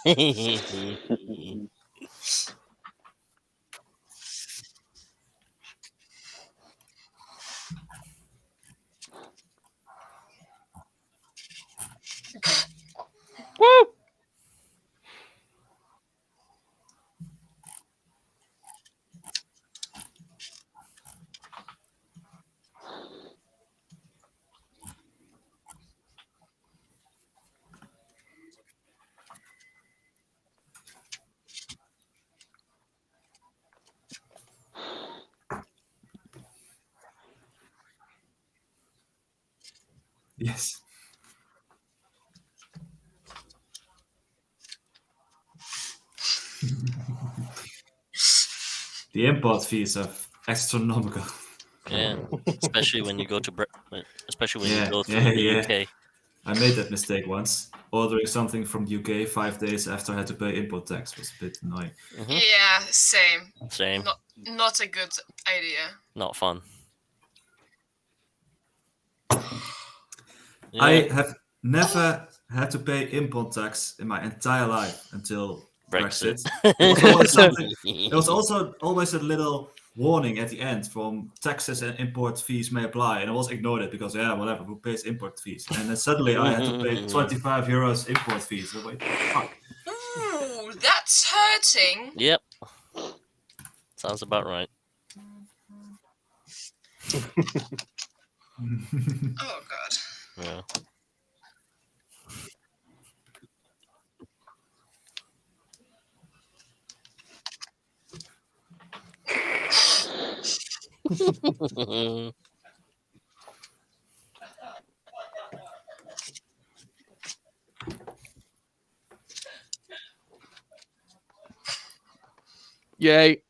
Woo! Yes. The import fees are astronomical. Yeah, especially when you go to especially when you go through yeah, the yeah. UK. I made that mistake once. Ordering something from the UK 5 days after I had to pay import tax was a bit annoying. Mhm. Yeah, same. Same. Not a good idea. Not fun. Yeah. I have never had to pay import tax in my entire life until Brexit. There was always something. There was also always a little warning at the end from taxes and import fees may apply, and I was ignored it because whatever, who pays import fees? And then suddenly I had to pay 25 euros import fees. So wait, fuck. Ooh, that's hurting. Yep. Sounds about right. Oh god. Yeah. Yay.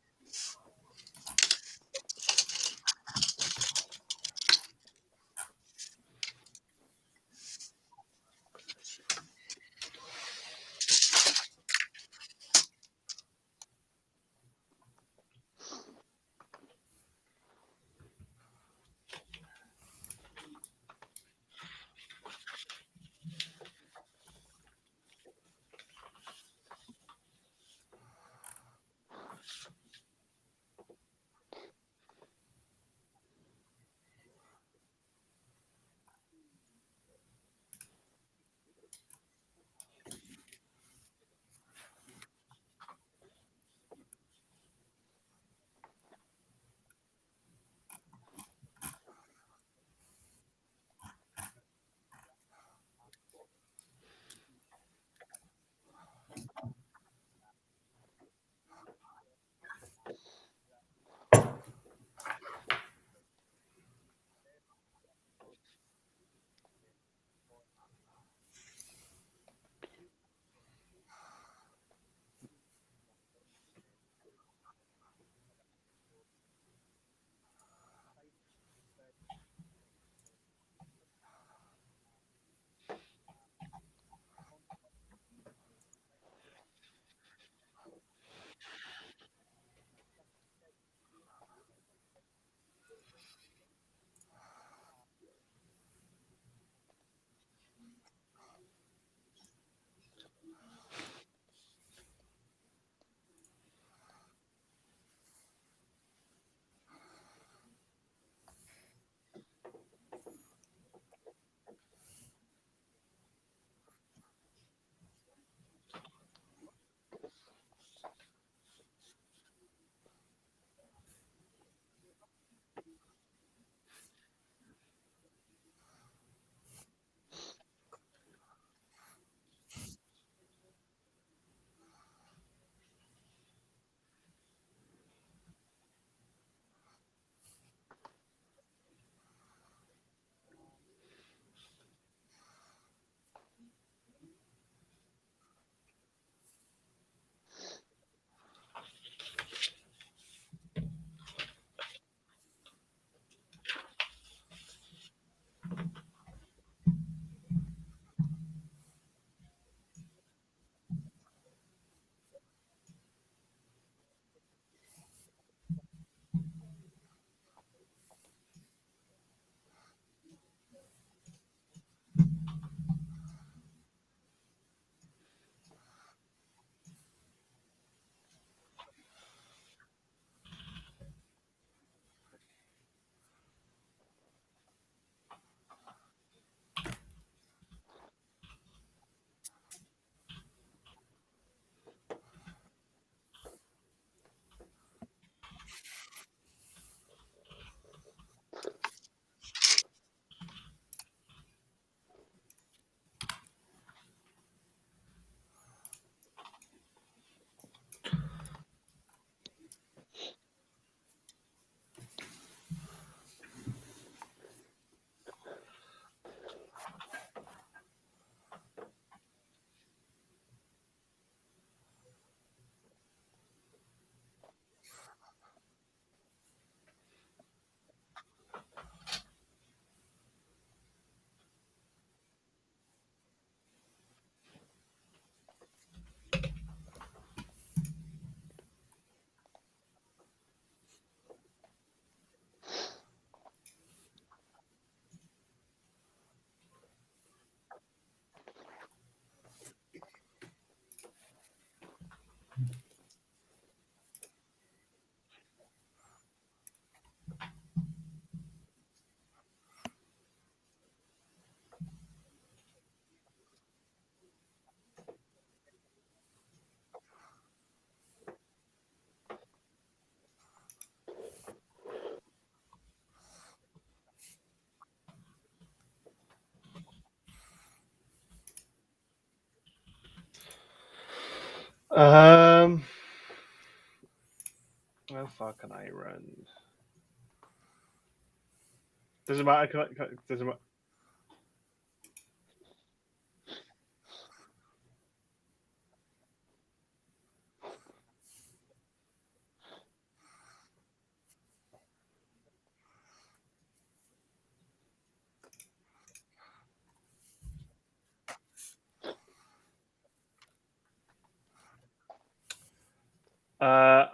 How far can I run? Doesn't matter. Doesn't matter.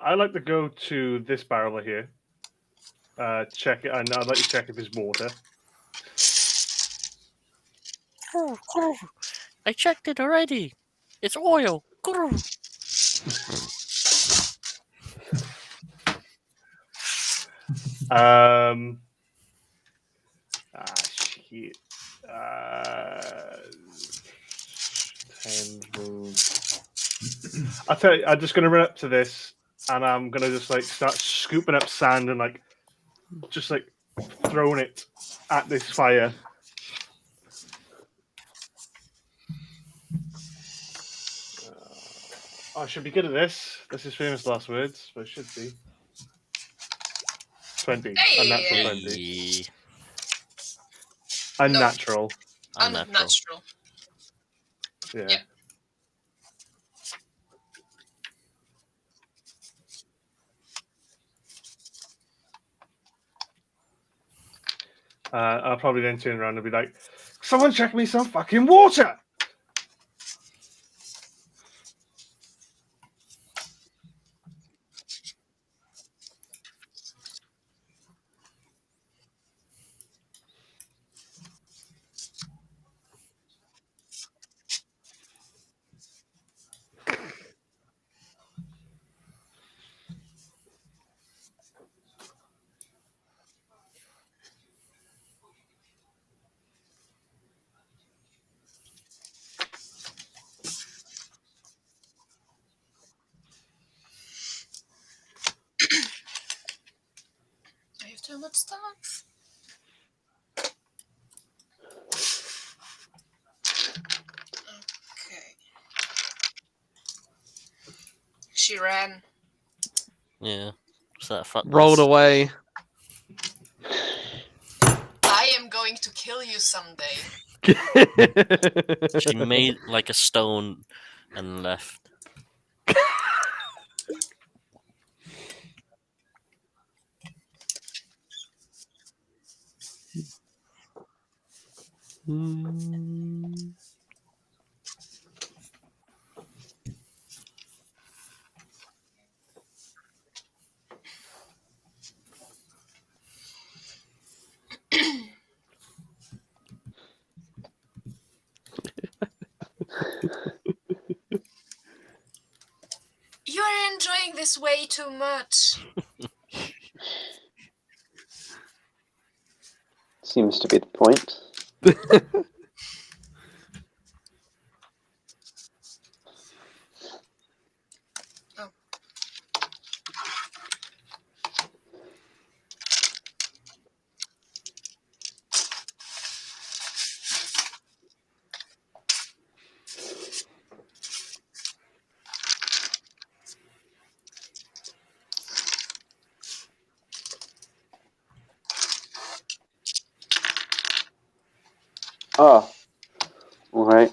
I like to go to this barrel here. Check it, and I'd like to check if it's water. I checked it already. It's oil. Shit. 10 move. I tell you, I'm just gonna run up to this, and I'm gonna just like start scooping up sand and like just like throwing it at this fire. I should be good at this. This is famous last words, but it should be 20. Hey! Unnatural 20. Hey. Unnatural. Unnatural. Yeah. Yeah. I'll probably then turn around and be like, "Someone check me some fucking water!" I have too much stuff. Okay. She ran. Yeah. So that fuck Rolled away. I am going to kill you someday. She made like a stone and left. You're enjoying this way too much. Seems to be the point. Oh, all right.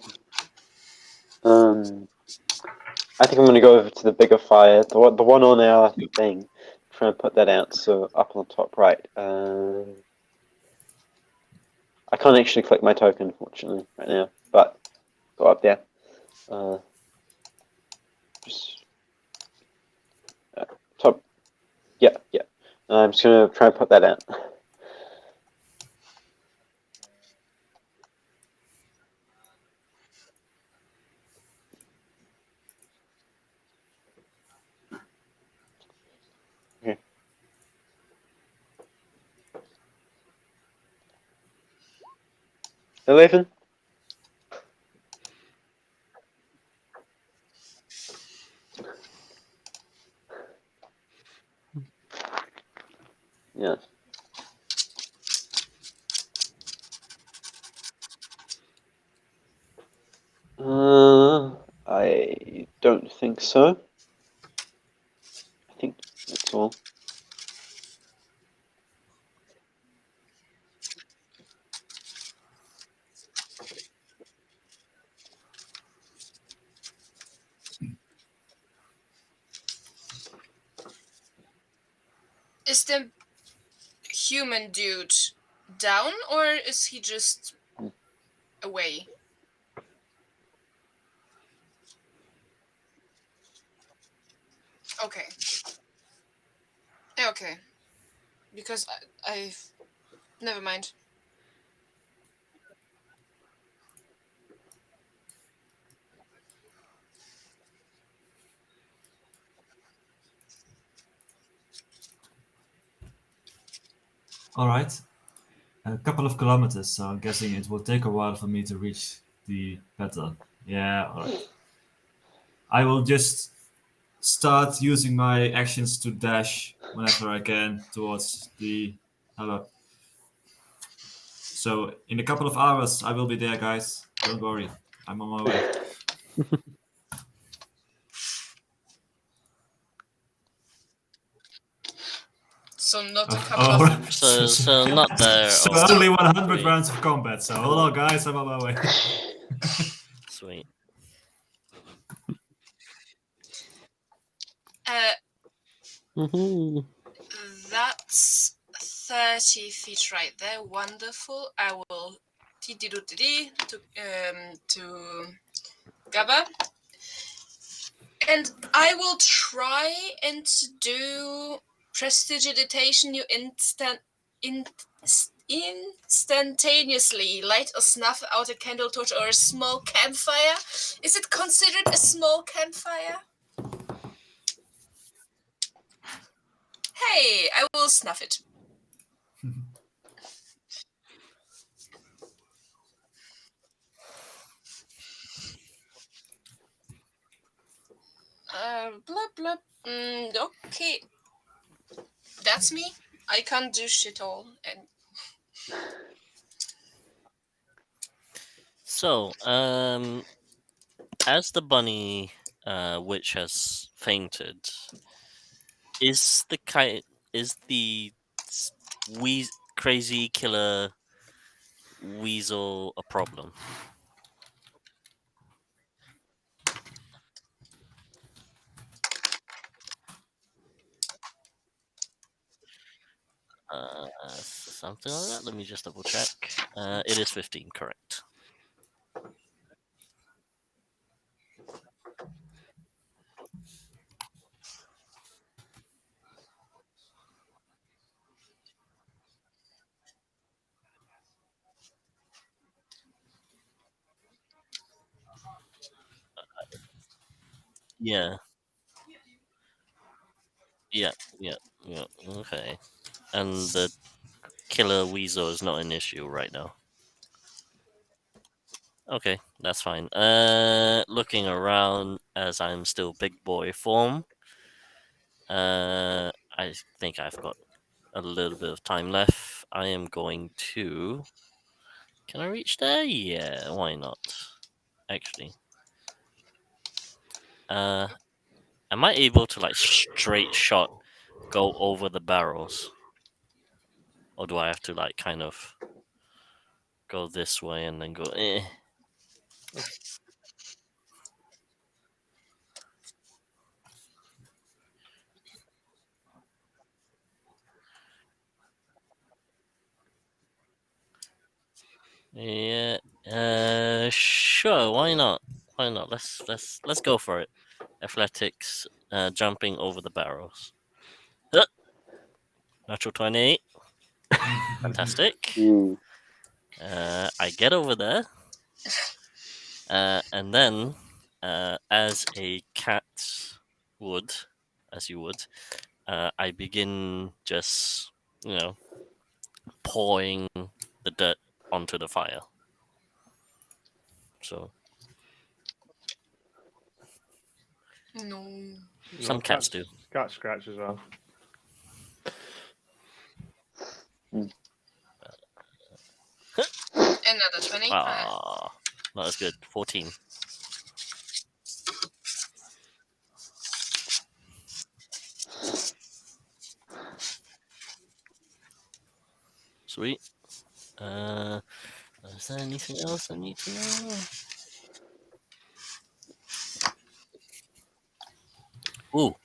I think I'm going to go over to the bigger fire, the one on our thing. Try and put that out. So up on the top right. I can't actually click my token, unfortunately, right now. But go up there. Just top. Yeah, yeah. I'm just going to try and put that out. Okay. 11. Yeah. I don't think so. I think that's all. Is the human dude down, or is he just away? Okay. Okay. Because I've... Never mind. All right. A couple of kilometers, so I'm guessing it will take a while for me to reach the battle. Yeah, all right. I will just start using my actions to dash whenever I can towards the hub. So in a couple of hours, I will be there, guys. Don't worry, I'm on my way. So not a couple of... So not there. So Oh, only 100 sweet. rounds of combat. So hold on, guys, I'm on my way. Sweet. That's 30 feet right there. Wonderful. I will to Gabba. And I will try and do prestidigitation. You instantaneously light or snuff out a candle torch or a small campfire. Is it considered a small campfire? Hey, I will snuff it. Blah blah. Okay. That's me. I can't do shit all. And So, as the bunny witch has fainted, is the crazy killer weasel a problem? Something like that. Let me just double check. It is 15, correct. Yeah. Yeah. Okay. And the killer weasel is not an issue right now. Okay, that's fine. Looking around as I'm still big boy form. I think I've got a little bit of time left. I am going to. Can I reach there? Yeah, why not? Actually. Am I able to like straight shot go over the barrels? Or do I have to like kind of go this way and then go eh? Yeah. Sure. Why not? Why not? Let's go for it. Athletics. Jumping over the barrels. Natural 20. Fantastic. I get over there. And then, as a cat would, as you would, I begin just, pouring the dirt onto the fire. So no. some cats do. Cat scratch as well. Another 20. Ah, not as good. 14. Sweet. Is there anything else I need to know? Ooh.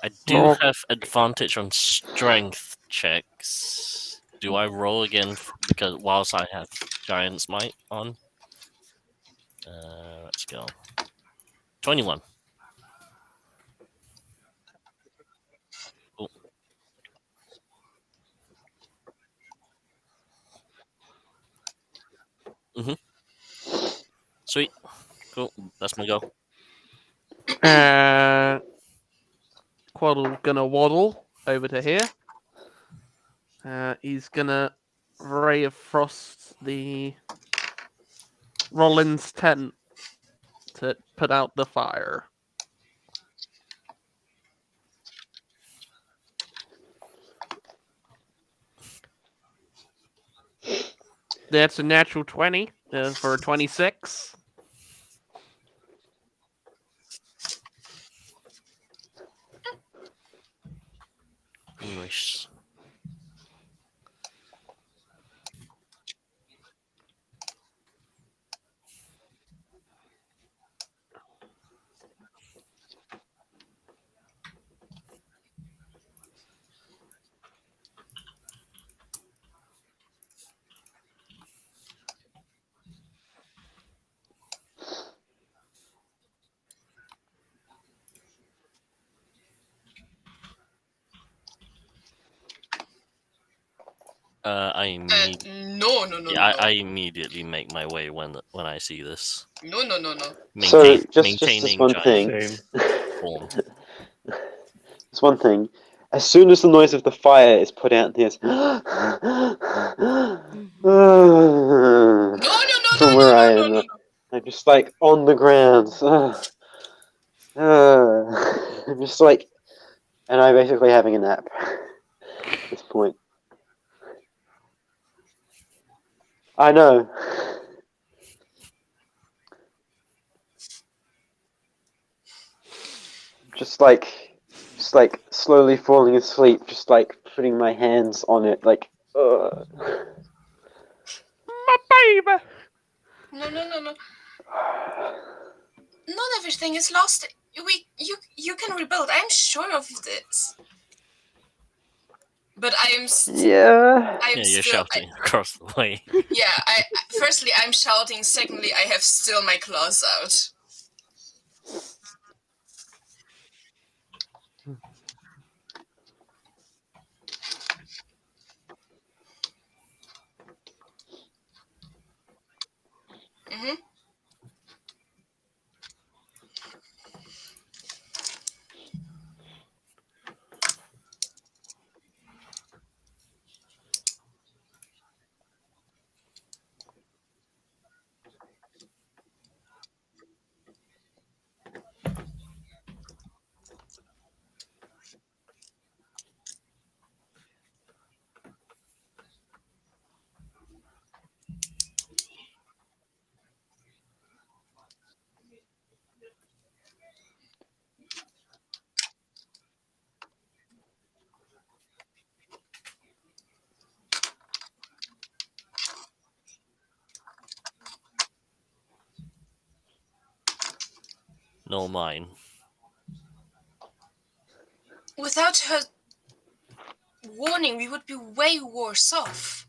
I do have advantage on strength checks. Do I roll again because whilst I have Giant's Might on? Let's go. 21. Cool. Sweet. Cool. That's my go. Quaddle's gonna waddle over to here. He's gonna Ray of Frost the Rollins tent to put out the fire. That's a natural 20 for a 26. Nice. I immediately make my way when I see this. No. So just this maintaining one giant thing. Same. form. There's one thing. As soon as the noise of the fire is put out, there's from where I am. I'm just like on the ground. I'm just like, and I'm basically having a nap at this point. I know. Just like slowly falling asleep, just like putting my hands on it, like. My baby. No. Not everything is lost. You can rebuild. I'm sure of this. But I am. Yeah. You're shouting across the way. Yeah. Firstly, I'm shouting. Secondly, I have still my claws out. Mm-hmm. No, mine. Without her warning, we would be way worse off.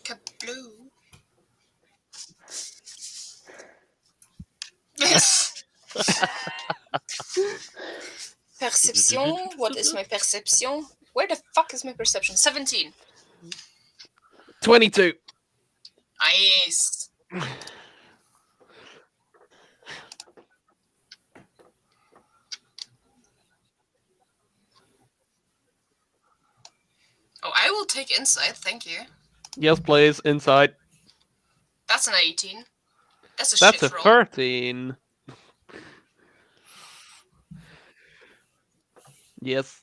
Kabloo. Perception. What is my perception? Where the fuck is my perception? 17. 22. Nice. Oh, I will take insight, thank you. Yes, please. Inside. That's an 18. That's a That's shit a roll. 13. Yes.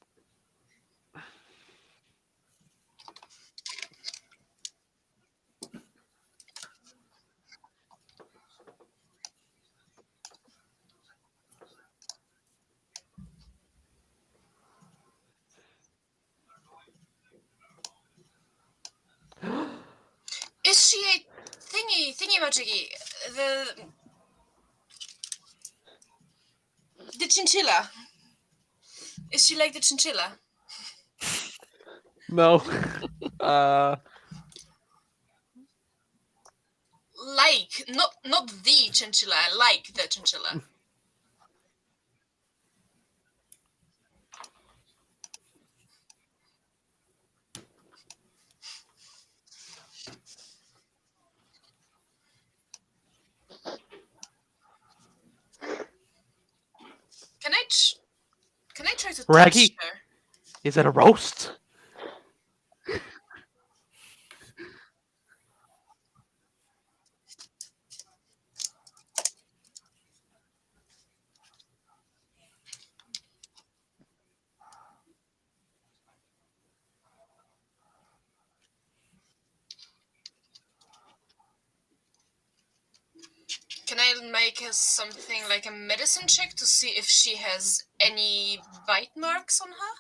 Is she a thingy majiggy? The chinchilla. Is she like the chinchilla? No. Like, not the chinchilla, like the chinchilla. Can I try to Raggy? touch her? Is it a roast? Can I make something like a medicine check to see if she has any bite marks on her?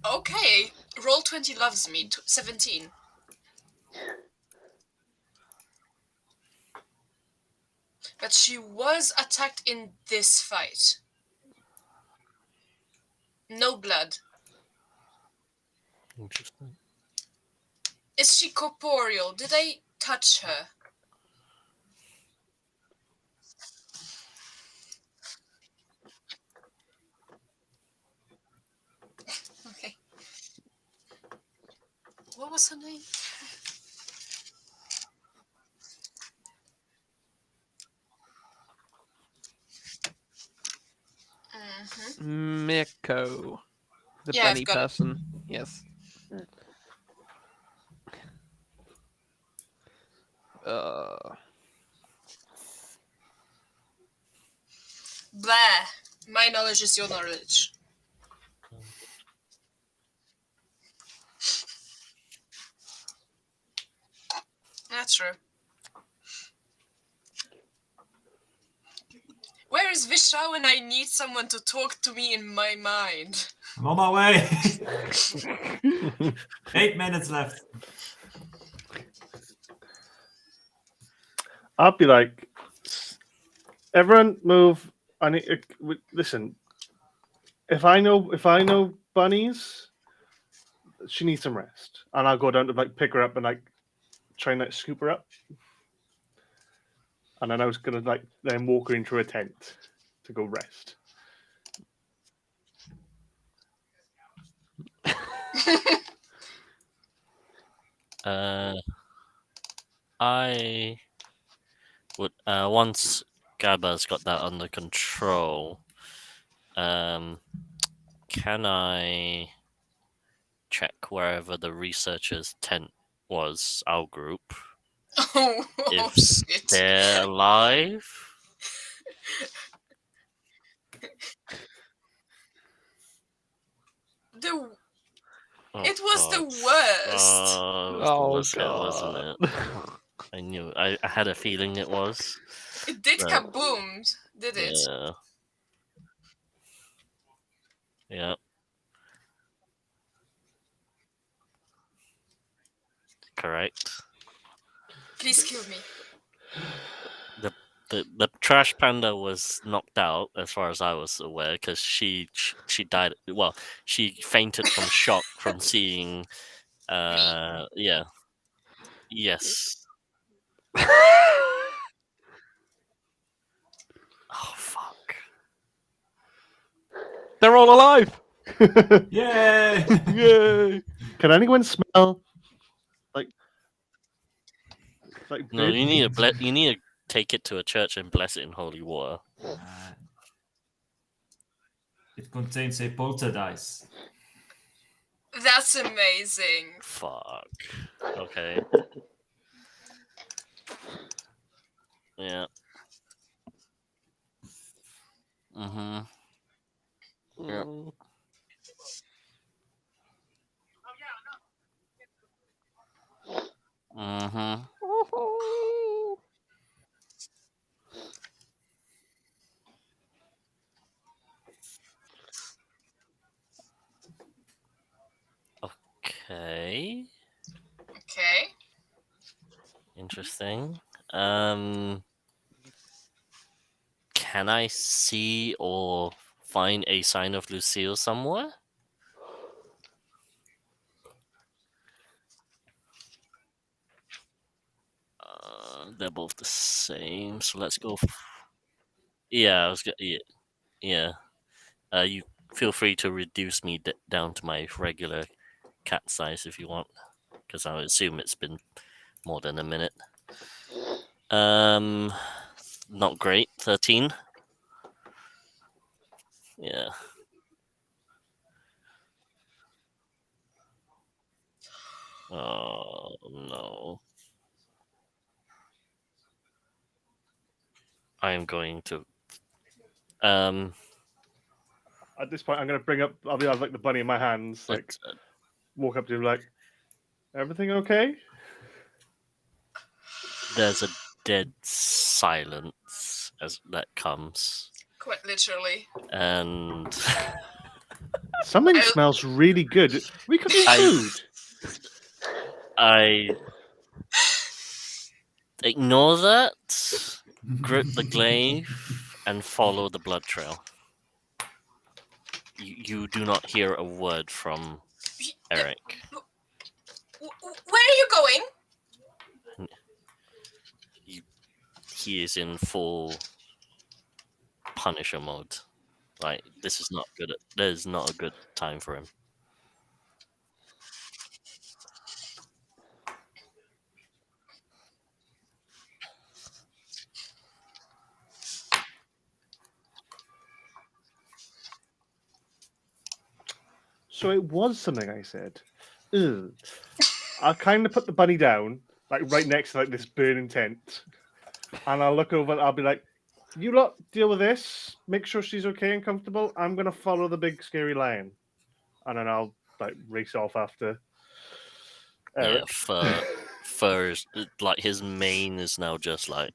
Okay, roll 20 loves me. 17. But she was attacked in this fight. No blood. Interesting. Is she corporeal? Did I touch her? Okay. What was her name? Miko. The Yeah, I've bunny got it. person. Yes. Blah. My knowledge is your knowledge. That's true. Where is Vishra when I need someone to talk to me in my mind? I'm on my way. 8 minutes left. I'll be like, everyone move. I need. Listen. If I know bunnies, she needs some rest, and I'll go down to like pick her up and like try and like scoop her up. And then I was gonna like then walk her into a tent to go rest. I would once Gabba's got that under control. Can I check wherever the researchers' tent was? Our group. Oh, If shit. they're alive. It was the God. worst. Oh, it was the Oh worst hit, wasn't god. it? I knew. I had a feeling it was. It did But- kaboom, did it? Yeah. Yeah. Correct. Please kill me. The trash panda was knocked out, as far as I was aware, because she died. Well, she fainted from shock from seeing. Yeah. Yes. Oh fuck. They're all alive. Yay! Yay. Can anyone smell like No, bird you need meat? you need to take it to a church and bless it in holy water. It contains a poltergeist. That's amazing. Fuck. Okay. Yeah. Mm-hmm. Yep. Mm. Mm-hmm. Okay. Okay. Interesting. Can I see or find a sign of Lucille somewhere? They're both the same, so let's go. Yeah, I was gonna. Yeah, yeah. You feel free to reduce me down to my regular cat size if you want, because I assume it's been more than a minute. Not great. 13. Yeah. Oh no. I am going to. Um. At this point, I'm going to bring up. I'll be have like the bunny in my hands, like Let's, walk up to him, like, everything okay? there's a dead silence as that comes, Quite literally. and Something I- smells really good. We cooking I- food. I ignore that, grip the glaive, and follow the blood trail. You do not hear a word from Eric. Where are you going? He is in full Punisher mode. Like, this is not good. There's not a good time for him. So it was something I said. Ugh. I'll kind of put the bunny down, like right next to like this burning tent, and I'll look over. I'll be like, "You lot deal with this. Make sure she's okay and comfortable. I'm gonna follow the big scary lion," and then I'll like race off after Eric. Yeah, fur is like his mane is now just like.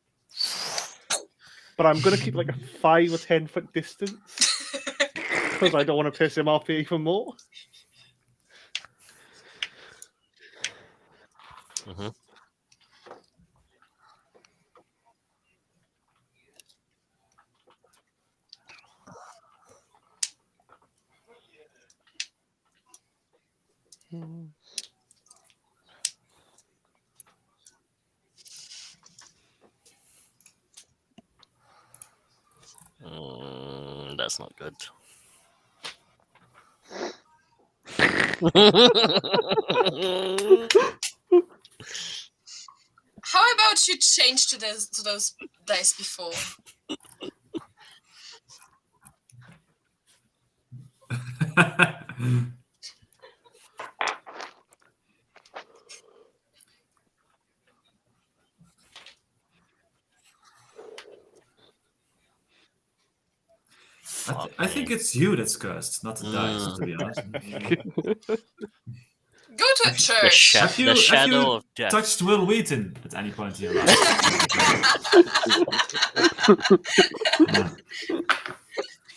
But I'm gonna keep like a 5 or 10 foot distance because I don't want to piss him off even more. Mm-hmm. That's not good. How about you change to those dice before? I think it's you that's cursed, not the dice, to be honest. Go to a the, church. the shadow of death. Touched Will Wheaton at any point in your life?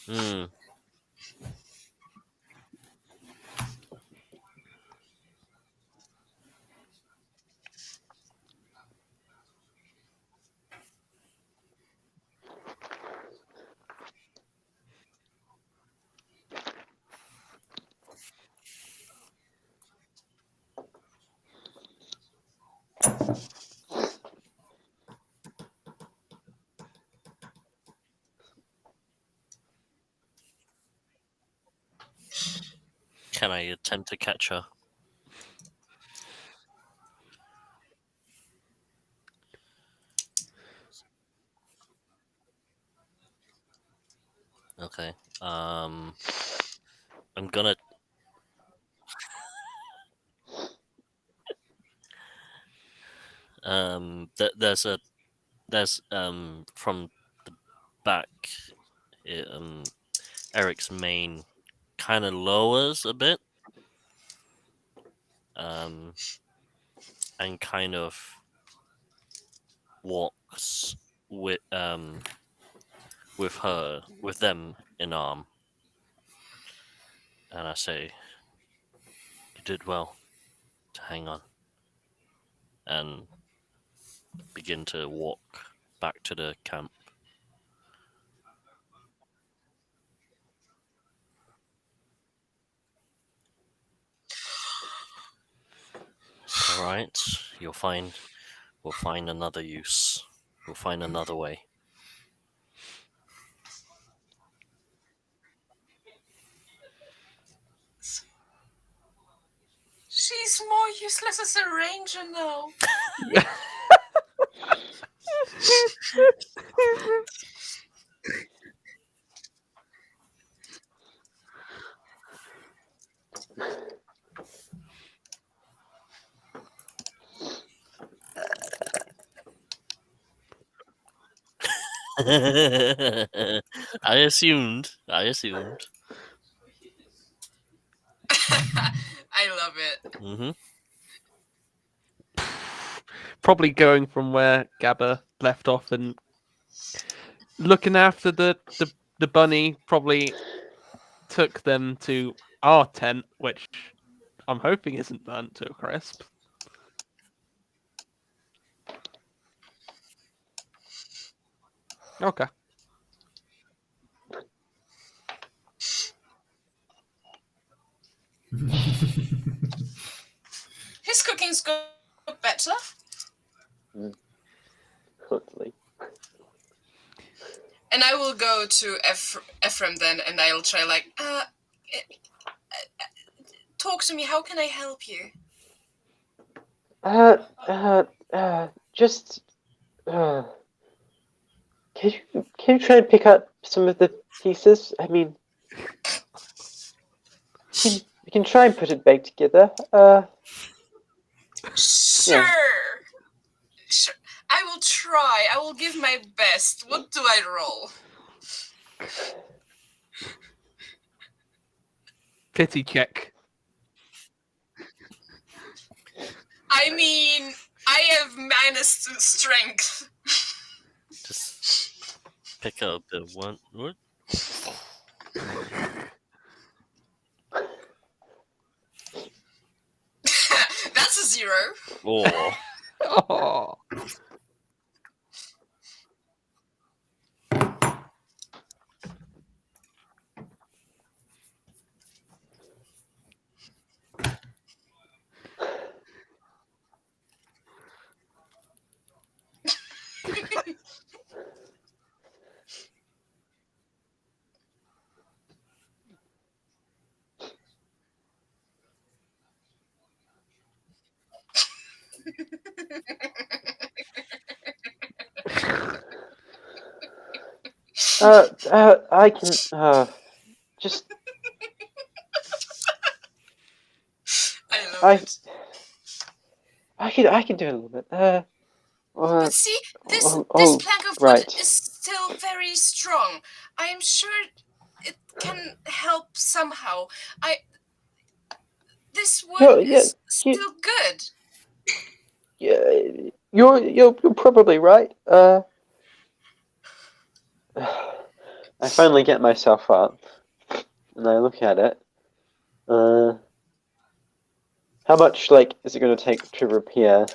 Hmm. Can I attempt to catch her? Okay. I'm gonna. There's a there's from the back, Eric's mane kind of lowers a bit, and kind of walks with them in arm, and I say, "You did well to hang on," and begin to walk back to the camp. It's all right. We'll find another use. We'll find another way. She's more useless as a ranger now. I assumed. I love it. Mm-hmm. Probably going from where Gabba left off and looking after the bunny. Probably took them to our tent, which I'm hoping isn't burnt to a crisp. Okay. His cooking's got better. Hopefully. And I will go to Ephraim then, and I'll try talk to me. How can I help you? Just can you try and pick up some of the pieces? I mean, we can try and put it back together. Sure. Sure. I will try. I will give my best. What do I roll? Pity check. I mean, I have minus strength. Just pick up the one. What? That's a 0. Oh. Oh. I can just I love I- it. I can do a little bit. But see, this oh, plank of wood right. is still very strong. I am sure it can help somehow. This wood Well, yeah, is still good. Yeah, you're probably right. I finally get myself up, and I look at it. How much is it going to take to repair?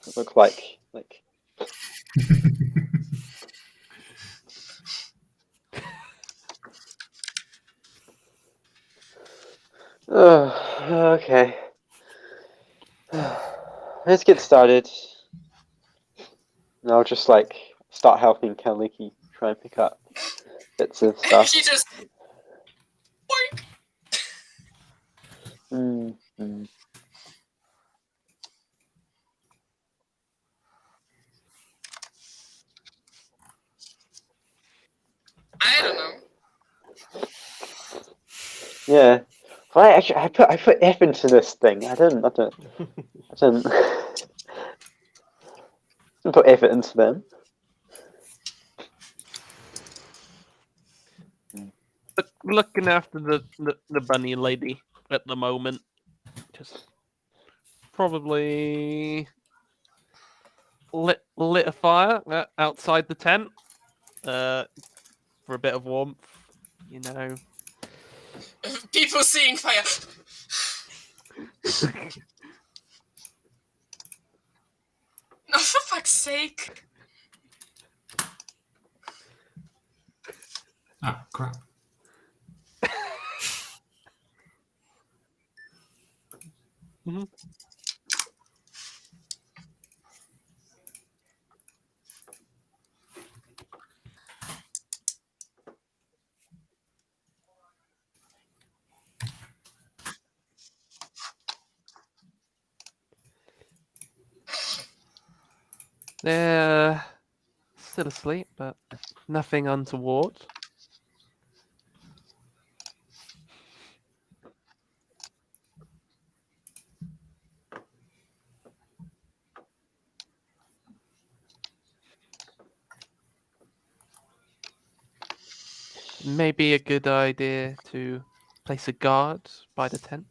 It look like. Okay. Let's get started. And I'll just start helping Kaliki try and pick up bits of stuff. She just boink. I don't know. Yeah. Well, I put F into this thing. I didn't put effort into them. Looking after the bunny lady at the moment. Just probably lit a fire outside the tent for a bit of warmth. You know. People seeing fire. No, for fuck's sake. Ah, crap. Mhm. They're still asleep, but nothing untoward. Maybe a good idea to place a guard by the tent.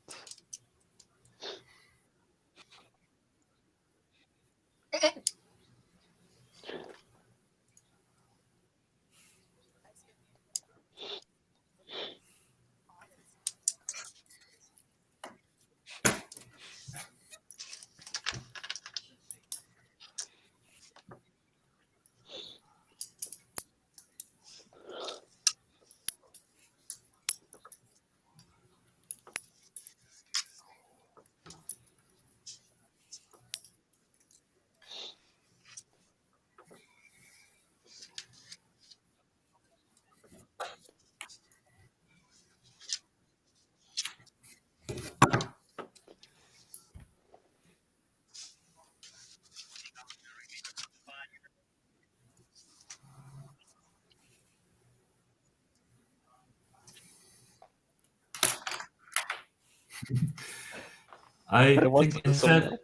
I I want think the thumbnail.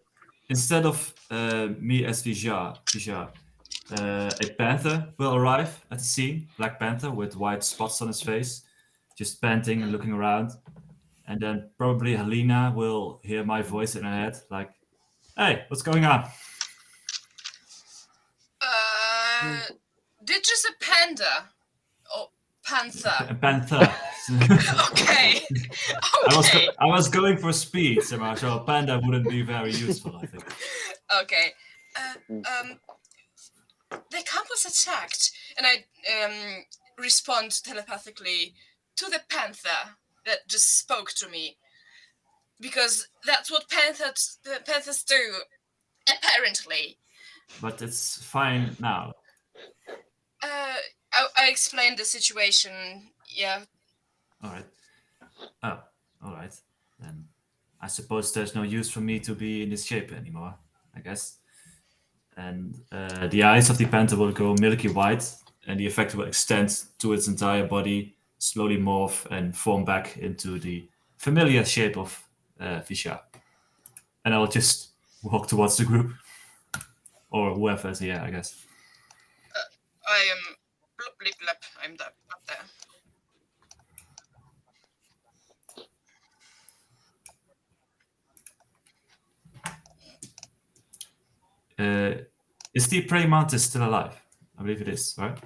instead of me as Vija, a panther will arrive at the scene, Black Panther with white spots on his face, just panting and looking around. And then probably Helena will hear my voice in her head, like, "Hey, what's going on?" Did you say panda? Or panther? Panther. Okay. Okay. I was going for speed, somehow, so panda wouldn't be very useful, I think. Okay. The camp was attacked, and I respond telepathically to the panther that just spoke to me, because that's what panthers do, apparently. But it's fine now. I explained the situation. Yeah. All right. Oh, all right. Then I suppose there's no use for me to be in this shape anymore, I guess. And the eyes of the panther will go milky white, and the effect will extend to its entire body, slowly morph and form back into the familiar shape of Visha. And I'll just walk towards the group, or whoever's here, I guess. I am blip blip blip. I'm up there. Is the prey mantis still alive? I believe it is, right?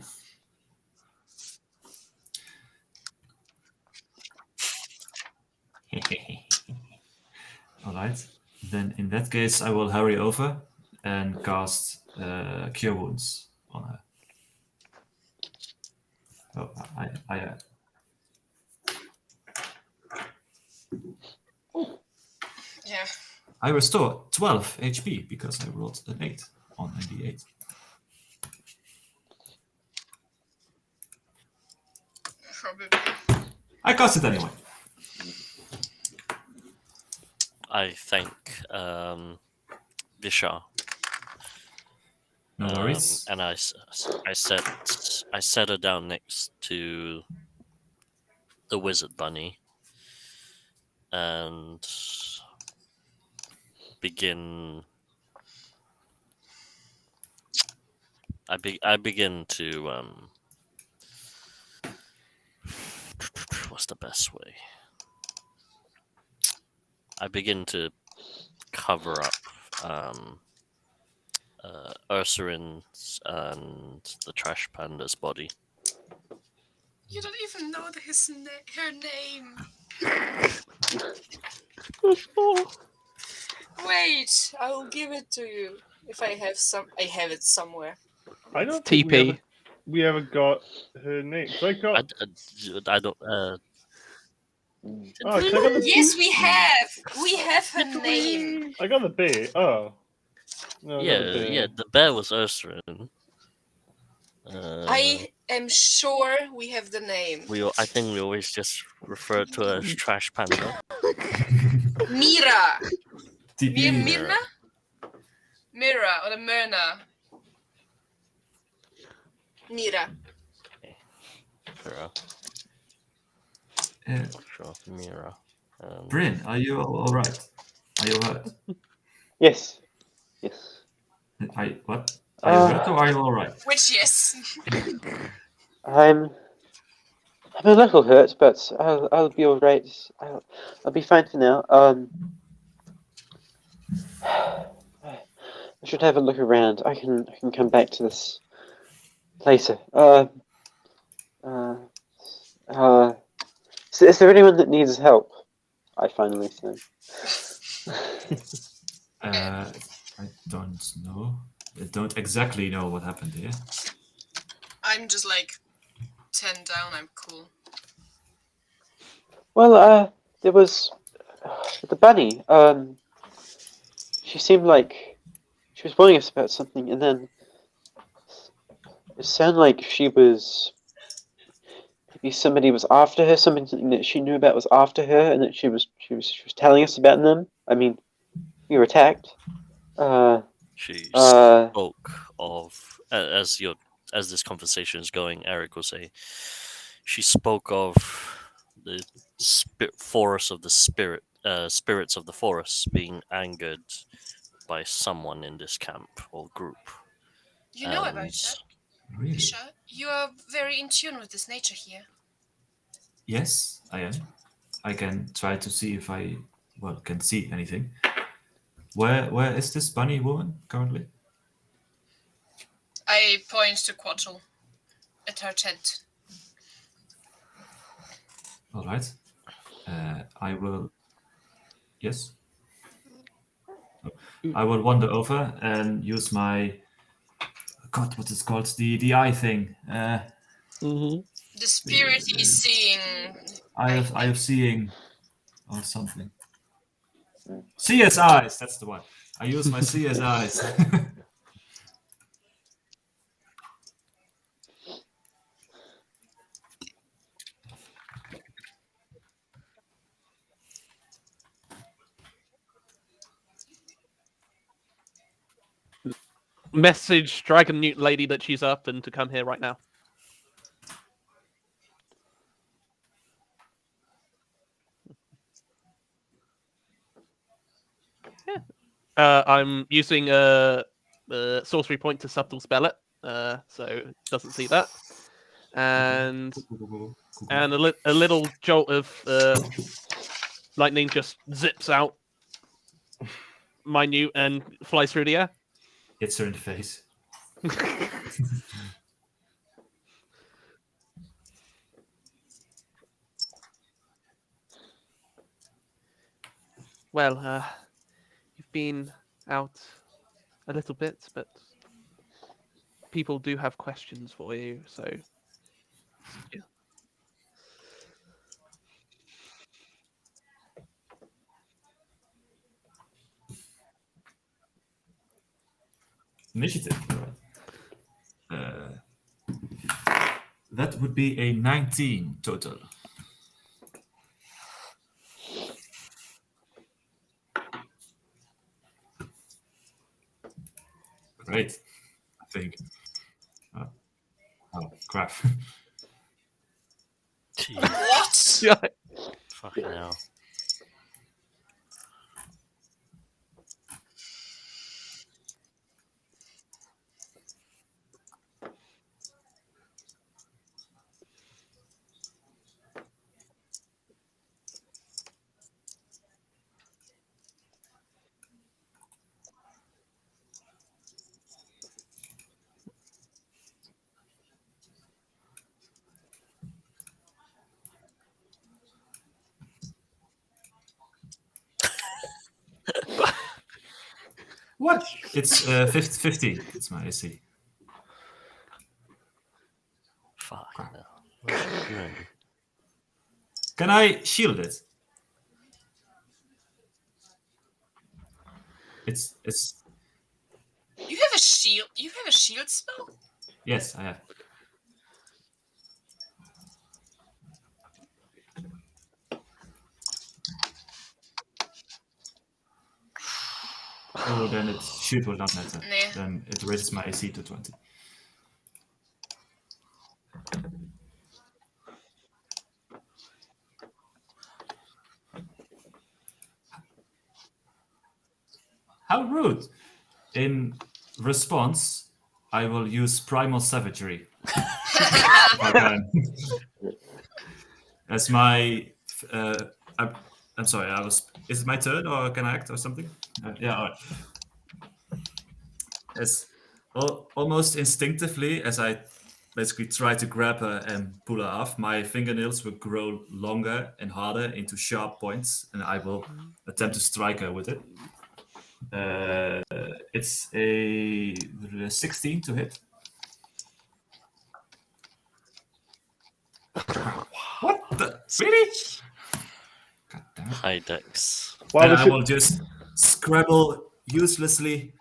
All right. Then in that case, I will hurry over and cast Cure Wounds on her. Oh, Yeah. I restore 12 HP because I rolled an 8 on a D8. Probably. I cast it anyway. I thank Vishar. No worries. And I set her down next to the wizard bunny and begin I begin to what's the best way? I begin to cover up Ursurin's and the trash panda's body. You don't even know her name. Wait, I will give it to you if I have some. I have it somewhere. I don't It's think TP. we ever got her name. So I got. I don't. Mm. Oh, 'cause I got the. Yes, we have. We have her name. I got the bear. Oh. No, I got the Yeah, bear. the bear was Ursurin. I am sure we have the name. I think we always just refer to her as Trash Panda. Mira. TP. Mirna? Mira or the Myrna. Mira. Mira. Sure, Mira. Bryn, are you all right? Are you hurt? Yes. Yes. What? Are you hurt or are you all right? Which yes. I'm a little hurt, but I'll be all right. I'll be fine for now. I should have a look around. I can come back to this later. Is there anyone that needs help? I finally say. I don't know. I don't exactly know what happened here. I'm just like 10 down, I'm cool. Well, there was the bunny. She seemed like she was warning us about something, and then it sounded like she was maybe somebody was after her. Something that she knew about was after her, and that she was telling us about them. I mean, we were attacked. She spoke of as this conversation is going. Eric will say she spoke of the forest of the spirits of the forest being angered by someone in this camp or group. You know about that? Really? Isha? You are very in tune with this nature here. Yes, I am. I can try to see if I can see anything. Where is this bunny woman currently? I point to Quattle at her tent. All right. I will. Yes. I will wander over and use my. God, what is called the eye thing? Mm-hmm. The spirit is seeing. I have seeing, or something. CS eyes. That's the one. I use my CS eyes. Message Dragon Newt lady that she's up and to come here right now. I'm using a sorcery point to subtle spell it, so it doesn't see that. And a little jolt of lightning just zips out Myuu and flies through the air. Hits her in the face. Well, you've been out a little bit, but people do have questions for you, so yeah. Initiative. That would be a 19 total. Great. I think. Oh crap. Jeez, What? Yeah. fucking hell. What? It's 50. It's my AC. Fuck. No. What's it doing? Can I shield it? It's. You have a shield. You have a shield spell. Yes, I have. Oh, then it shield will not matter. Nah. Then it raises my AC to 20. How rude! In response, I will use primal savagery. If I can. As my. I'm sorry. Is it my turn, or can I act or something? Yeah. All right. As almost instinctively, as I basically try to grab her and pull her off, my fingernails will grow longer and harder into sharp points, and I will attempt to strike her with it. It's a 16 to hit. What the? Really? God damn it. High dex. Why And was I it? will just scrabble uselessly.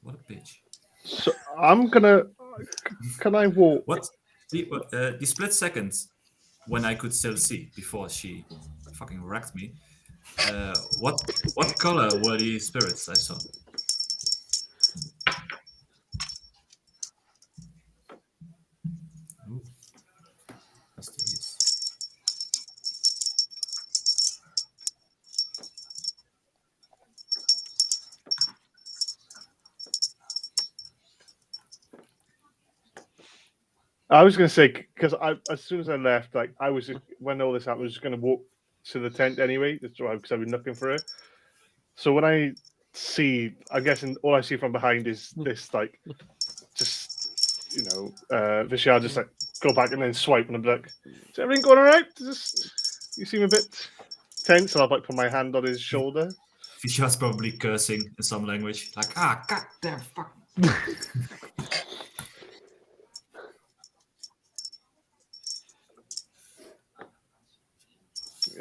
What a bitch. So I'm gonna. Can I walk? What? The split seconds when I could still see before she fucking wrecked me. What color were the spirits I saw? Ooh. Mysterious. I was gonna say because as soon as I left, like I was just, when all this happened, I was just gonna walk to the tent anyway. That's why, because I've been looking for her. So when I see, I'm guessing all I see from behind is this, like, just Vishal just like go back and then swipe, and I'm like, is everything going alright? Just you seem a bit tense, and I'll like put my hand on his shoulder. Visha's probably cursing in some language, like goddamn fuck.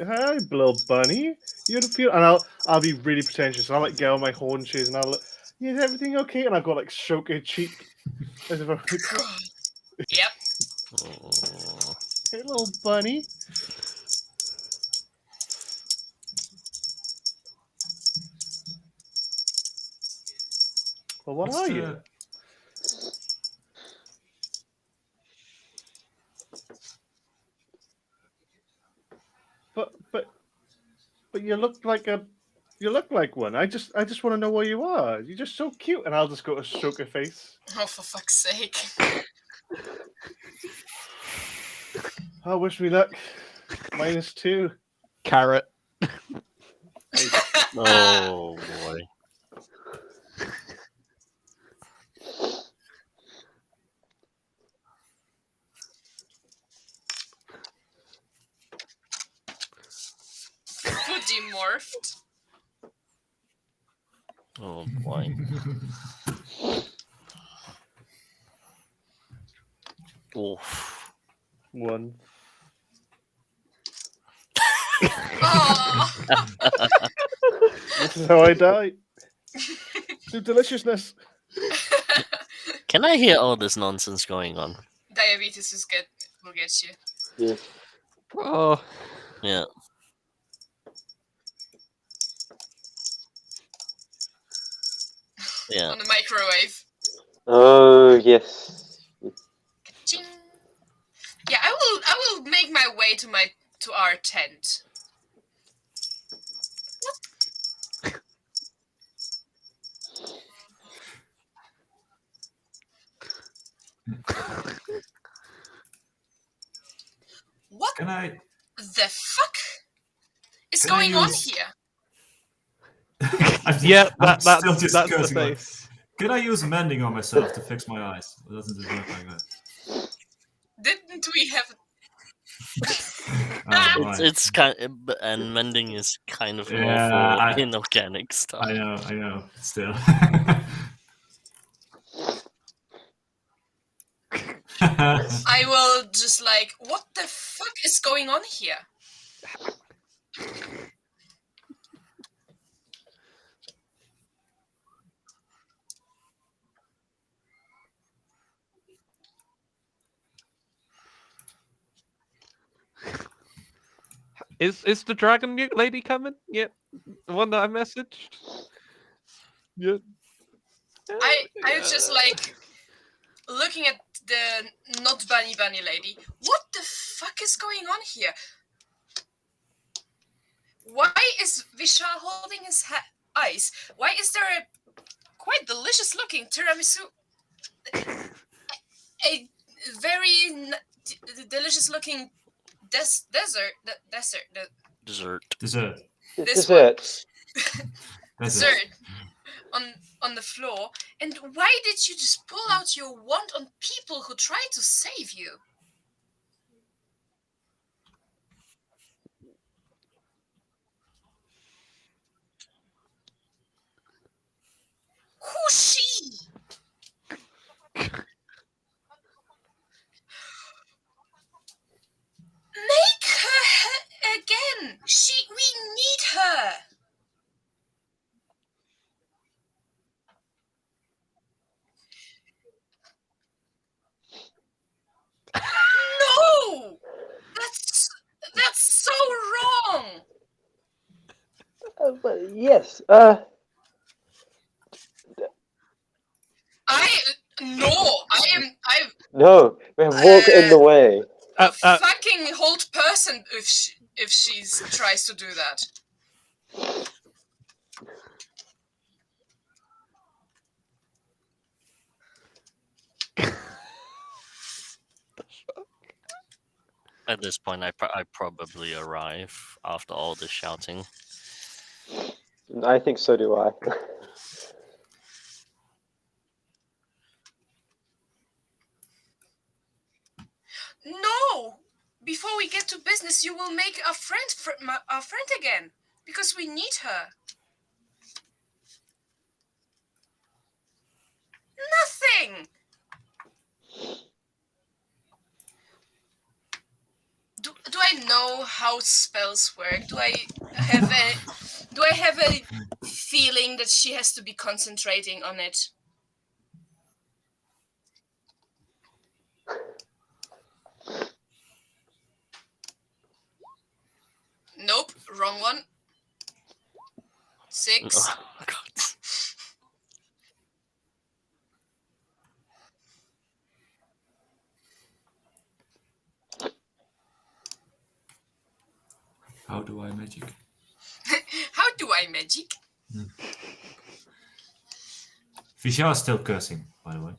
Hi, little bunny. You're feel, and I'll be really pretentious, and I'll like get on my haunches, and I'll, is everything okay? And I'll go like stroke her cheek, as if I'm like, Yep. Oh. hey, little bunny. Well, what What's are the- you? But you look like one. I just want to know where you are. You're just so cute, and I'll just go to stroke her face. Oh, for fuck's sake. Oh, wish me luck. -2. Carrot. Oh boy. Fully morphed. Oh boy. Oof. 1. Oh. This is how I die. Through deliciousness. Can I hear all this nonsense going on? Diabetes will get you. Yeah. Oh, Yeah. Yeah. On the microwave. Oh yes. Ching. Yeah, I will make my way to our tent. What Can I? the fuck is Can I going on use- here? yeah, I'm that's still just the cursing my- face. Can I use mending on myself to fix my eyes? Or doesn't it work like that? Didn't we have? Oh, right. It's kind and mending is kind of more Yeah, for inorganic stuff. I know. Still. I will just like, what the fuck is going on here? Is the dragon lady coming? Yeah, the one that I messaged. Yeah. I was just like looking at the not bunny lady. What the fuck is going on here? Why is Vishal holding his eyes? Why is there a quite delicious looking tiramisu? A very delicious looking dessert. Dessert. Desserts. Dessert on the floor. And why did you just pull out your wand on people who tried to save you? Who's she? Make her again. We need her. No, that's so wrong. But yes. I No, we have walk in the way. fucking hold person if she tries to do that. At this point, I probably arrive after all this shouting. I think so do I. No! Before we get to business, you will make a friend again. Because we need her. Nothing! Do I know how spells work? Do I have a feeling that she has to be concentrating on it? Nope, wrong one. 6. Oh, God. How do I magic? How do I magic? Vishal is still cursing, by the way.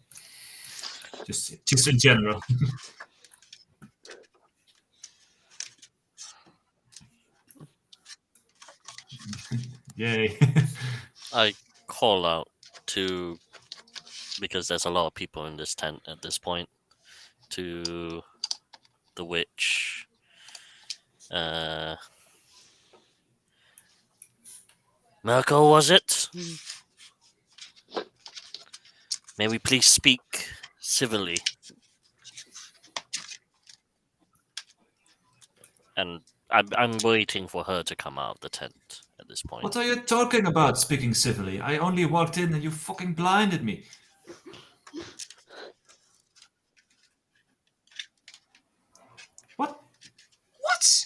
Just in general. Yay. I call out to, because there's a lot of people in this tent at this point, to the witch. Mirko, was it? May we please speak civilly? And I'm waiting for her to come out of the tent at this point. What are you talking about, speaking civilly? I only walked in and you fucking blinded me. What? What?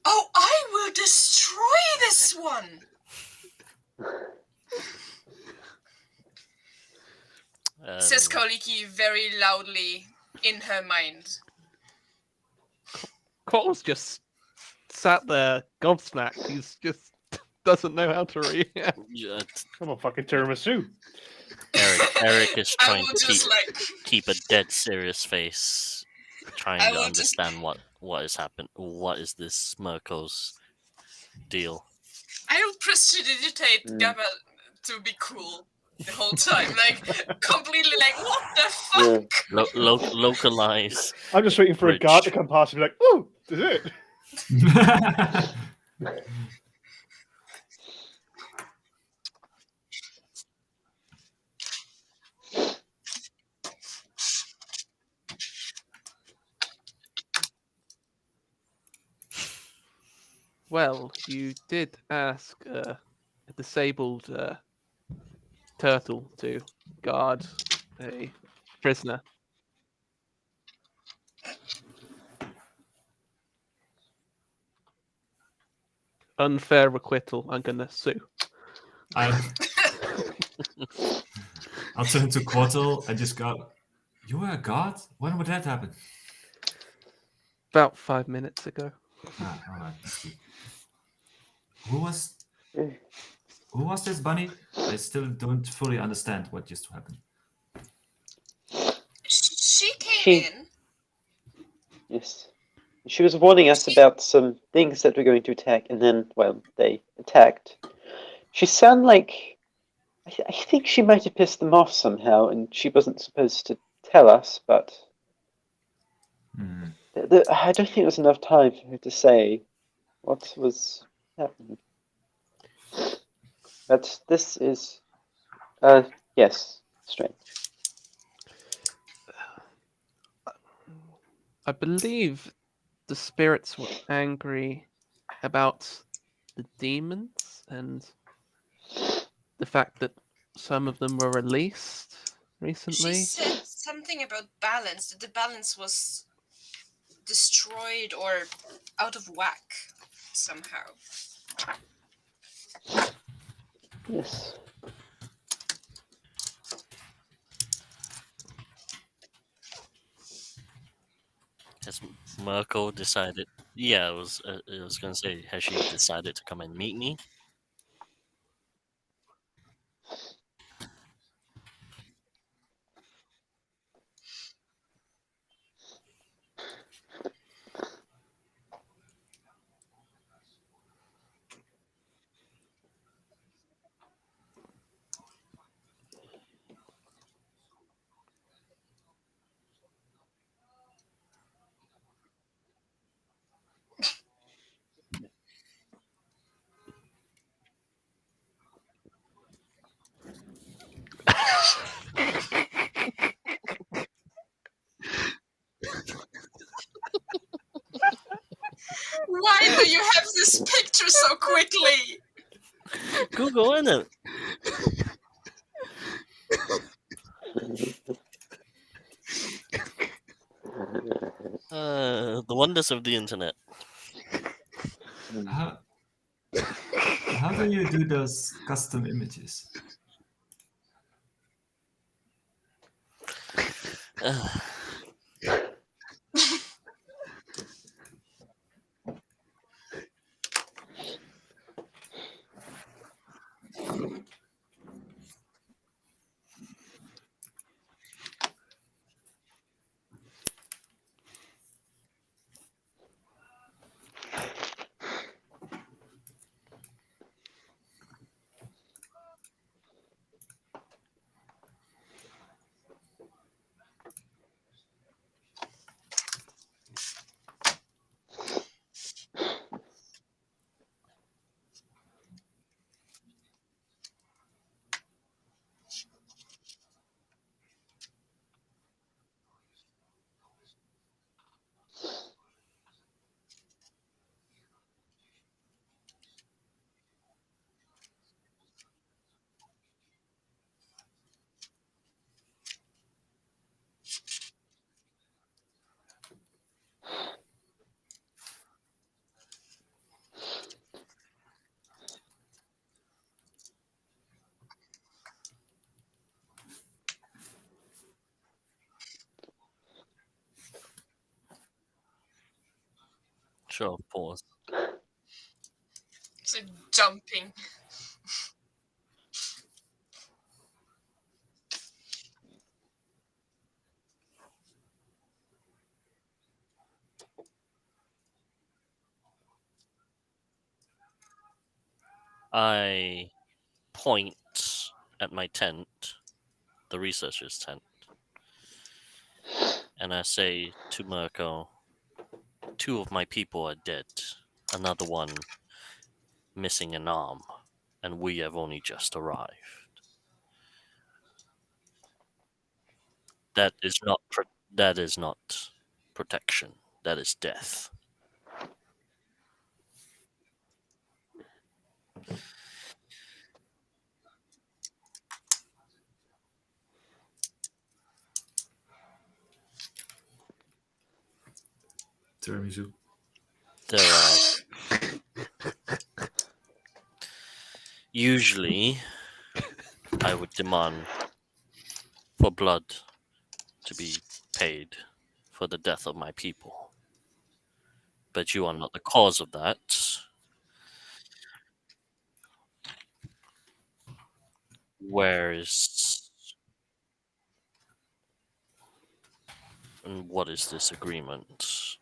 Oh, I will destroy this one! Says Koliki very loudly in her mind. Cole's just sat there gobsmacked. He's just doesn't know how to react. Yeah, I'm a fucking tiramisu. Eric is I trying will to just like keep a dead serious face, trying I to will just understand what is happened. What is this Mirko's deal? I will prestidigitate Mm. Gabba to be cool the whole time, like completely like what the fuck. Yeah. Localize. I'm just waiting for a Rich. guard to come past and be like, "Oh, is it?" Well, you did ask a disabled turtle to guard a prisoner. Unfair acquittal. I'm gonna sue. I'll turn to Quartel and just go, "You were a god? When would that happen?" About 5 minutes ago. Ah, all right, that's good. Who was this bunny? I still don't fully understand what just happened. She came She- in. Yes. She was warning us about some things that were going to attack, and then, well, they attacked. She sounded like. I think she might have pissed them off somehow, and she wasn't supposed to tell us, but. Hmm. I don't think there was enough time for her to say what was happening. But this is. Yes, strange. I believe the spirits were angry about the demons and the fact that some of them were released recently. She said something about balance, that the balance was destroyed or out of whack somehow. Yes. Has Mirko decided? Yeah, I was gonna say, has she decided to come and meet me? Why do you have this picture so quickly? Google, innit? The wonders of the internet. How do you do those custom images? Sure, pause. So jumping. I point at my tent, the researcher's tent, and I say to Mirko, 2 of my people are dead, another one missing an arm, and we have only just arrived. That is not protection. That is death. Tiramisu. There are usually I would demand for blood to be paid for the death of my people. But you are not the cause of that. Where is and what is this agreement?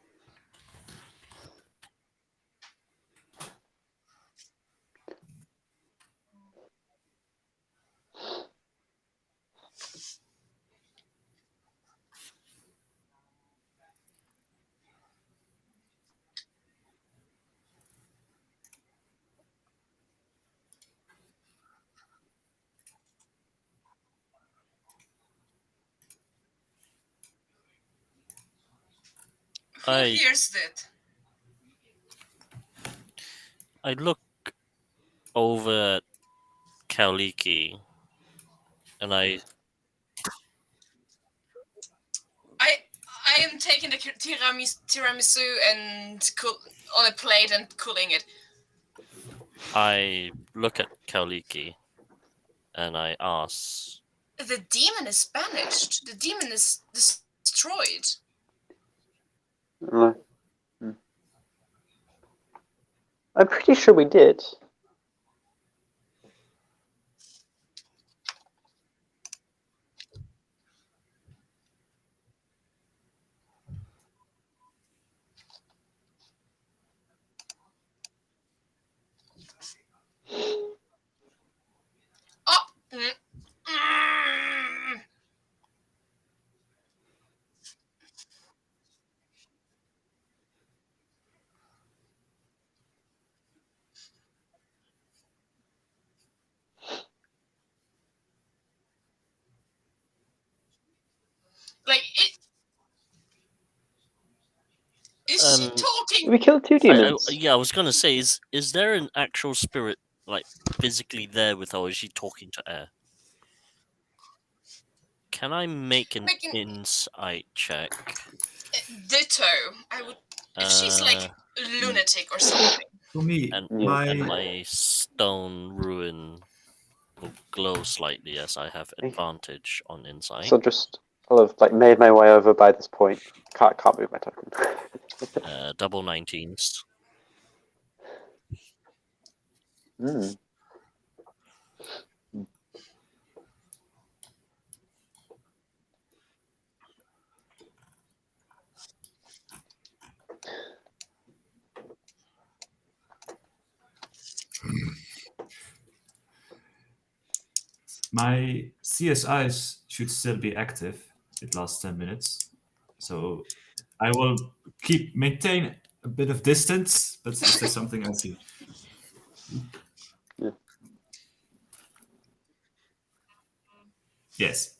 Who I- hears that? I look over at Kauliki and I I am taking the tiramisu and on a plate and cooling it. I look at Kauliki and I ask, The demon is banished. The demon is destroyed. I'm pretty sure we did. Oh! Mm. Like, is she talking? We killed 2 demons. I was gonna say, is there an actual spirit like physically there with her, or is she talking to air? Can I make an insight check? Ditto. I would. If she's like lunatic or something. For me, and my my stone ruin will glow slightly as I have advantage on insight. So I'll have made my way over by this point. Can't move my token. Double 19s. My CSIs should still be active. It lasts 10 minutes. So I will maintain a bit of distance, but is there something I see? Yeah. Yes.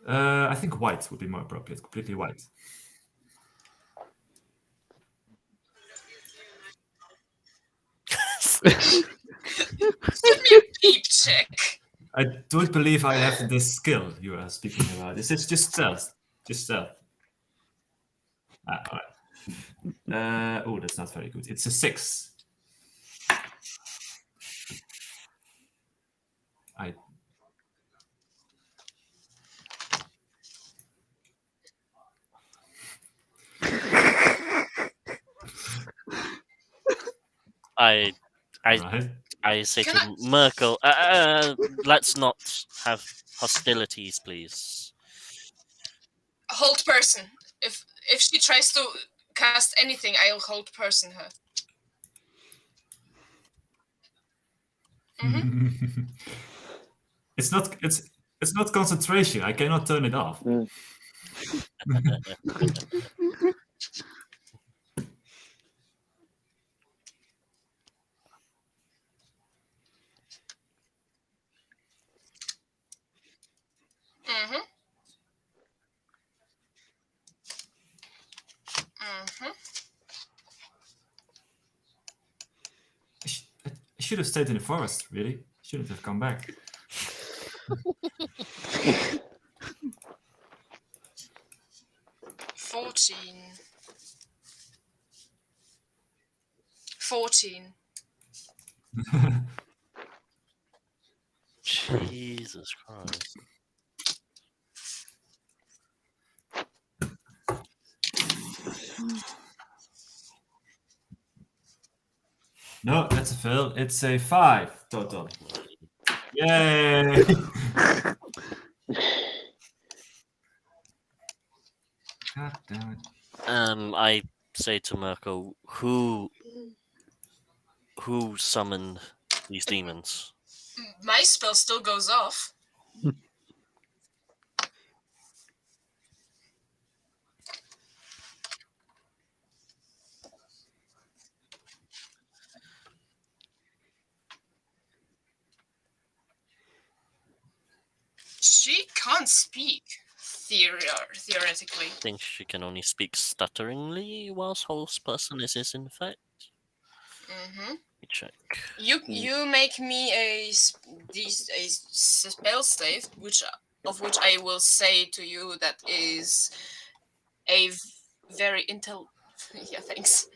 I think white would be more appropriate. Completely white. Give me a peep check. I don't believe I have this skill you are speaking about. This is just stealth. Just stealth. All right. Oh, that's not very good. It's a 6. I say to Merkel, let's not have hostilities, please. Hold person. If she tries to cast anything, I'll hold person her. It's not concentration. I cannot turn it off. Mm-hmm. Mm-hmm. I should have stayed in the forest. Really, shouldn't have come back. 14. Jesus Christ. No, that's a fail. It's a 5 total. Yay! God damn it. I say to Mirko, who summoned these demons? My spell still goes off. She can't speak, theoretically. I think she can only speak stutteringly whilst host person is infect. Mm-hmm. Let me check. You make me a spell save, which I will say to you that is a very yeah, thanks.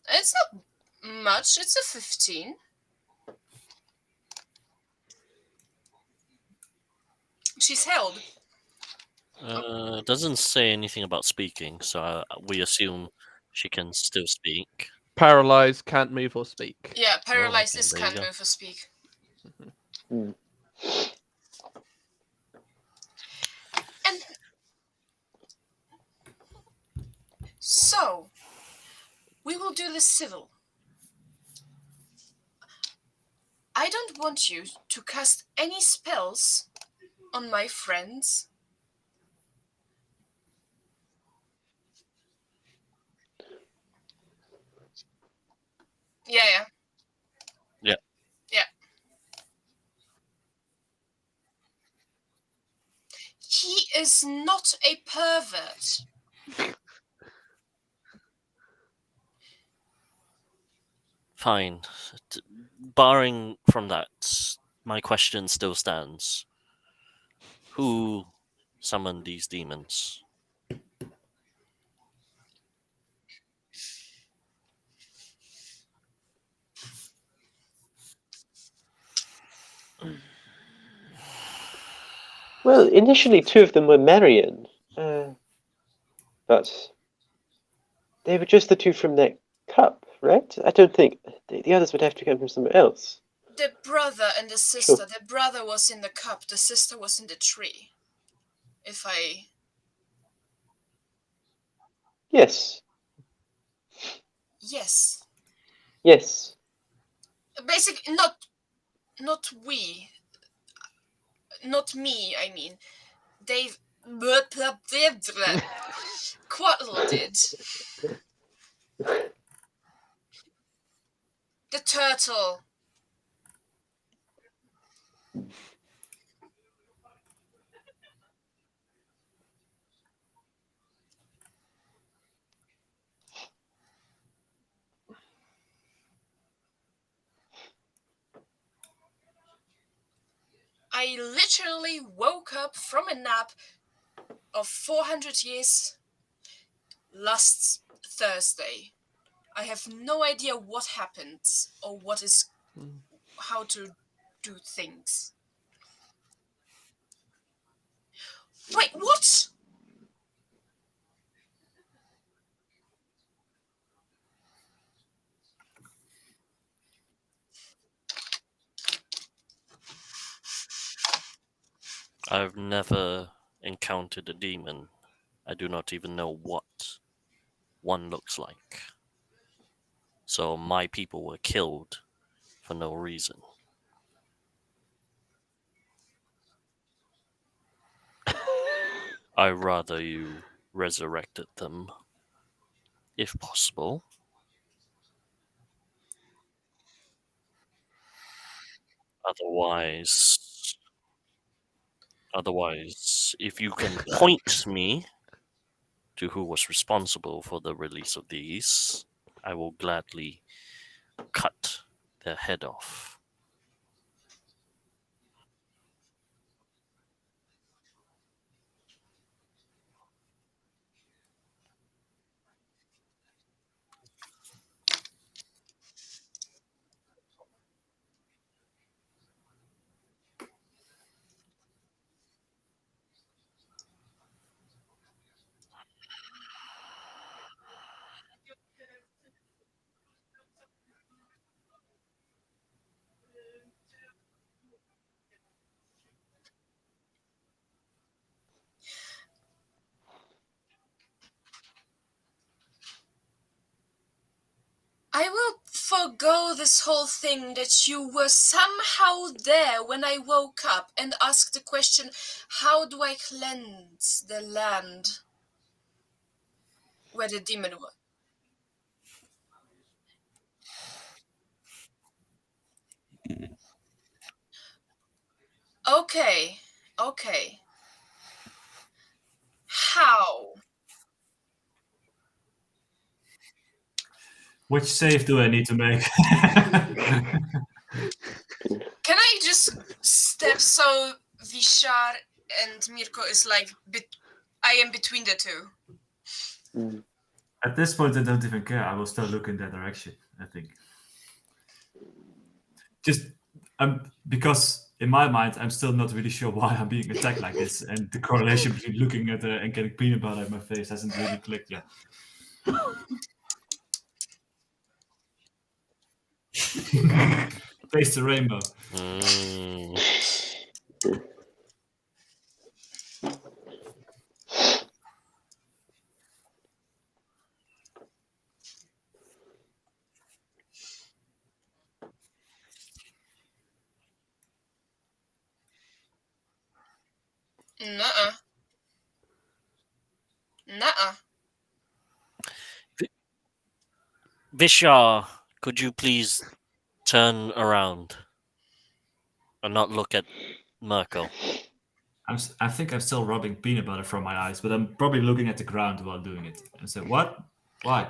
It's not much. It's a 15. She's held. Doesn't say anything about speaking, so we assume she can still speak. Paralyzed, can't move or speak. Yeah, paralyzed okay, is there you can go. move or speak. Mm. And so we will do this civil. I don't want you to cast any spells on my friends. Yeah. Yeah. Yeah. He is not a pervert. Fine. Barring from that, my question still stands. Who summoned these demons? Well, initially 2 of them were Marion, but they were just the 2 from that cup, right? I don't think the others would have to come from somewhere else. The brother and the sister. Sure. The brother was in the cup. The sister was in the tree. Yes. Yes. Yes. Basically, not we. Not me, I mean. Dave. Quaddle did. The turtle. I literally woke up from a nap of 400 years last Thursday. I have no idea what happened or how to do things. Wait, what? I've never encountered a demon. I do not even know what one looks like. So my people were killed for no reason. I rather you resurrected them, if possible. Otherwise, if you can point me to who was responsible for the release of these, I will gladly cut their head off. I will forgo this whole thing that you were somehow there when I woke up and asked the question, how do I cleanse the land where the demon was? Okay, okay. How? Which save do I need to make? Can I just step so Vishar and Mirko is like, I am between the two? Mm. At this point, I don't even care. I will still look in that direction, I think. Just because in my mind, I'm still not really sure why I'm being attacked like this, and the correlation between looking at and getting peanut butter in my face hasn't really clicked yet. Taste the rainbow. Nuh-uh. Nuh-uh. Vishar, could you please turn around and not look at Mirko? I think I'm still rubbing peanut butter from my eyes, but I'm probably looking at the ground while doing it. And say, what? Why?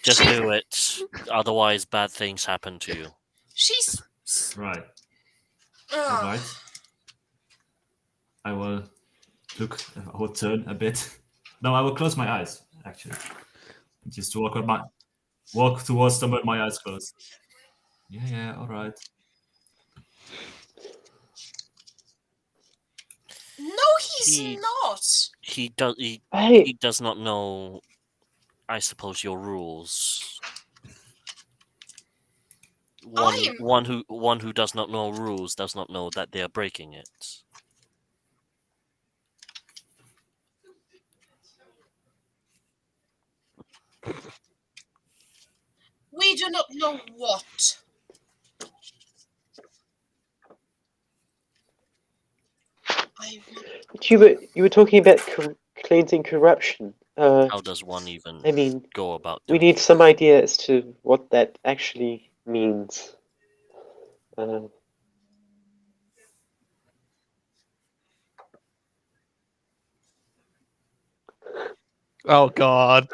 Just do it. Otherwise, bad things happen to you. She's... Right. Ugh. All right. I will look. I will turn a bit. No, I will close my eyes. Actually, just walk towards them with my eyes closed. Yeah. All right. No, he's not. He does. Hey, He does not know. I suppose your rules. One who does not know rules does not know that they are breaking it. We do not know what. you were talking about cleansing corruption. How does one even I mean, go about we doing need some idea as to what that actually means. Oh God.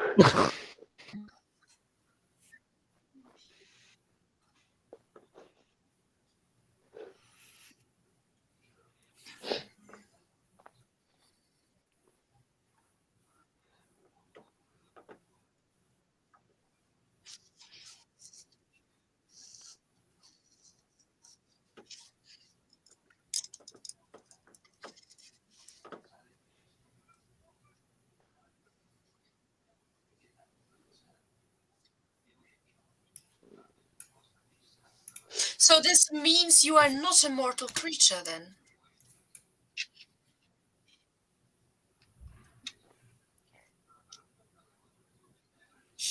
So this means you are not a mortal creature, then?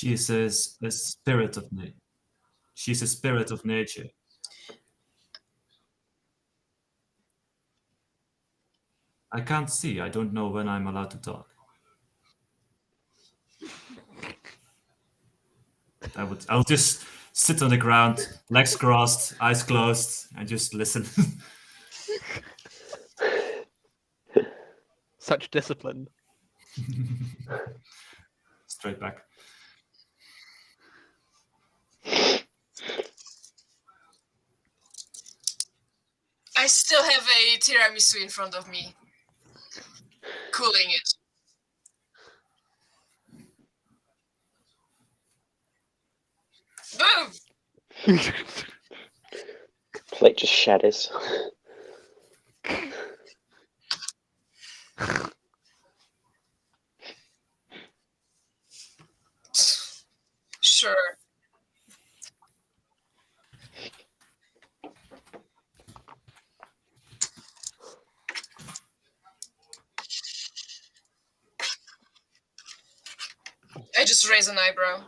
She is a spirit of nature. She's a spirit of nature. I can't see. I don't know when I'm allowed to talk. I'll just sit on the ground, legs crossed, eyes closed, and just listen. Such discipline. Straight back. I still have a tiramisu in front of me. Cooling it. Boom! Plate just shatters. Sure. I just raise an eyebrow.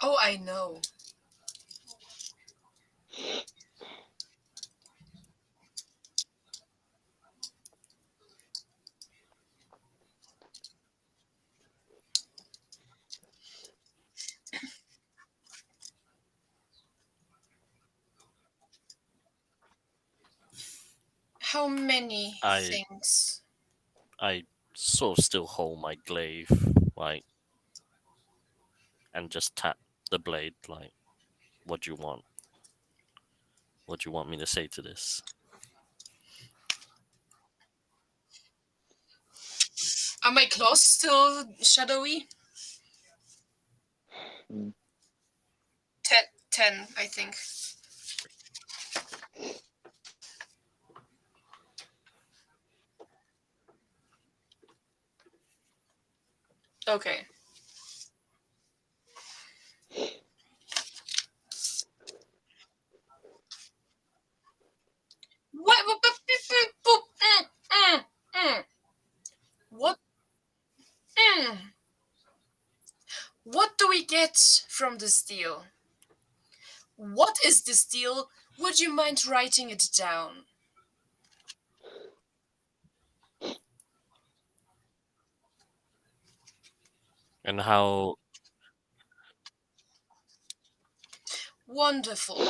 Oh, I know. How many things? I sort of still hold my glaive, like, and just tap the blade, like, what do you want? What do you want me to say to this? Are my claws still shadowy? 10, I think. Okay. What? What do we get from this deal? What is this deal? Would you mind writing it down? And how? Wonderful.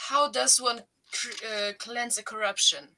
How does one cleanse a corruption?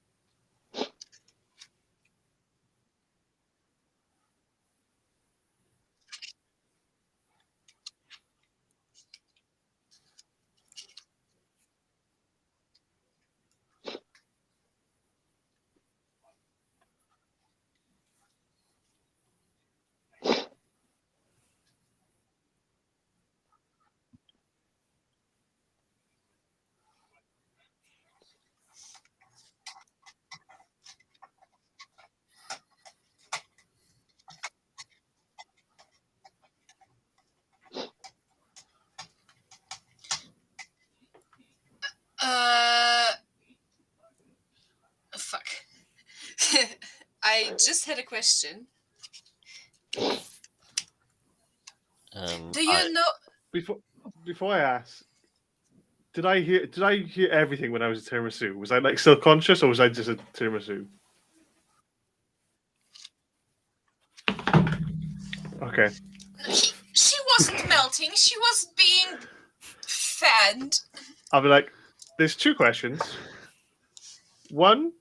I just had a question. Do you know? Before I ask, did I hear everything when I was a tiramisu? Was I like still conscious, or was I just a tiramisu? Okay. She wasn't melting. She was being fed. I'll be like, there's two questions. One,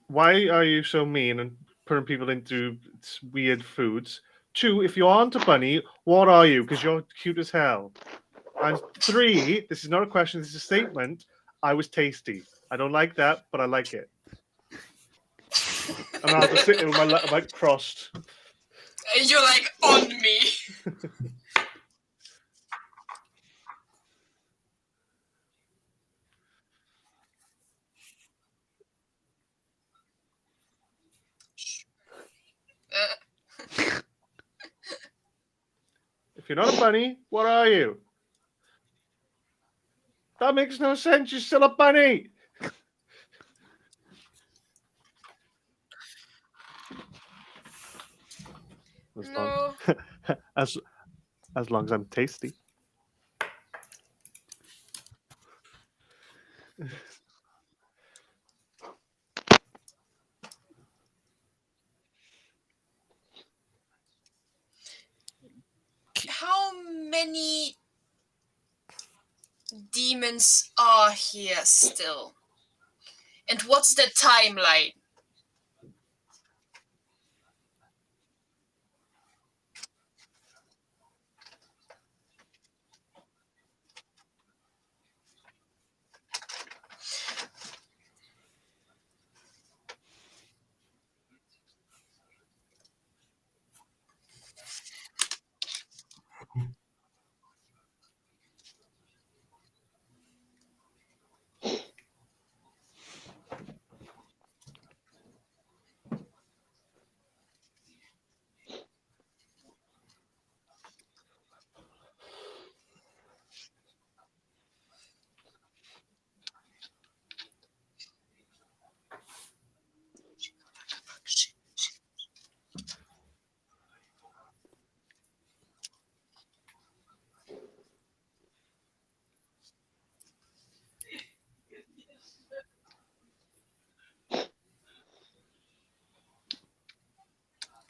why are you so mean and putting people into weird foods? Two, if you aren't a bunny, what are you? Because you're cute as hell. And three, this is not a question, this is a statement. I was tasty. I don't like that, but I like it. And I'll just sit there with my leg crossed. You're like on me. If you're not a bunny, what are you? That makes no sense. You're still a bunny. No. As long as I'm tasty. How many demons are here still? And what's the timeline?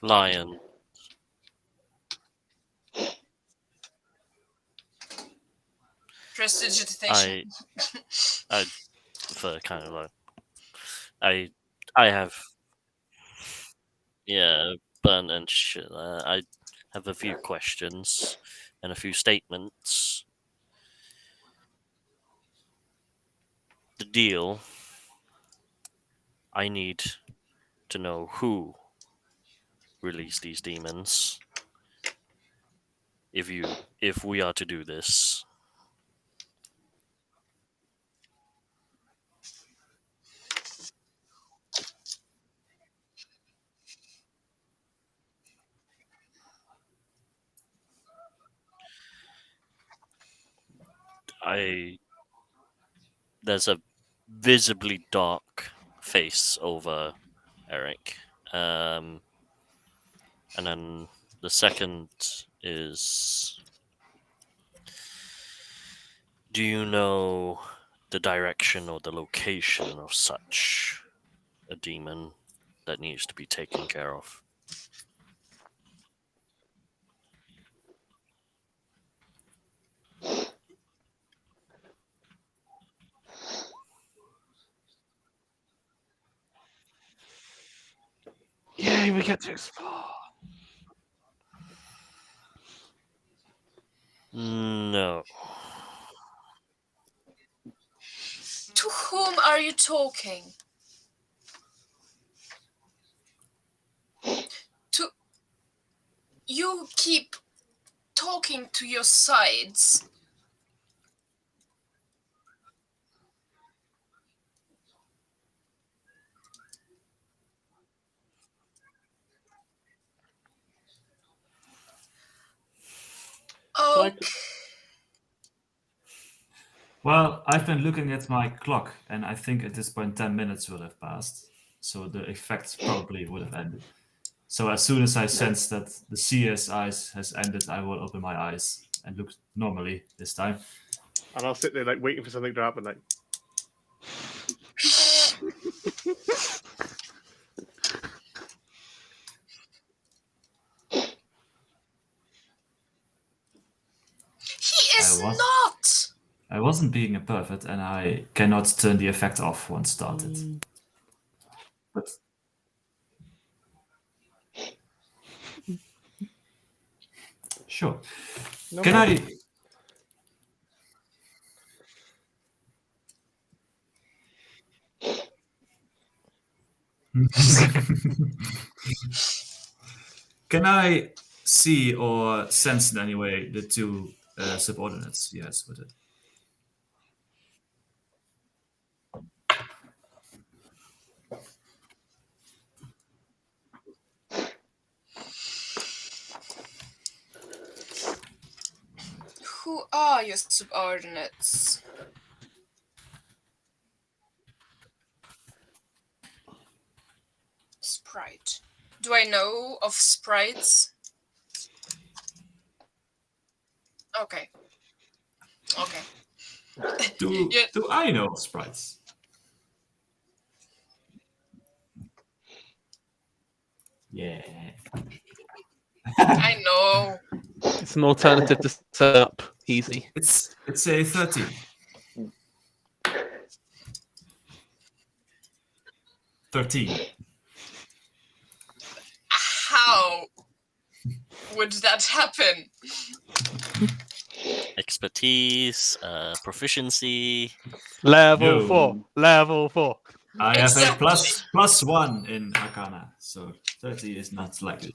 Lion. Prestidigitation. I prefer kind of like I have burn and shit. I have a few questions and a few statements. The deal. I need to know who released these demons. If we are to do this. There's a visibly dark face over Eric. And then the second is, do you know the direction or the location of such a demon that needs to be taken care of? Yay, we get to explore. No. To whom are you talking? You keep talking to your sides. Okay. Well, I've been looking at my clock, and I think at this point 10 minutes will have passed. So the effect probably would have ended. So as soon as I sense that the CS eyes has ended, I will open my eyes and look normally this time. And I'll sit there like waiting for something to happen. Like, He is I was- not! I wasn't being a pervert, and I cannot turn the effect off once started. But sure. no Can problem. I? Can I see or sense in any way the two subordinates? Yes, with it. Who are your subordinates? Sprite. Do I know of sprites? Okay. Okay. Do Yeah. do I know sprites? Yeah. I know. It's an alternative to set up easy. It's a 13. 13. How would that happen? Expertise, proficiency. Level No. 4. Level 4. I have a Exactly. +1 in Arcana, so 30 is not likely.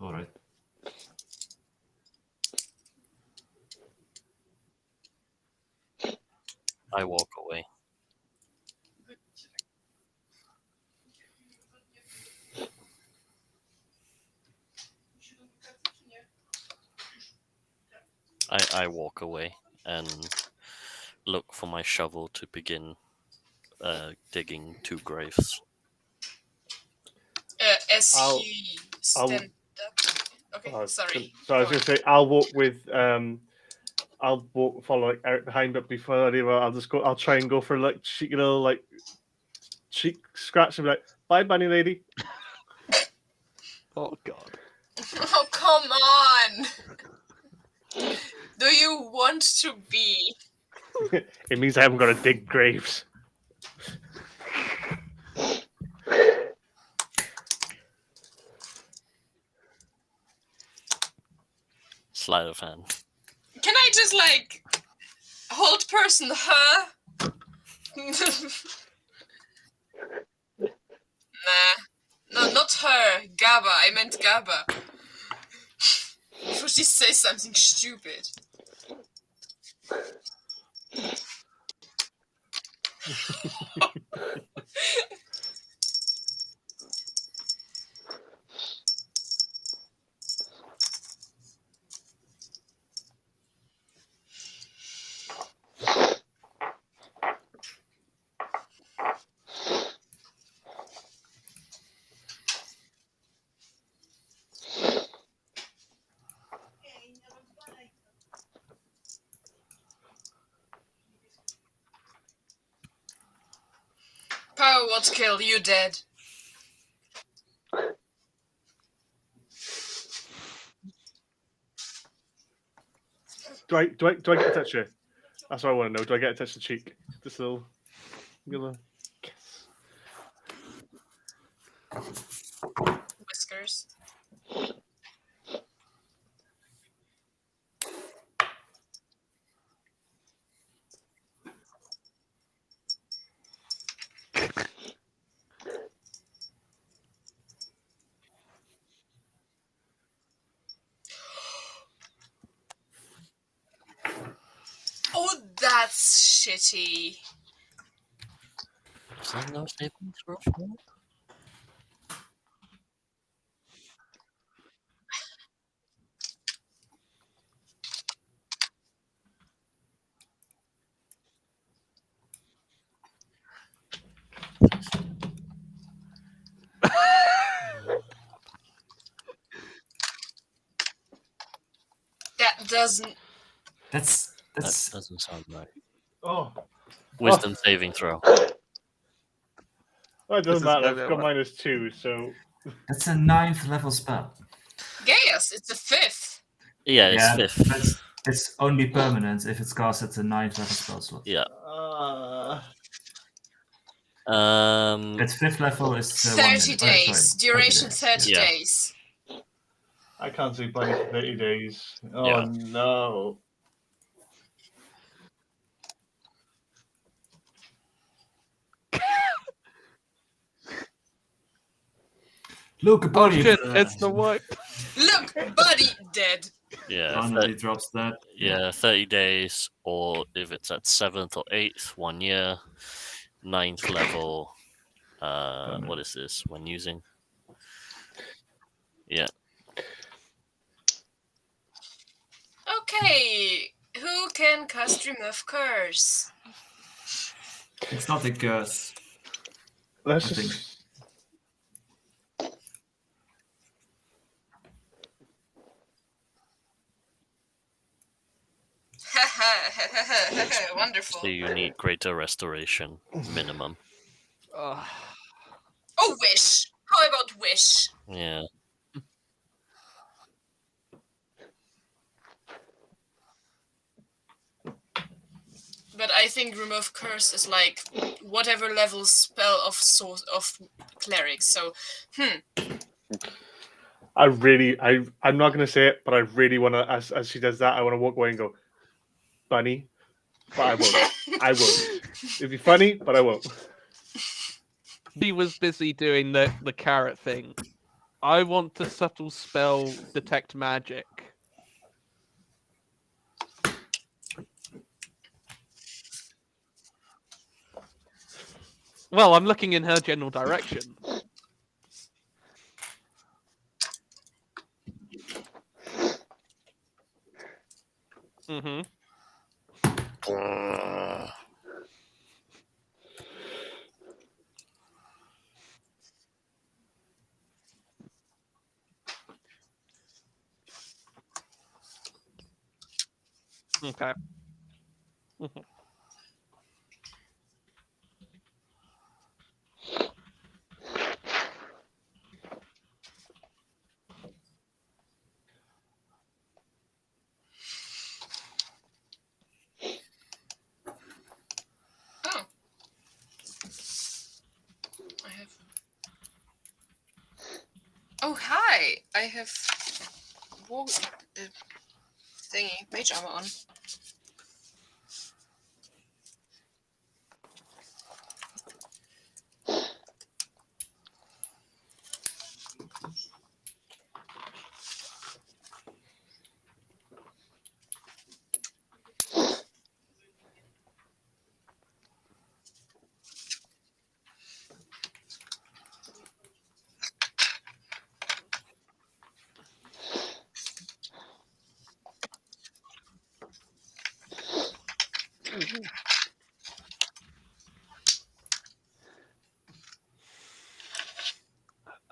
All right. I walk away. I walk away and look for my shovel to begin digging 2 graves. As I'll- he stand up. Okay, sorry. So I was going to say, I'll walk with, I'll walk, follow like Eric behind, but before I do, I'll try and go for like cheeky little like cheek scratch and be like, "Bye, bunny lady." Oh god. Oh, come on! Do you want to be? It means I haven't got to dig graves. Sleight of hand. Can I just like hold person her? Nah. No, not her. Gabba. I meant Gabba. Before she says something stupid. Power what kill you dead. Do I get a touch here? That's what I want to know. Do I get a touch of the cheek? Just a little Whiskers. That's shitty. Is there no saving throw for it? That doesn't. That's That doesn't sound right. Oh, Wisdom saving throw. well, it This doesn't is matter. gonna I've got work. -2, so that's a 9th level spell. Gaius, it's a 5th. Yeah, it's Yeah, fifth. but it's only permanent if it's cast at the 9th level spell slot. Yeah. Its 5th level is 30 1 minute. days. Duration 30 Yeah. days. I can't see Bunny for 30 days. Oh Yeah. no. Look, a Oh bunny. shit! It's the wipe. Look, buddy, dead. Yeah. Finally drops that. Yeah, 30 days, or if it's at 7th or 8th, 1 year. 9th level. What is this? When using? Yeah. Okay, who can cast Remove Curse? It's not a curse. Let's I just. think. Wonderful. So you need greater restoration minimum. Oh, wish. How about wish? Yeah. But I think Remove Curse is like whatever level spell of source of cleric. So, I'm not gonna say it, but I really wanna as she does that, I wanna walk away and go, Bunny, but I won't. I won't. It'd be funny, but I won't. He was busy doing the carrot thing. I want to subtle spell detect magic. Well, I'm looking in her general direction. Mm-hmm. Okay. Mhm. oh, I have. Oh, hi! I have thingy mage armor on.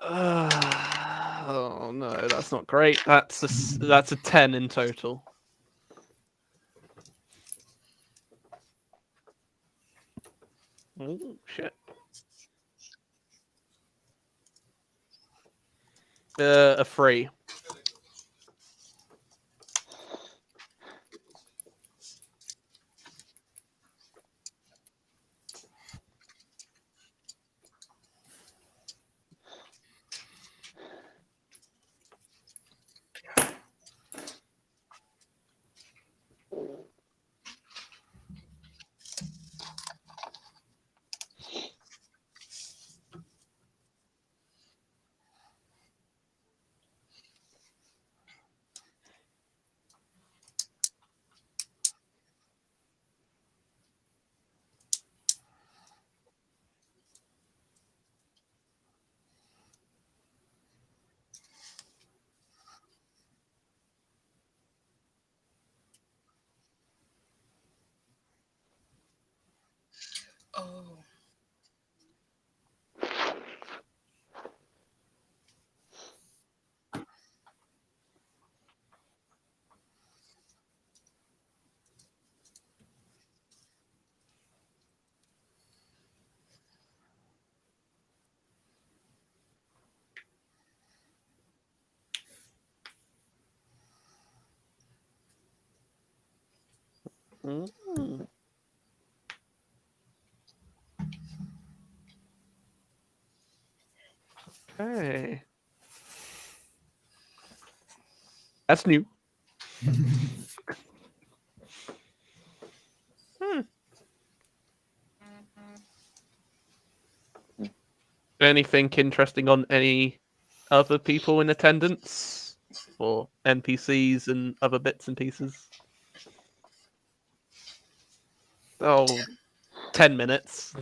Oh no, that's not great. That's a 10 in total. Oh shit. A 3. Oh. Mm. Okay. That's new. Anything interesting on any other people in attendance? Or NPCs and other bits and pieces? Oh, 10 minutes.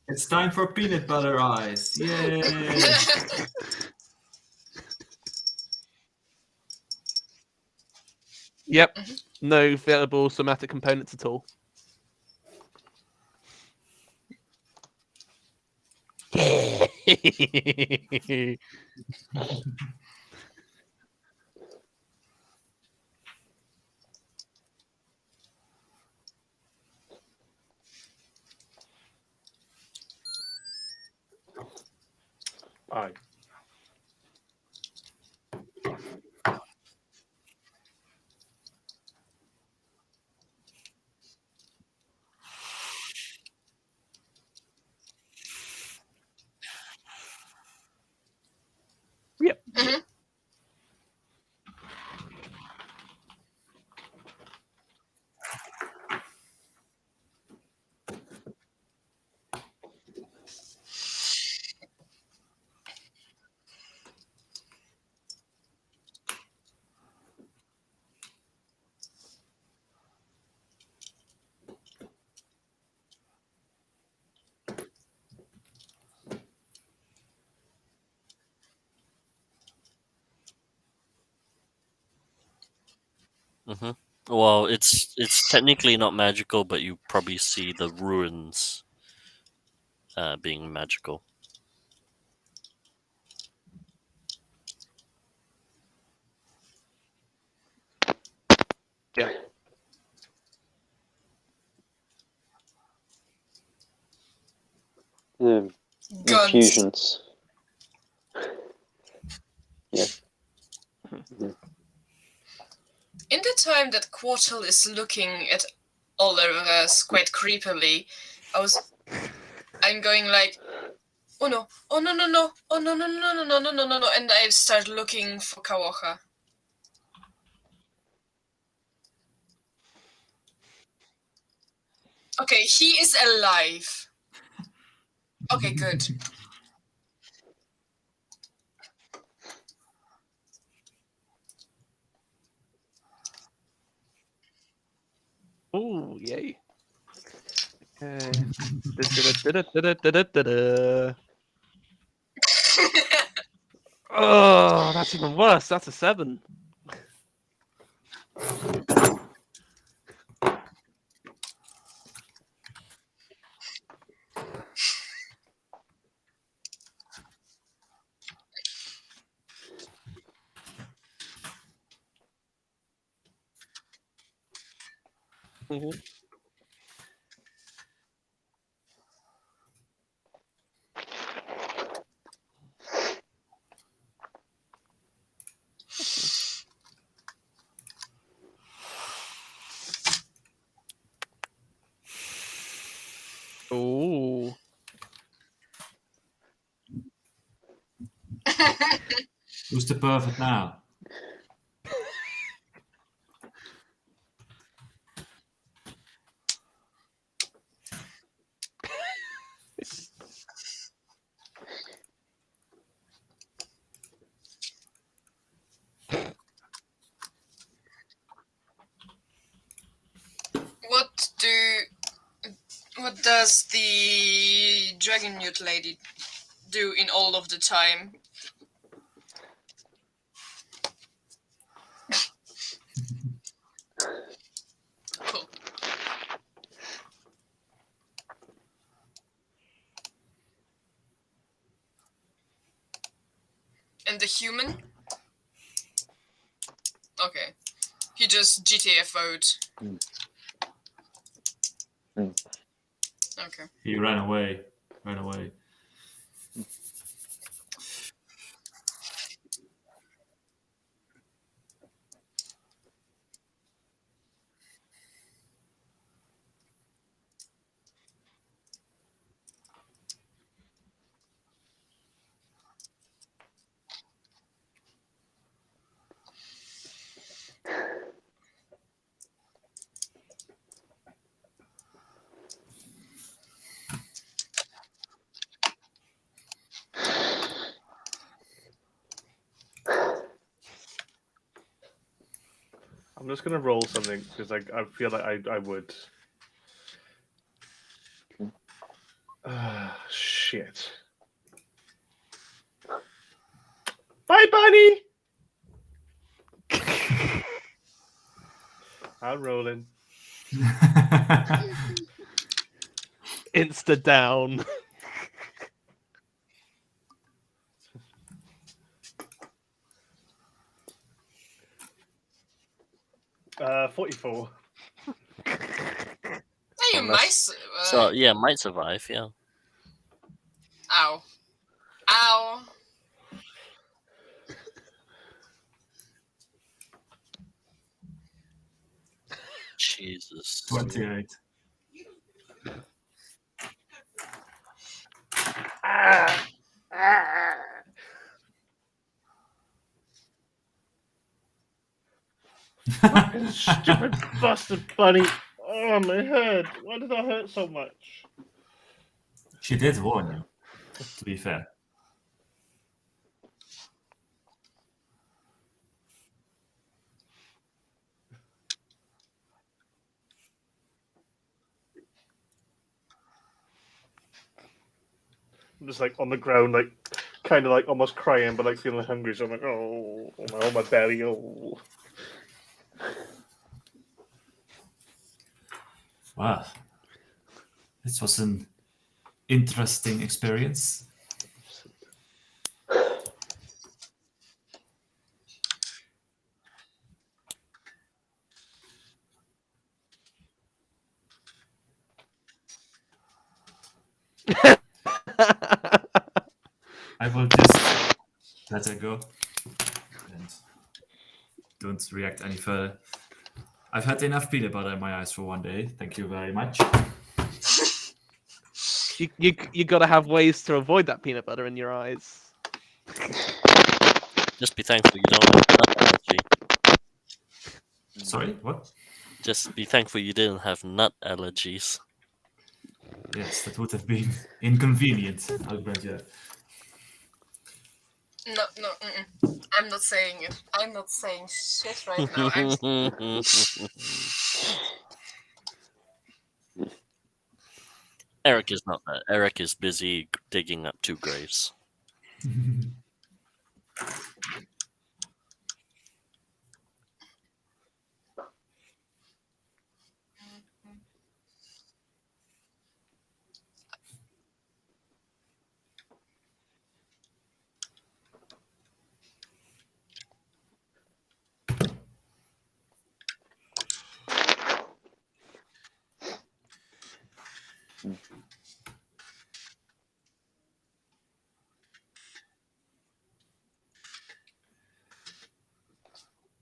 It's time for peanut butter eyes. Yay! Yep. No available somatic components at all. Aye. Yep. Mhm. Mm-hmm. Well, it's technically not magical, but you probably see the ruins being magical. Yeah. The Guns. infusions. Yeah. In the time that Quartal is looking at all of us quite creepily, I'm going like, oh no, oh no no no, oh no no no no no no no no no, and I start looking for Kawaha. Okay, he is alive. Okay, good. Oh, yay. Okay. Da-da-da-da-da-da-da-da-da. Oh, that's even worse. That's a 7. Mhm. Oh. Who's the perfect now? What does the Dragon Newt lady do in all of the time? And the human? Okay. He just GTFO'd. Okay. He ran away. I'm just gonna roll something because I feel like I would. Shit. Bye, bunny. I'm rolling. Insta down. 44. Yeah, you Unless- might. So yeah, might survive. Yeah. Ow. Ow. Jesus. 28. Fucking stupid bastard bunny. Oh, my head. Why did that hurt so much? She did warn you, to be fair. I'm just like on the ground, like kind of like almost crying, but like feeling hungry. So I'm like, oh my belly, oh. Wow. This was an interesting experience. I will just let her go and don't react any further. I've had enough peanut butter in my eyes for one day. Thank you very much. You got to have ways to avoid that peanut butter in your eyes. Just be thankful you don't have nut allergy. Sorry, what? Just be thankful you didn't have nut allergies. Yes, that would have been inconvenient. I'll grant you that. No. I'm not saying it. I'm not saying shit right now. Eric is not that. Eric is busy digging up 2 graves.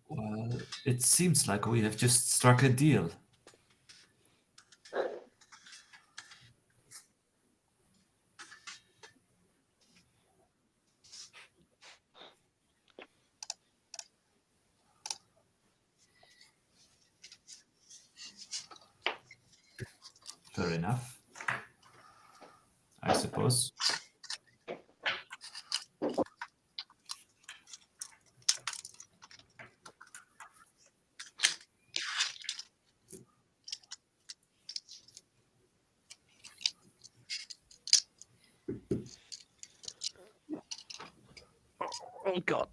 Well, it seems like we have just struck a deal. Fair enough, I suppose. Oh god.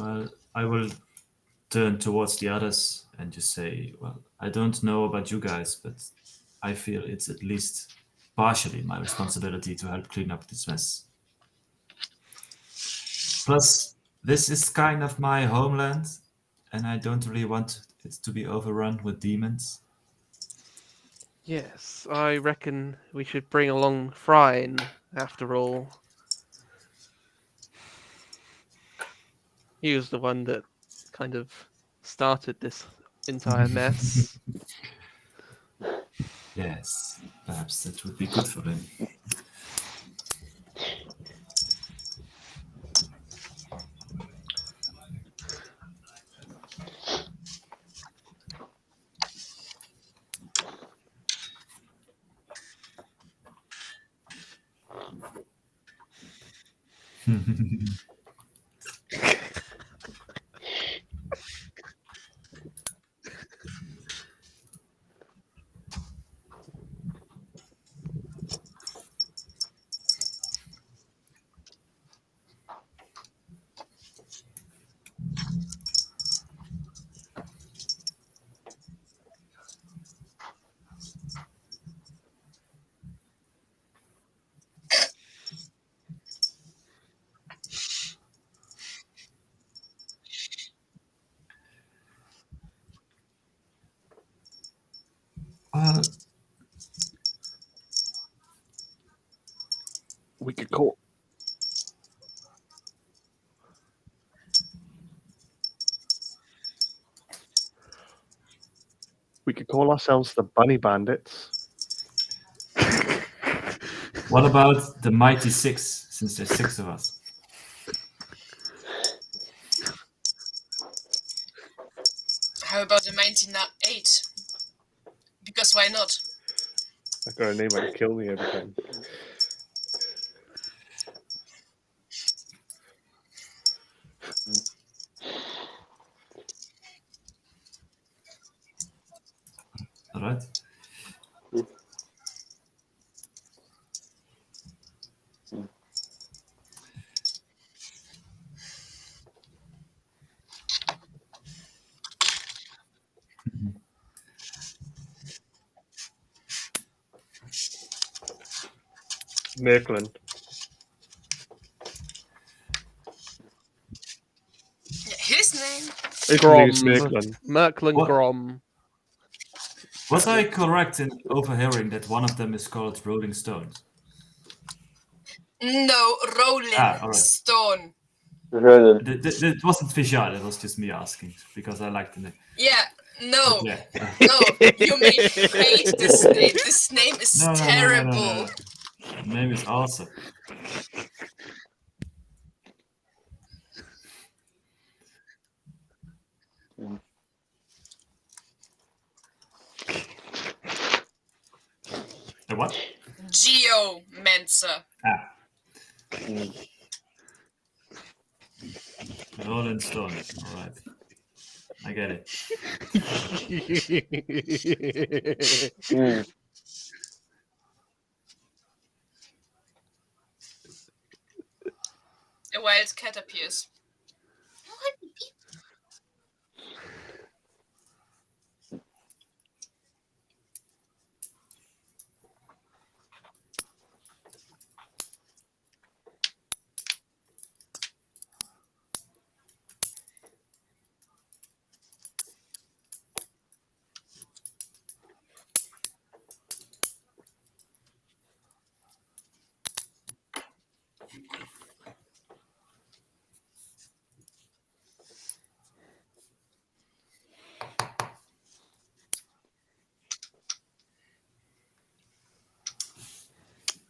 Well, I will turn towards the others and just say, well, I don't know about you guys, but I feel it's at least partially my responsibility to help clean up this mess. Plus, this is kind of my homeland, and I don't really want it to be overrun with demons. Yes, I reckon we should bring along Frine, after all. He was the one that kind of started this entire mess. Yes, perhaps that would be good for him. Well, We could call. We could call ourselves the Bunny Bandits. what about the Mighty Six, since there's 6 of us? How about the 98? Because why not? I got a name that kill me every time. All right. Macleod. Yeah, his name? His Grom. name's Macleod. Merklin What? Grom. Was I correct in overhearing that one of them is called Rolling Stones? No, Rolling all right. Stone. Roland. It wasn't Visual, it was just me asking, because I liked the name. Yeah, no. Yeah. No, you may hate this name. This name is No. terrible. The name is awesome. The what? Geomancer. Rolling Stones. All right. I get it. A wild cat appears.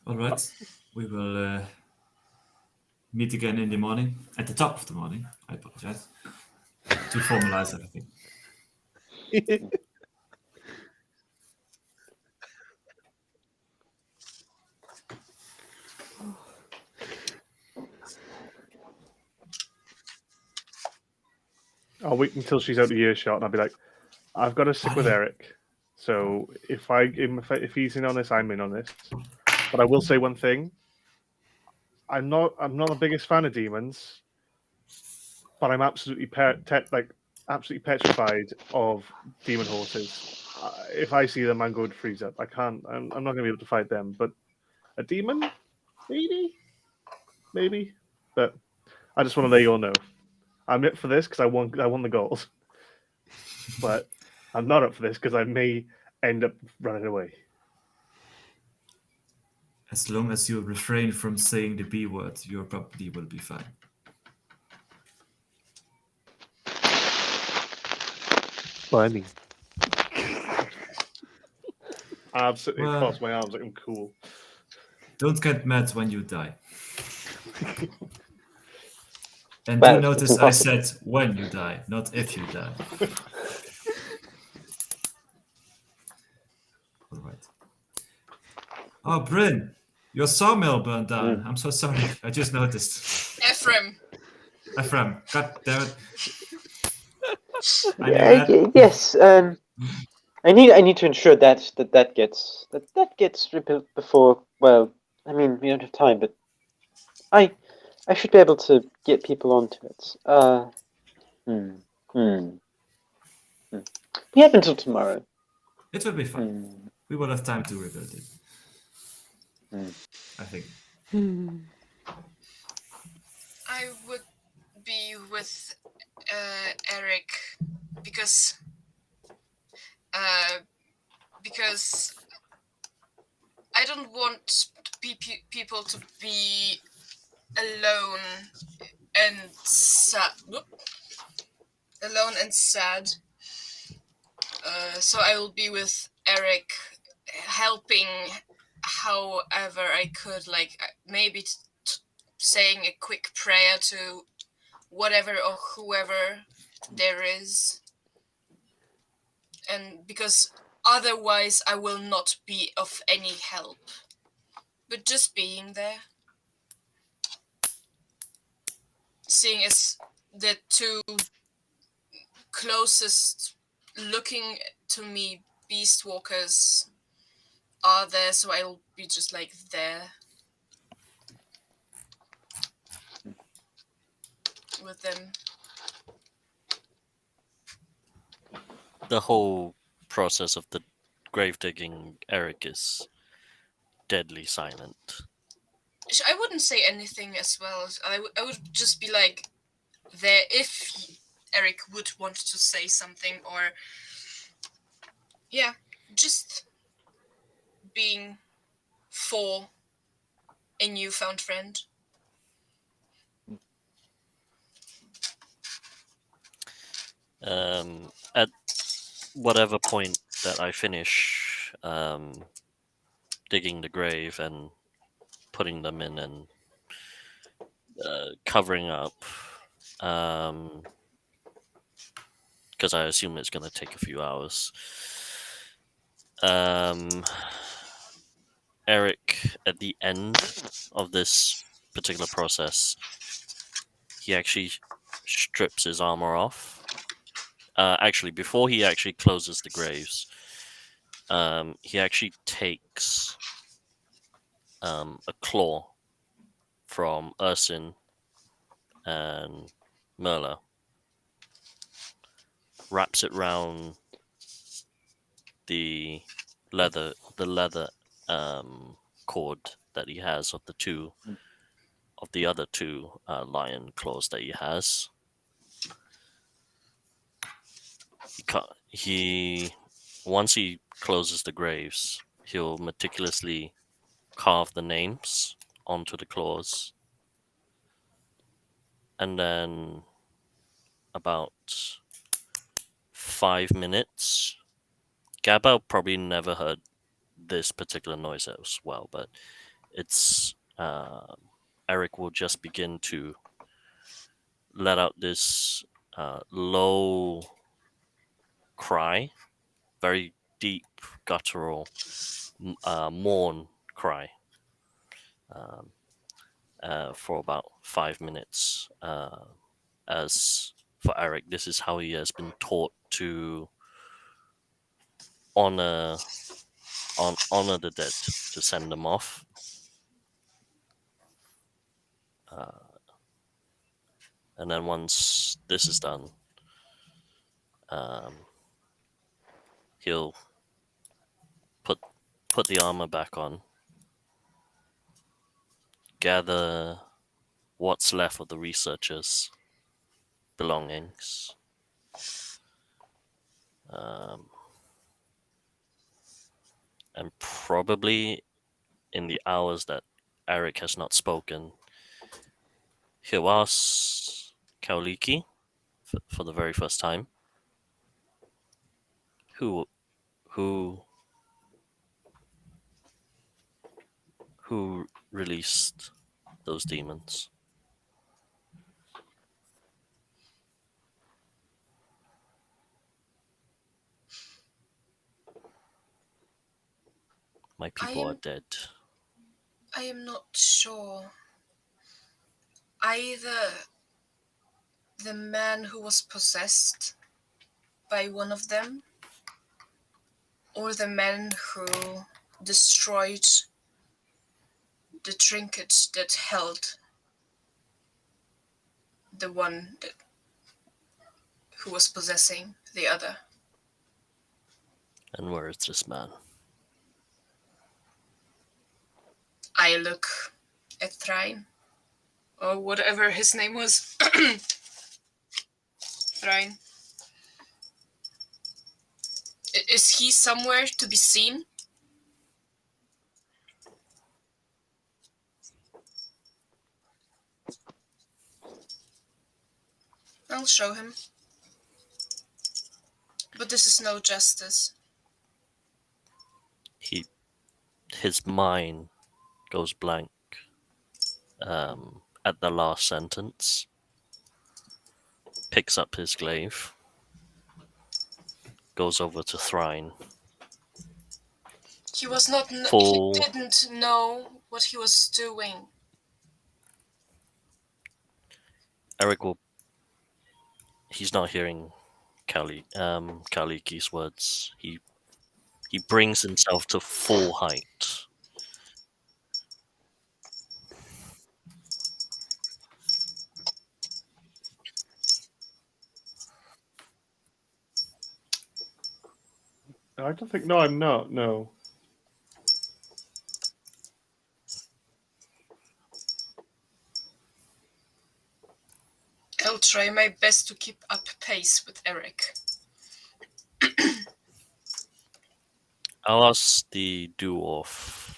All right. We will meet again in the morning. At the top of the morning. I apologize. To formalize everything. I'll wait until she's out of earshot, and I'll be like, "I've got to stick with Eric. So if he's in on this, I'm in on this. But I will say one thing: I'm not the biggest fan of demons, but I'm absolutely absolutely petrified of demon horses. If I see them, I'm going to freeze up. I can't. I'm not going to be able to fight them. But a demon, maybe. But I just want to let you all know, I'm up for this because I won the gold. But I'm not up for this because I may end up running away. As long as you refrain from saying the B word, you probably will be fine. Funny. I absolutely Well- cross my arms like I'm cool. Don't get mad when you die. And Well, do it's notice I impossible. said when you die, not if you die. All right. Oh, Bryn, your sawmill burned down. I'm so sorry. I just noticed. Ephraim. Ephraim, god damn it. I knew that. Yes. I need to ensure that gets rebuilt before. Well, I mean, we don't have time, but I should be able to get people onto it. We have until tomorrow. It will be fine. We will have time to rebuild it. I think. I would be with Eric because I don't want people to be alone and sad. So I will be with Eric, helping however I could, like maybe saying a quick prayer to whatever or whoever there is. And because otherwise I will not be of any help. But just being there. Seeing as the two closest looking to me beast walkers are there, so I'll be just like there with them. The whole process of the grave digging, Eric is deadly silent. I wouldn't say anything as well. I would just be like there if Eric would want to say something, or yeah, just being for a newfound friend. At whatever point that I finish digging the grave and putting them in and covering up, because I assume it's going to take a few hours. Eric, at the end of this particular process, he actually strips his armor off. Actually, before he actually closes the graves, he actually takes a claw from Ursin and Merla, wraps it round the leather cord that he has of the other two lion claws that he has. He once he closes the graves, he'll meticulously carve the names onto the claws, and then about 5 minutes. Gabba probably never heard this particular noise as well, but it's Eric will just begin to let out this low cry, very deep, guttural mourn cry for about 5 minutes. As for Eric, this is how he has been taught to honor the dead, to send them off. And then once this is done, he'll put the armor back on, gather what's left of the researchers' belongings, and probably in the hours that Eric has not spoken, he'll ask Kauliki for the very first time, who released those demons? My people are dead. I am not sure. Either the man who was possessed by one of them, or the man who destroyed the trinket that held the one who was possessing the other. And where is this man? I look at Thrain, or whatever his name was. Thrain. Is he somewhere to be seen? I'll show him. But this is no justice. His mind goes blank at the last sentence, picks up his glaive, goes over to Thrain. He was not. He didn't know what he was doing. Eric will. He's not hearing Kauliki's words. He brings himself to full height. I don't think. No, I'm not. No. I'll try my best to keep up pace with Eric. I'll ask the dwarf.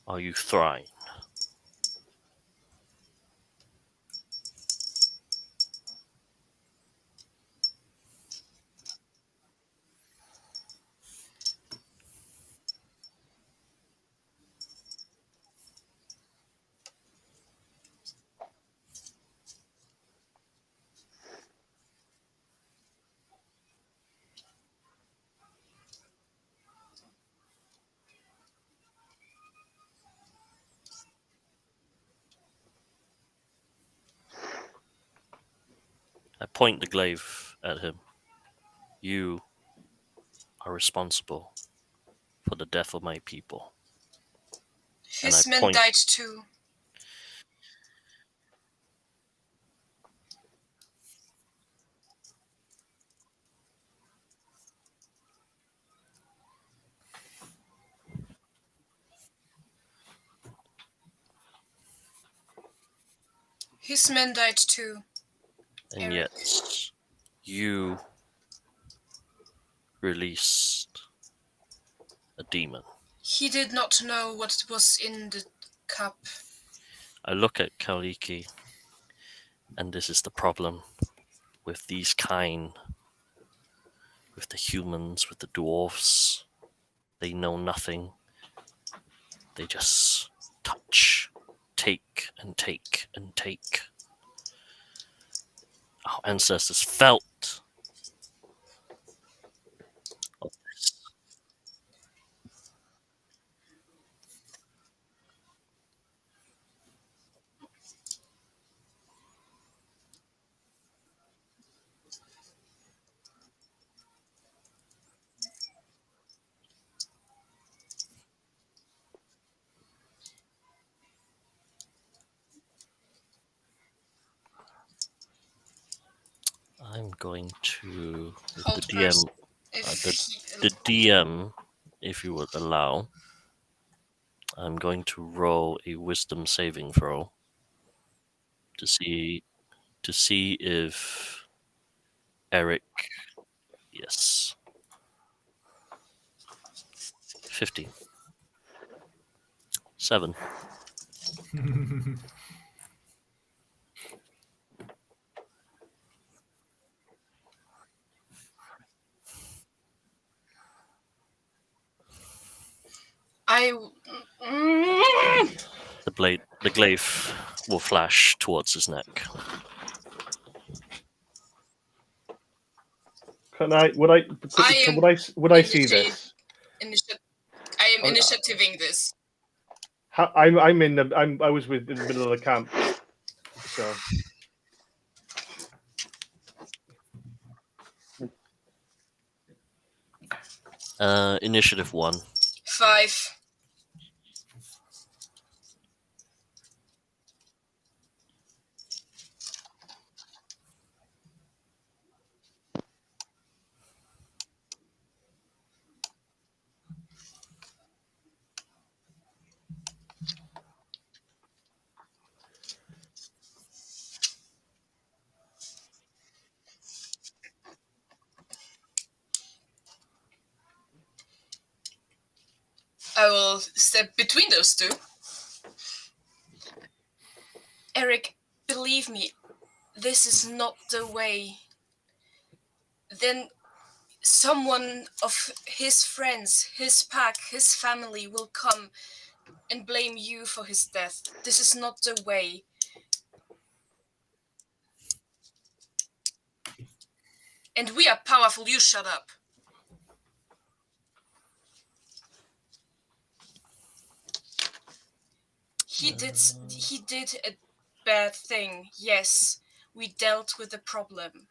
Are you Thrain? I point the glaive at him. You are responsible for the death of my people. His men died too. His men died too. And Eric. yet, you released a demon. He did not know what was in the cup. I look at Kauliki, and this is the problem with these kind, with the humans, with the dwarves. They know nothing. They just touch, take, and take, and take. Our ancestors felt of this. I'm going to Hold the DM. first. If The DM, if you would allow, I'm going to roll a wisdom saving throw to see if Eric, yes, 15, 7. The glaive will flash towards his neck. Can I? Would I? Would I see this? I am initiativing this. I was in the middle of the camp, so. Initiative 1. 5. I will step between those two. Eric, believe me, this is not the way. Then someone of his friends, his pack, his family will come and blame you for his death. This is not the way. And we are powerful, you shut up. He did a bad thing, yes. We dealt with the problem.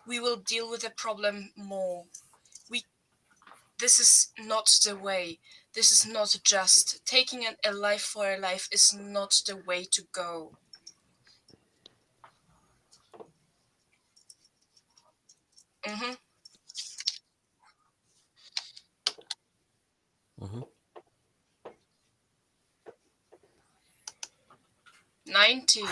We will deal with the problem more. This is not the way. This is not just. Taking a life for a life is not the way to go. Mm-hmm. 19.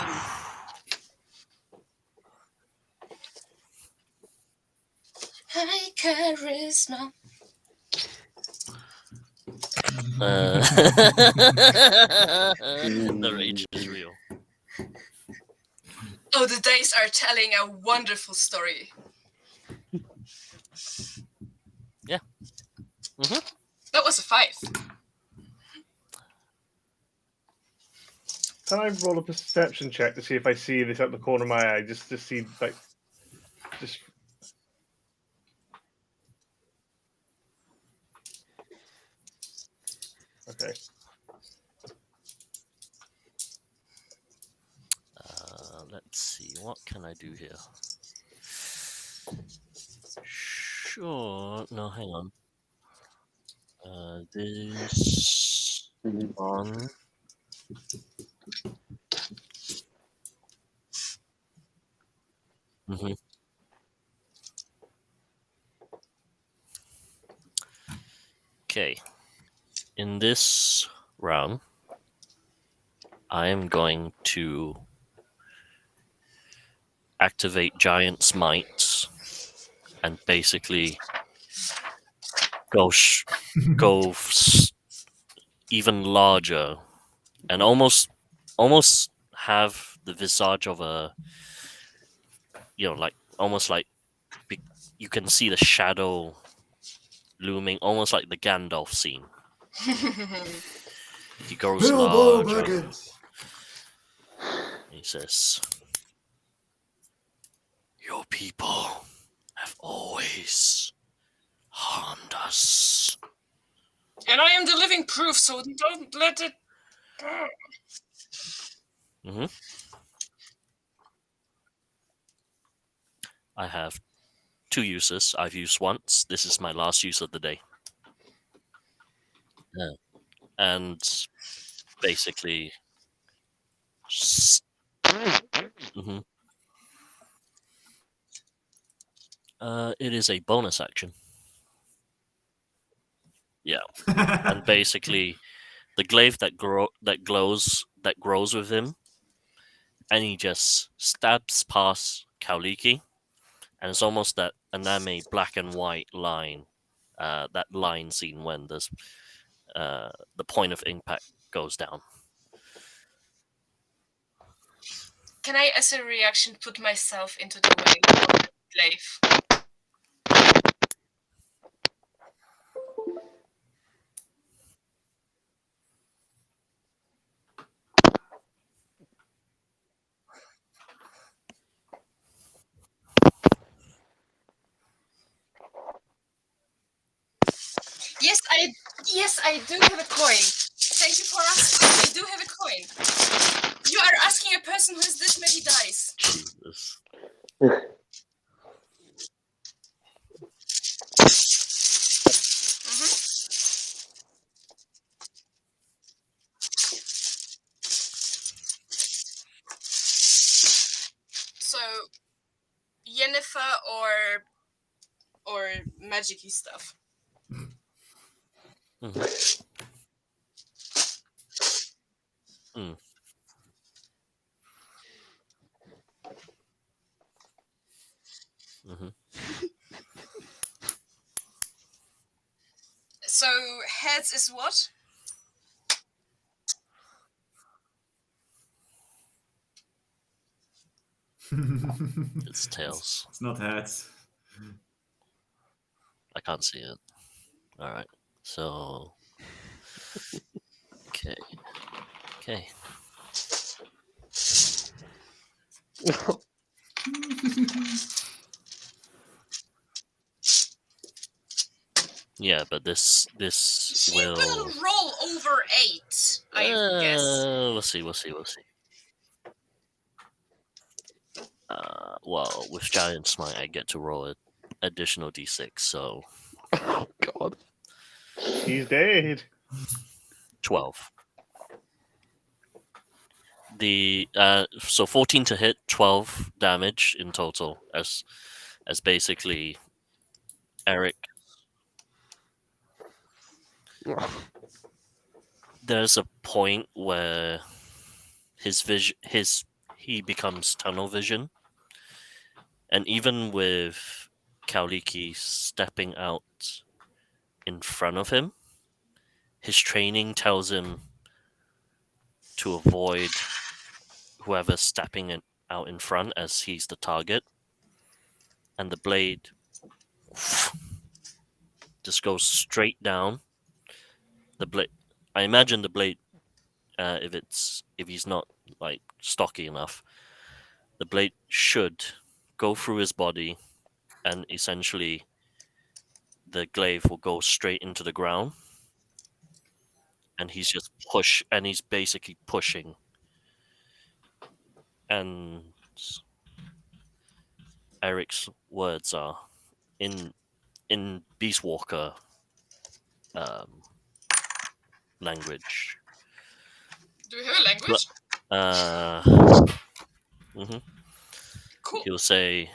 High charisma. The rage is real. Oh, the dice are telling a wonderful story. Yeah. Mm-hmm. That was a 5. Can I roll a perception check to see if I see this out the corner of my eye? Just to see, like, just. Okay. Let's see. What can I do here? Sure. No, hang on. This one. Mm-hmm. Okay. In this round, I am going to activate Giant's Might and basically go even larger and almost have the visage of a, like almost like you can see the shadow looming, almost like the Gandalf scene. He grows larger. He says, "Your people have always harmed us." And I am the living proof, so don't let it. Mm-hmm. I have 2 uses. I've used once. This is my last use of the day. Yeah. And basically, mm-hmm. It is a bonus action. Yeah, and basically, the glaive that grows with him, and he just stabs past Kauliki, and it's almost that anime black and white line, that line scene when the point of impact goes down. Can I, as a reaction, put myself into the way of the glaive? Yes, I do have a coin. Thank you for asking. I do have a coin. You are asking a person who has this many dice. Jesus. So, Yennefer or magic-y stuff. Mhm. Mm. Mhm. So, heads is what? It's tails. It's not heads. I can't see it. All right. So. Okay. Okay. Yeah, but this He will. will roll over 8, I guess. We'll see. Well, with Giant Smite, I get to roll an additional d6, so Oh God. He's dead. 12. So 14 to hit, 12 damage in total, as basically Eric. There's a point where he becomes tunnel vision, and even with Kauliki stepping out in front of him, his training tells him to avoid whoever's stepping out in front, as he's the target, and the blade just goes straight down. The blade. I imagine the blade, if he's not like stocky enough, the blade should go through his body, and essentially the glaive will go straight into the ground, and he's basically pushing, and Eric's words are in Beastwalker language. Do we have a language? Mhm. Cool. He'll say,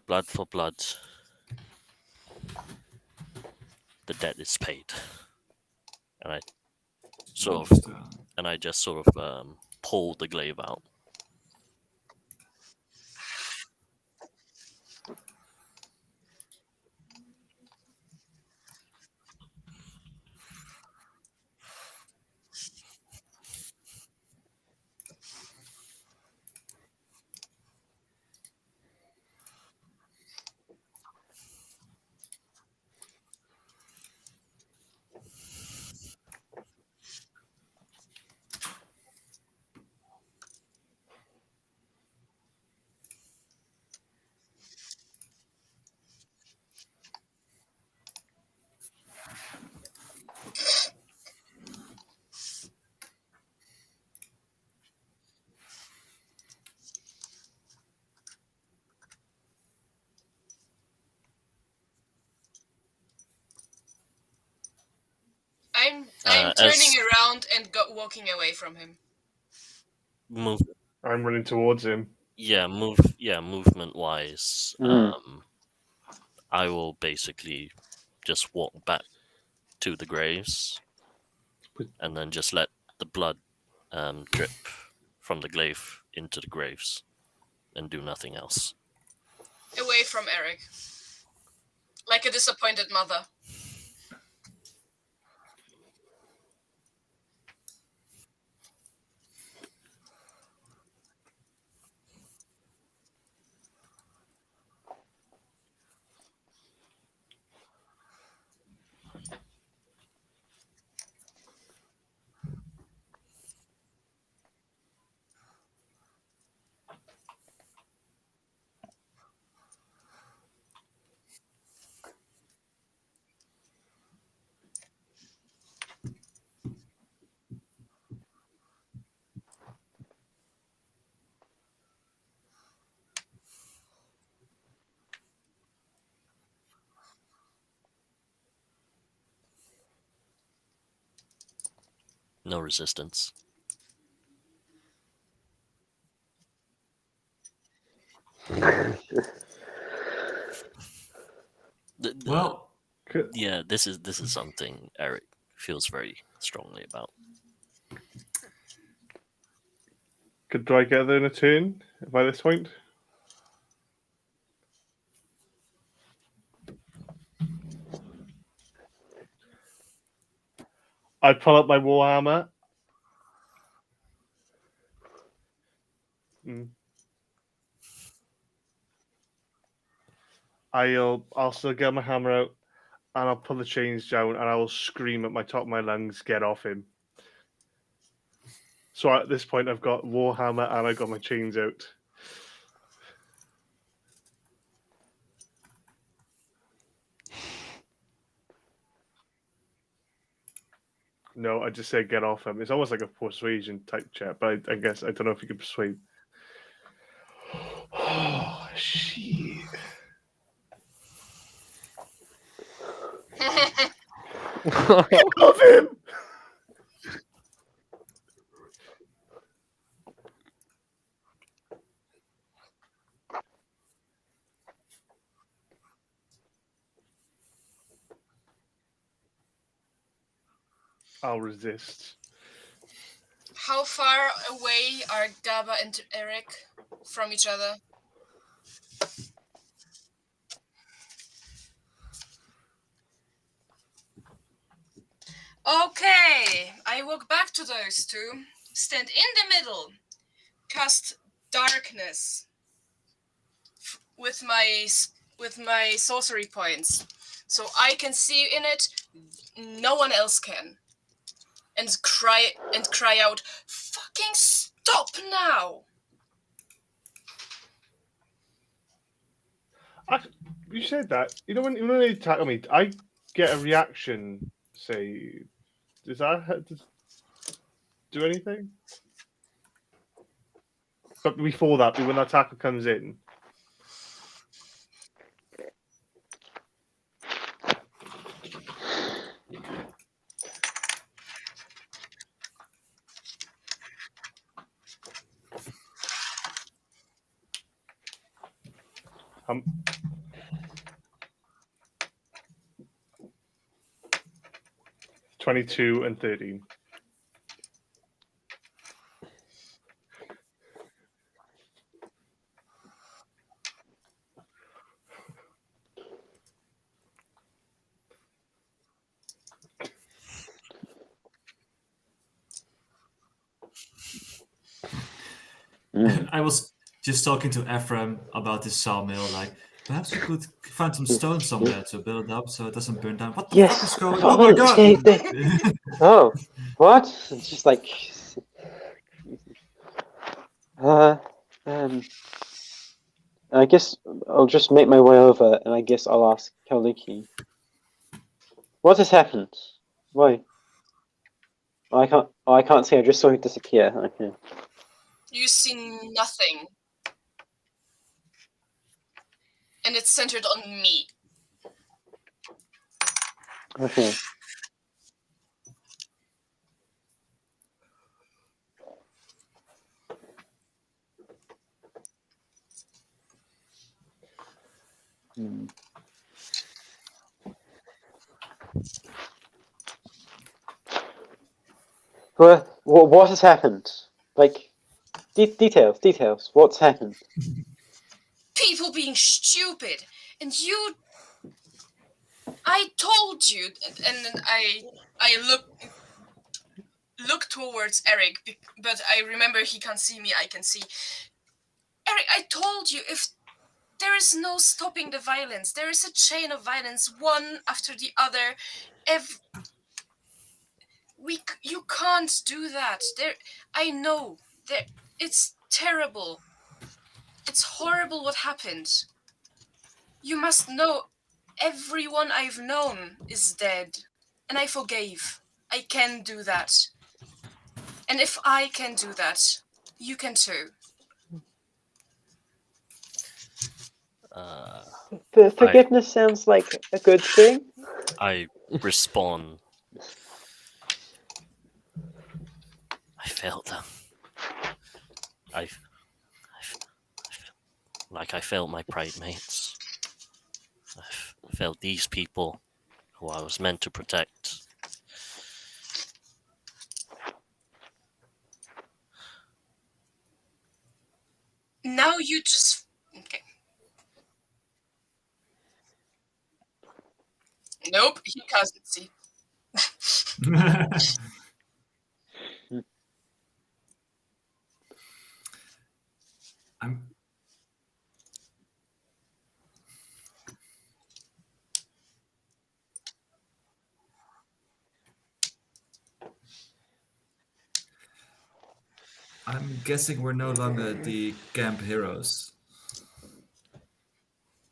blood for blood, the debt is paid. And I just sort of pull the glaive out. I'm turning around and walking away from him. Move. I'm running towards him. movement wise, I will basically just walk back to the graves, and then just let the blood drip from the glaive into the graves, and do nothing else. Away from Eric. Like a disappointed mother. No resistance. Well, Yeah, this is something Eric feels very strongly about. Do I get there in a turn by this point? I pull up my warhammer. I'll still get my hammer out, and I'll pull the chains down, and I will scream at my top of my lungs, "Get off him!" So at this point, I've got warhammer and I've got my chains out. No, I just say get off him. It's almost like a persuasion type check, but I guess I don't know if you can persuade. Oh shit! Get off him! I'll resist. How far away are Gaba and Eric from each other? Okay, I walk back to those two, stand in the middle, cast darkness with my sorcery points, so I can see in it. No one else can, and cry out, "Fucking stop now!" You said that. You know when they tackle me, I get a reaction. Say, does that do anything? But before that, when that tackle comes in, I'm 22 and 13. I was just talking to Ephraim about this sawmill. Like, perhaps we could find some stone somewhere to build it up so it doesn't burn down. What the fuck is going on? Oh my god! Oh, what? It's just like. I guess I'll just make my way over, and I guess I'll ask Kaliki. What has happened? Why? Oh, I can't see. I just saw it disappear. Okay. You see nothing, and it's centered on me. Okay. What has happened? Like, details. What's happened? People being stupid, and you. I told you, and then I look towards Eric, but I remember he can't see me. I can see. Eric, I told you, if there is no stopping the violence, there is a chain of violence, one after the other. You can't do that. I know. It's terrible. It's horrible what happened. You must know, everyone I've known is dead, and I forgave. I can do that. And if I can do that, you can too. Forgiveness sounds like a good thing. I respond. I failed them. I failed my pride mates. I failed these people who I was meant to protect. Now you just... Okay. Nope, he can't see. I'm guessing we're no longer the camp heroes.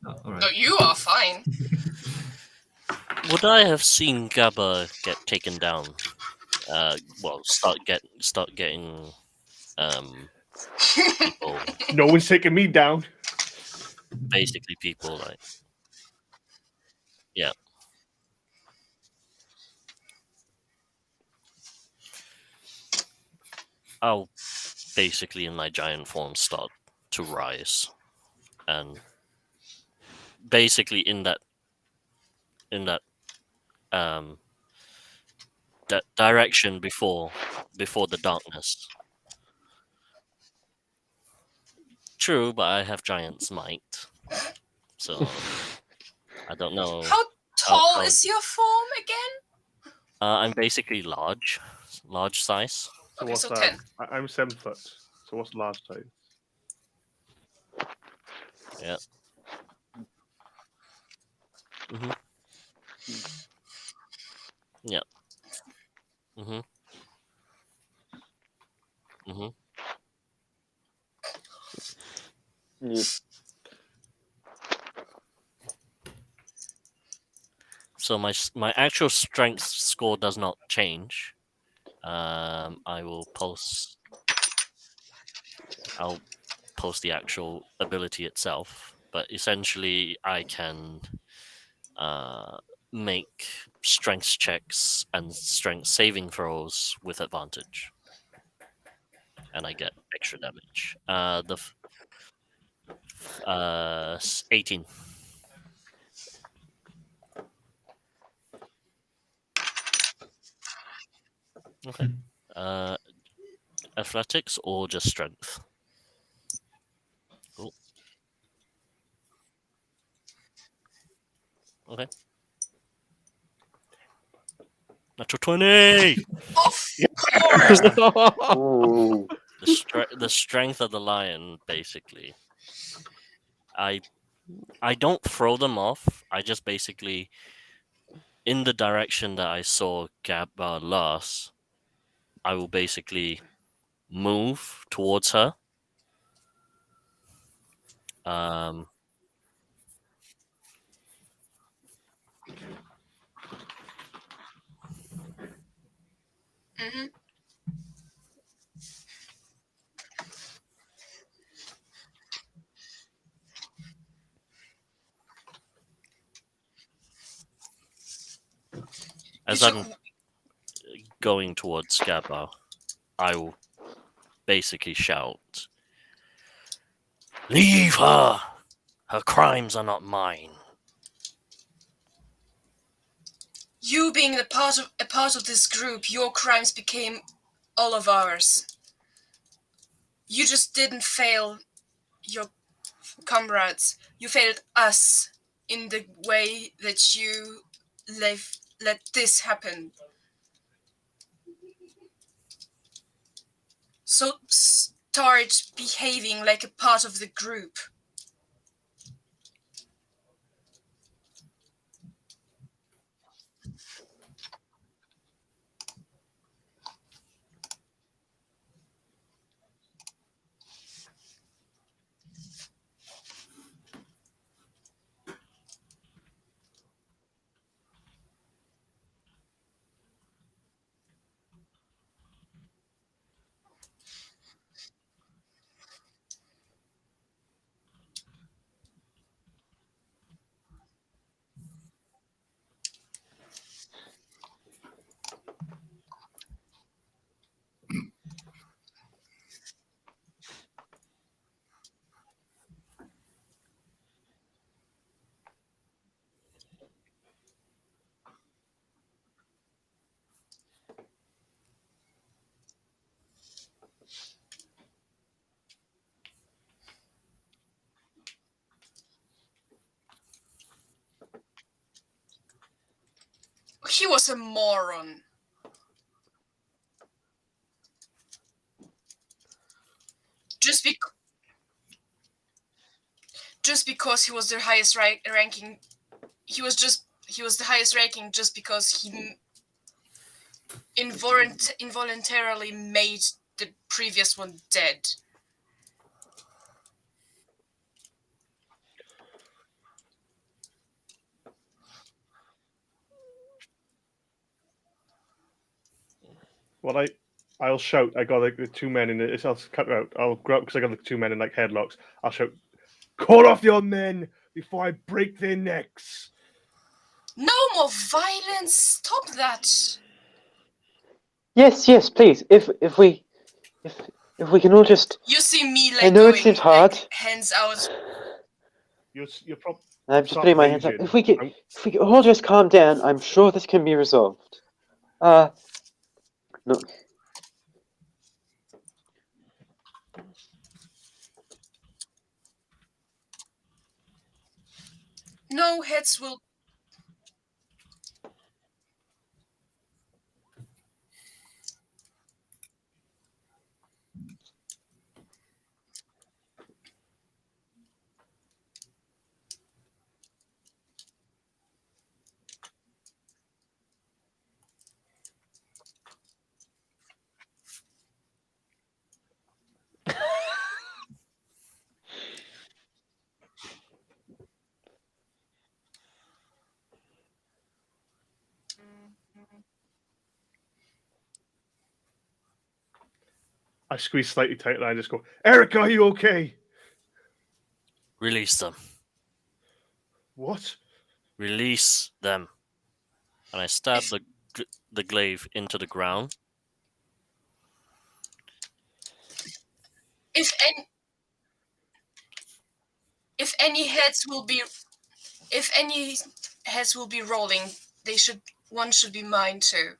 Oh, all right. No, you are fine. Would I have seen Gabba get taken down? Start getting people. No one's taking me down. Basically, people like. Yeah. I'll basically, in my giant form, start to rise, and basically in that that direction before the darkness. True, but I have giant's might, so I don't know. How tall is your form again? I'm basically large size. So Okay, what's so that? 10. I'm 7 foot. So what's large size? Yeah. Mhm. Yeah. Mhm. Mhm. Yeah. So my actual strength score does not change. I will post. I'll post the actual ability itself, but essentially I can make strength checks and strength saving throws with advantage, and I get extra damage. 18. Okay. Athletics or just strength? Cool. Okay. Natural 20! Of course! Ooh. The strength of the lion, basically. I don't throw them off. I just basically, in the direction that I saw Gabba last, I will basically move towards her. Um, Mm-hmm. as I'm going towards Gabba, I will basically shout, "Leave her! Her crimes are not mine." You being a part of this group, your crimes became all of ours. You just didn't fail your comrades. You failed us in the way that you let this happen. So start behaving like a part of the group. He was a moron. Just because he was the highest ranking, he was the highest ranking just because he involuntarily made the previous one dead. Well, I'll shout. I got like the two men in it. I'll cut her out. I'll go up because I got the two men in like headlocks. I'll shout, "Call off your men before I break their necks." No more violence! Stop that! Yes, please. If we can all just. You see me like I know it going, seems hard. like, hands out. You're probably. I'm just putting my hands up. If we can all just calm down, I'm sure this can be resolved. No. No heads will. I squeeze slightly tighter and I just go, "Erica, are you okay?" Release them. What? Release them. And I stab the glaive into the ground. If any heads will be rolling, one should be mine too.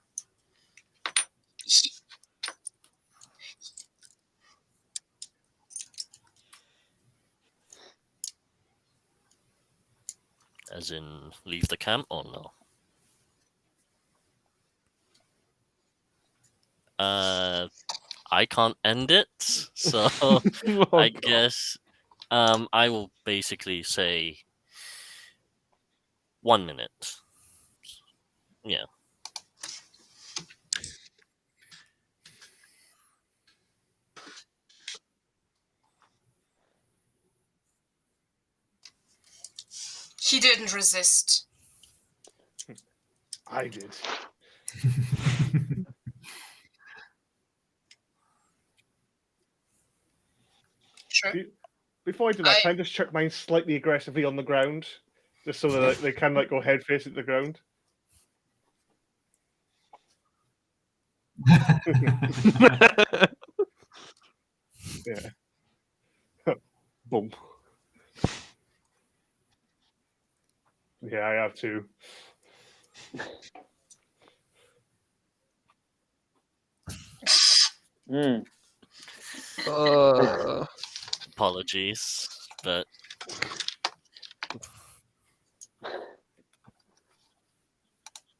As in, leave the camp or no? I can't end it, so I guess I will basically say 1 minute. Yeah. He didn't resist. I did. Sure. Before I do that, can I just chuck mine slightly aggressively on the ground, just so that they can like go head face at the ground? Yeah. Boom. Yeah, I have to. Mm. Apologies, but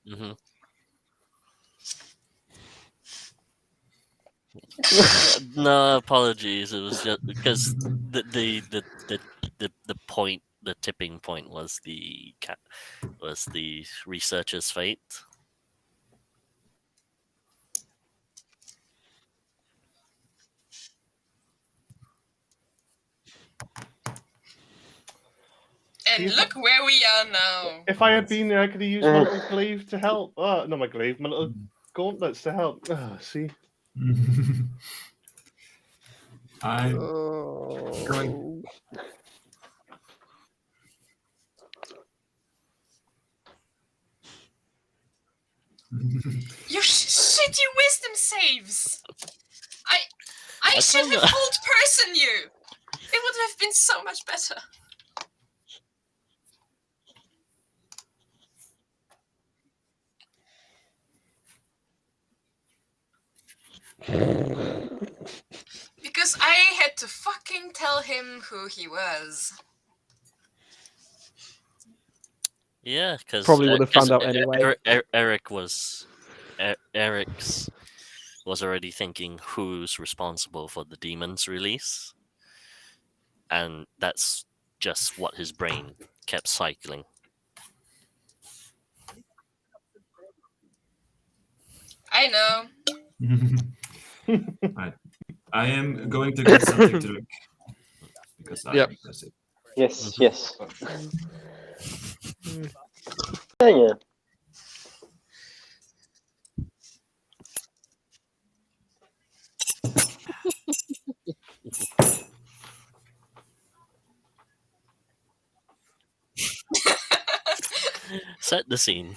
hmm no apologies. It was just because the point, the tipping point was the researcher's fate. And look where we are now. If I had been there, I could have used my little glaive to help. Not my glaive, my little gauntlets to help. See? I'm Oh. going. Your shitty wisdom saves. I I should kinda- have hold person you. It would have been so much better. Because I had to fucking tell him who he was. Yeah, because Probably would have found out anyway. Eric's was already thinking who's responsible for the demon's release, and that's just what his brain kept cycling. I know. I am going to get something to drink because I'm Yep. thirsty. Yes, Mhm. yes. Yeah. Set the scene.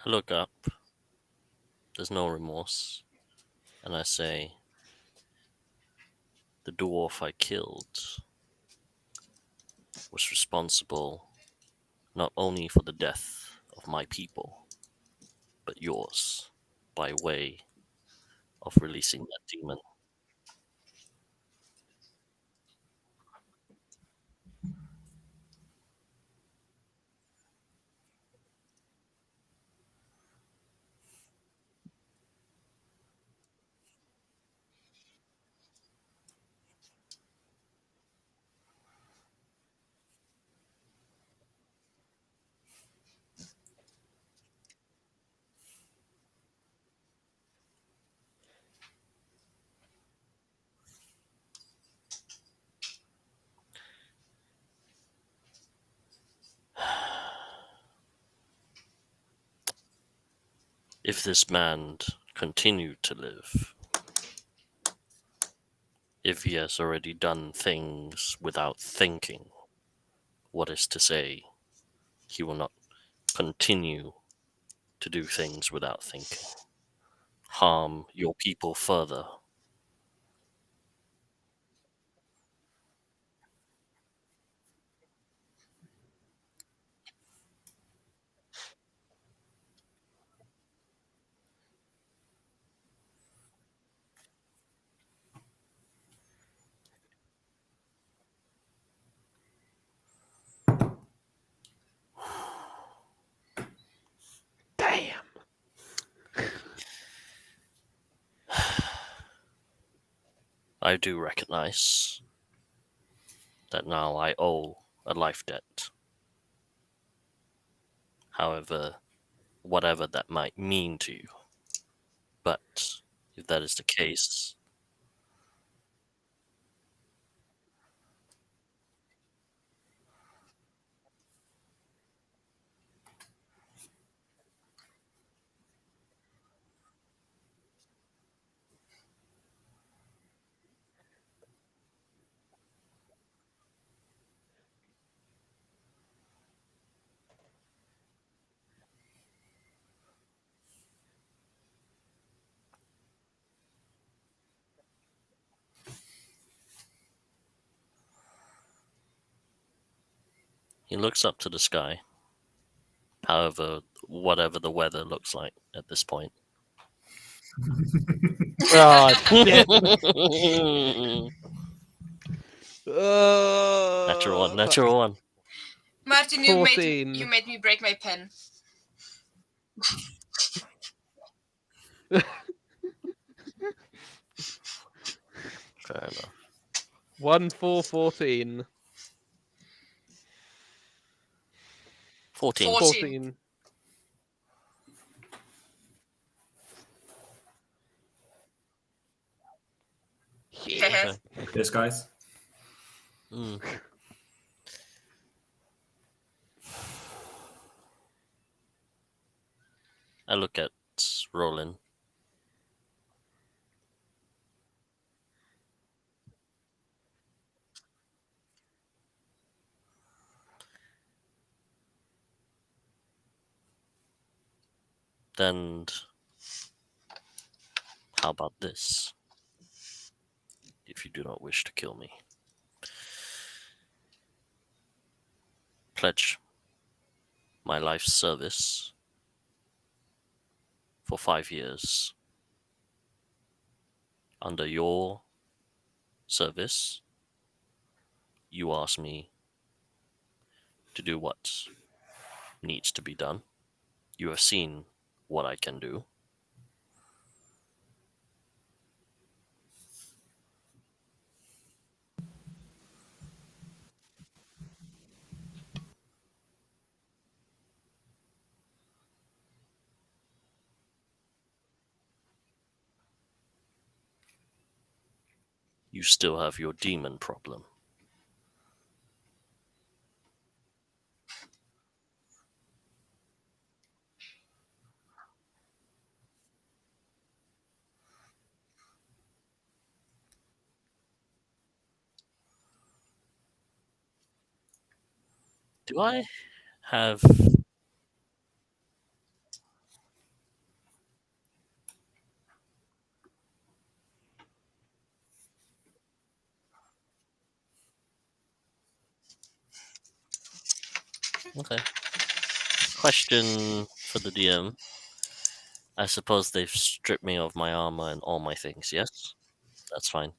I look up. There's no remorse, and I say, "The dwarf I killed was responsible not only for the death of my people, but yours, by way of releasing that demon." If this man continued to live, if he has already done things without thinking, what is to say he will not continue to do things without thinking, harm your people further? I do recognize that now I owe a life debt. However, whatever that might mean to you. But if that is the case, he looks up to the sky. However, whatever the weather looks like at this point. Oh, shit. Natural one, natural one. Martin, 14. you made me break my pen. Fair enough. 1, 4, 14. 14. 14. Yeah. Yes, guys. Mm. I look at Roland. Then, how about this? If you do not wish to kill me, pledge my life's service for 5 years. Under your service, you ask me to do what needs to be done. You have seen what I can do. You still have your demon problem. Do I have... Okay. Question for the DM. I suppose they've stripped me of my armor and all my things, yes? That's fine.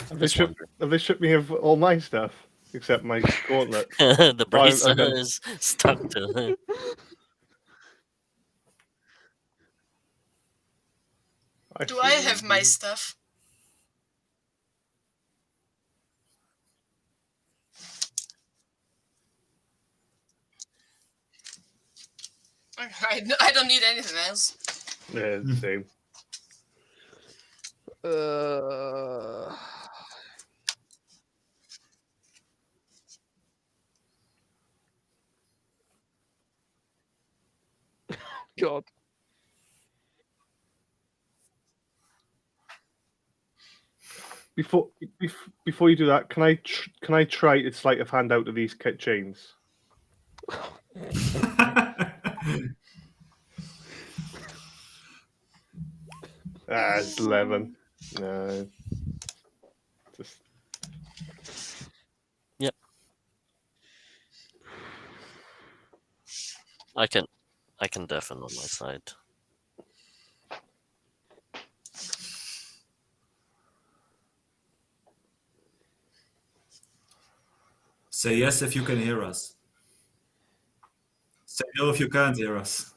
Have Just wondering. they stripped me of all my stuff except my gauntlet? The bracer okay. is stuck to it. Do I have my stuff? I don't need anything else. Yeah, the same. God. Before you do that, can I try to sleight of hand out of these chains? It's 11. No. Just... Yep. I can deafen on my side. Say yes if you can hear us. Say no if you can't hear us.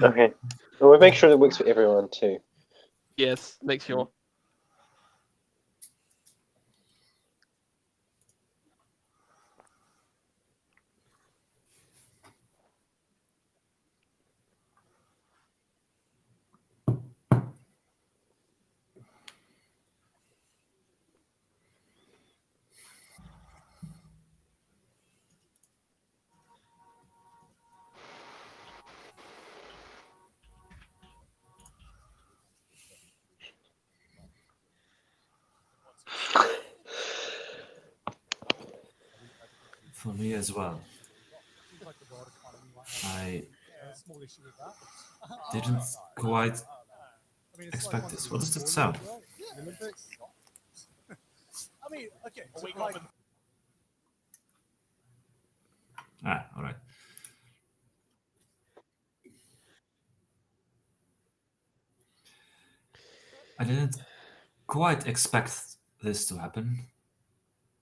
Okay. Well, we'll make sure that works for everyone too. Yes, make sure. For me as well. I didn't quite expect this. What does that sound? Ah, all right. I didn't quite expect this to happen.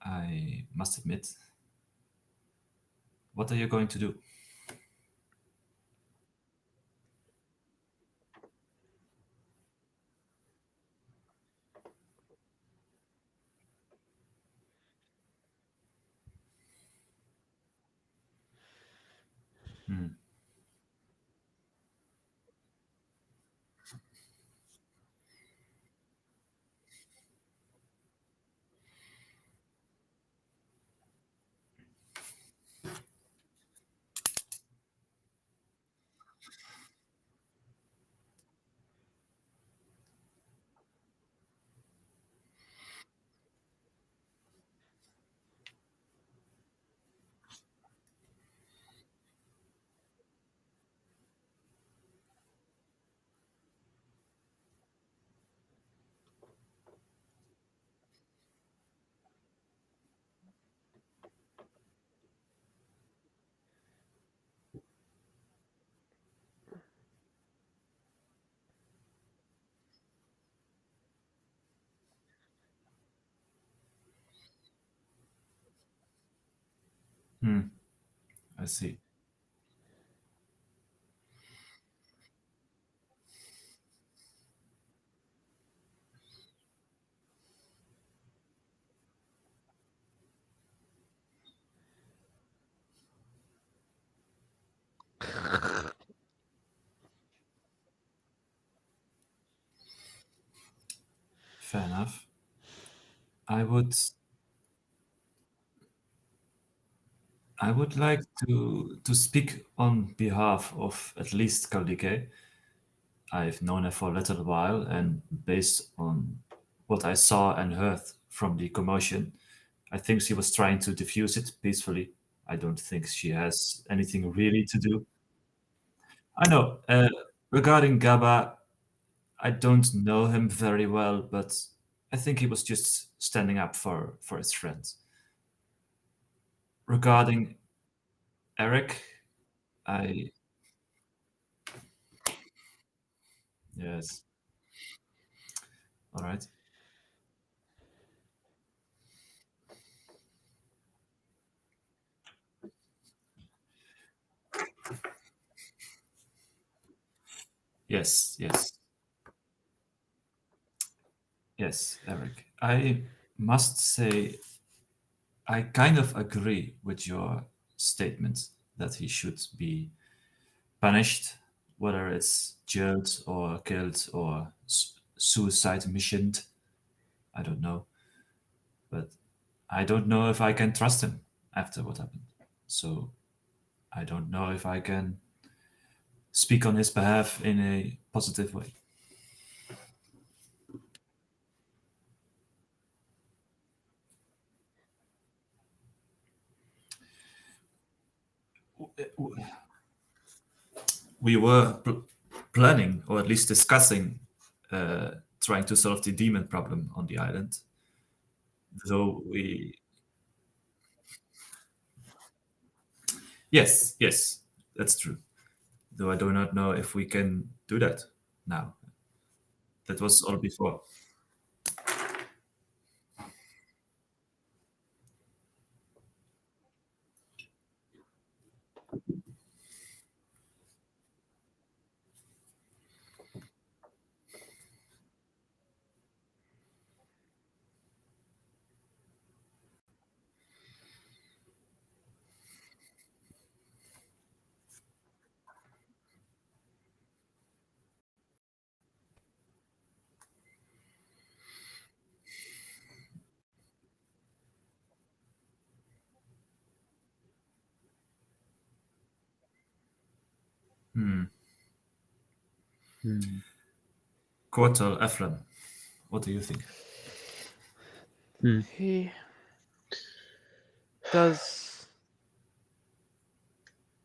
I must admit. What are you going to do? Hmm. Hmm. I see. Fair enough. I would I would like to speak on behalf of at least Kaldike. I've known her for a little while, and based on what I saw and heard from the commotion, I think she was trying to diffuse it peacefully. I don't think she has anything really to do. I know. Regarding Gaba, I don't know him very well, but I think he was just standing up for his friends. Regarding Eric, I yes, all right, yes, yes, yes, Eric. I must say I kind of agree with your statement that he should be punished, whether it's jailed or killed or suicide missioned. I don't know, but I don't know if I can trust him after what happened. So I don't know if I can speak on his behalf in a positive way. We were planning, or at least discussing, uh, trying to solve the demon problem on the island. Though we, yes, yes, that's true. Though I do not know if we can do that now. That was all before. Cortal Eflin, what do you think? He does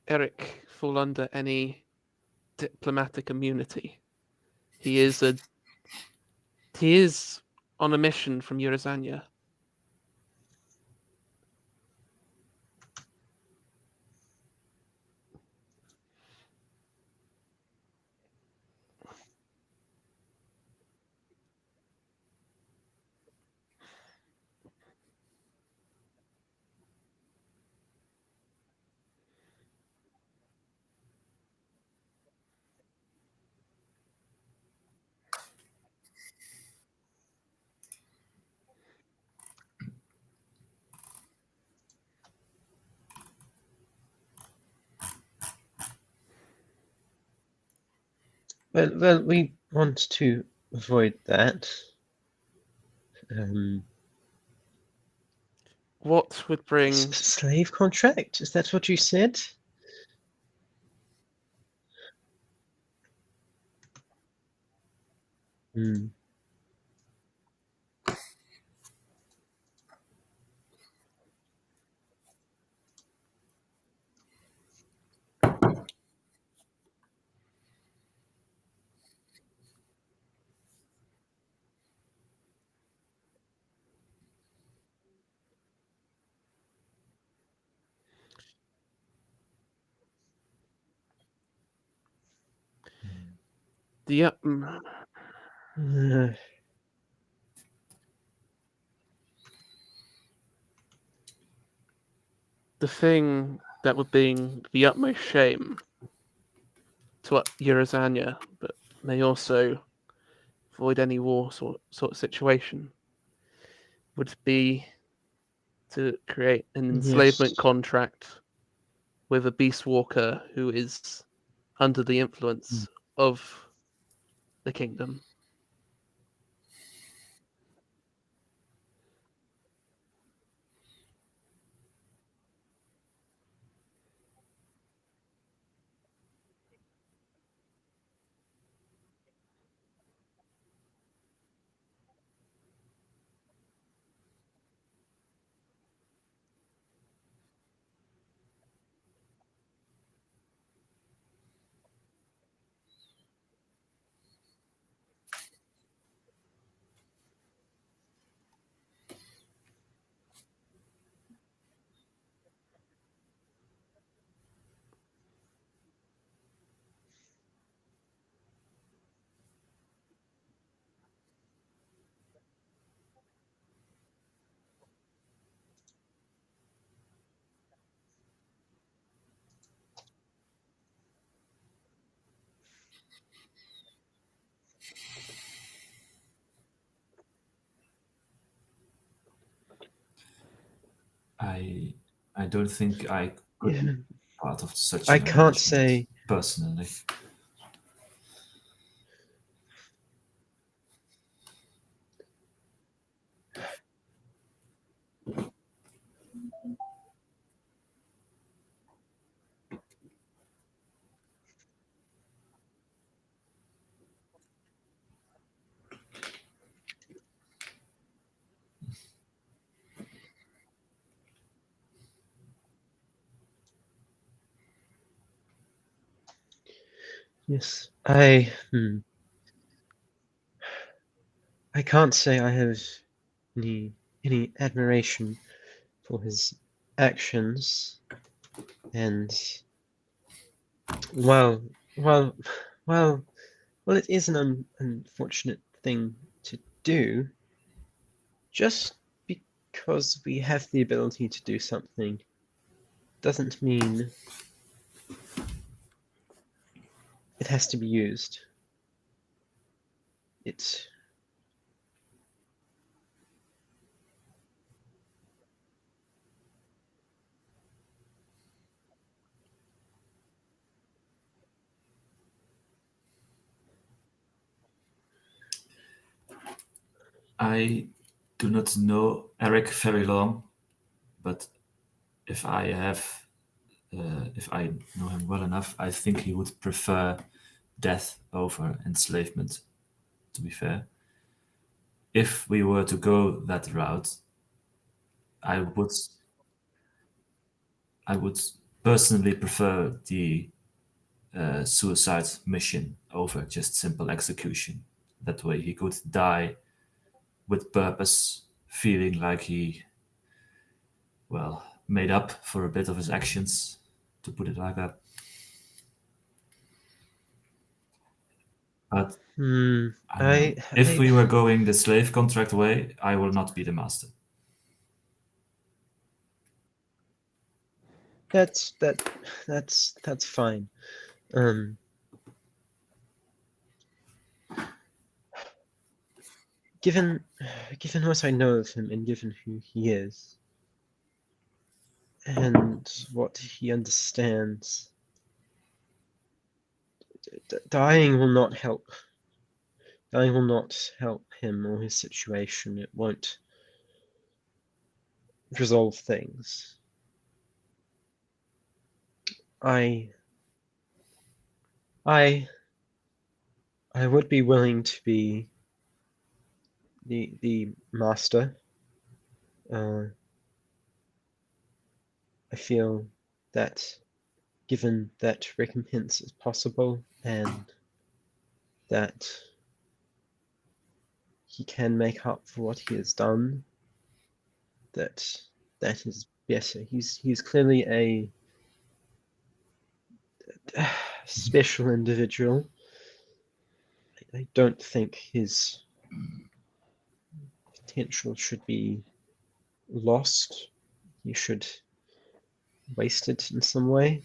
Eric fall under any diplomatic immunity? He is on a mission from Eurozania. Well, we want to avoid that. What would bring slave contract? Is that what you said? the the thing that would bring the utmost shame to Eurozania, but may also avoid any war sort of situation, would be to create an enslavement contract with a beast walker who is under the influence of the kingdom. I don't think I could be part of such. I can't say personally. Yes, I can't say I have any admiration for his actions, and well, it is an unfortunate thing to do. Just because we have the ability to do something doesn't mean it has to be used. I do not know Eric very long, but if I have if I know him well enough, I think he would prefer death over enslavement, to be fair. If we were to go that route, I would personally prefer the suicide mission over just simple execution. That way he could die with purpose, feeling like he, well, made up for a bit of his actions, to put it like that. But if we were going the slave contract way, I will not be the master. That's fine. Given what I know of him and given who he is and what he understands, dying will not help. Dying will not help him or his situation. It won't resolve things. I would be willing to be the master. I feel that given that recompense is possible and that he can make up for what he has done, that is better. He's clearly a special individual. I don't think his potential should be lost. He should waste it in some way.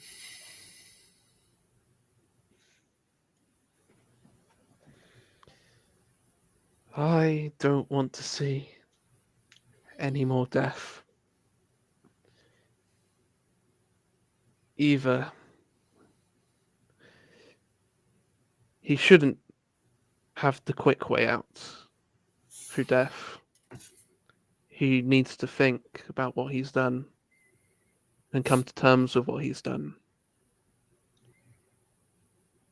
I don't want to see any more death. Either he shouldn't have the quick way out through death. He needs to think about what he's done and come to terms with what he's done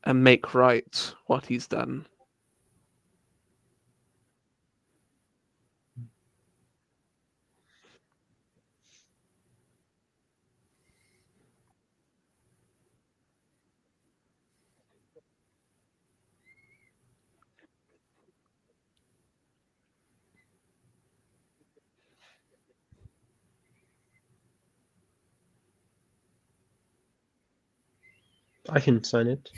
and make right what he's done. I can sign it.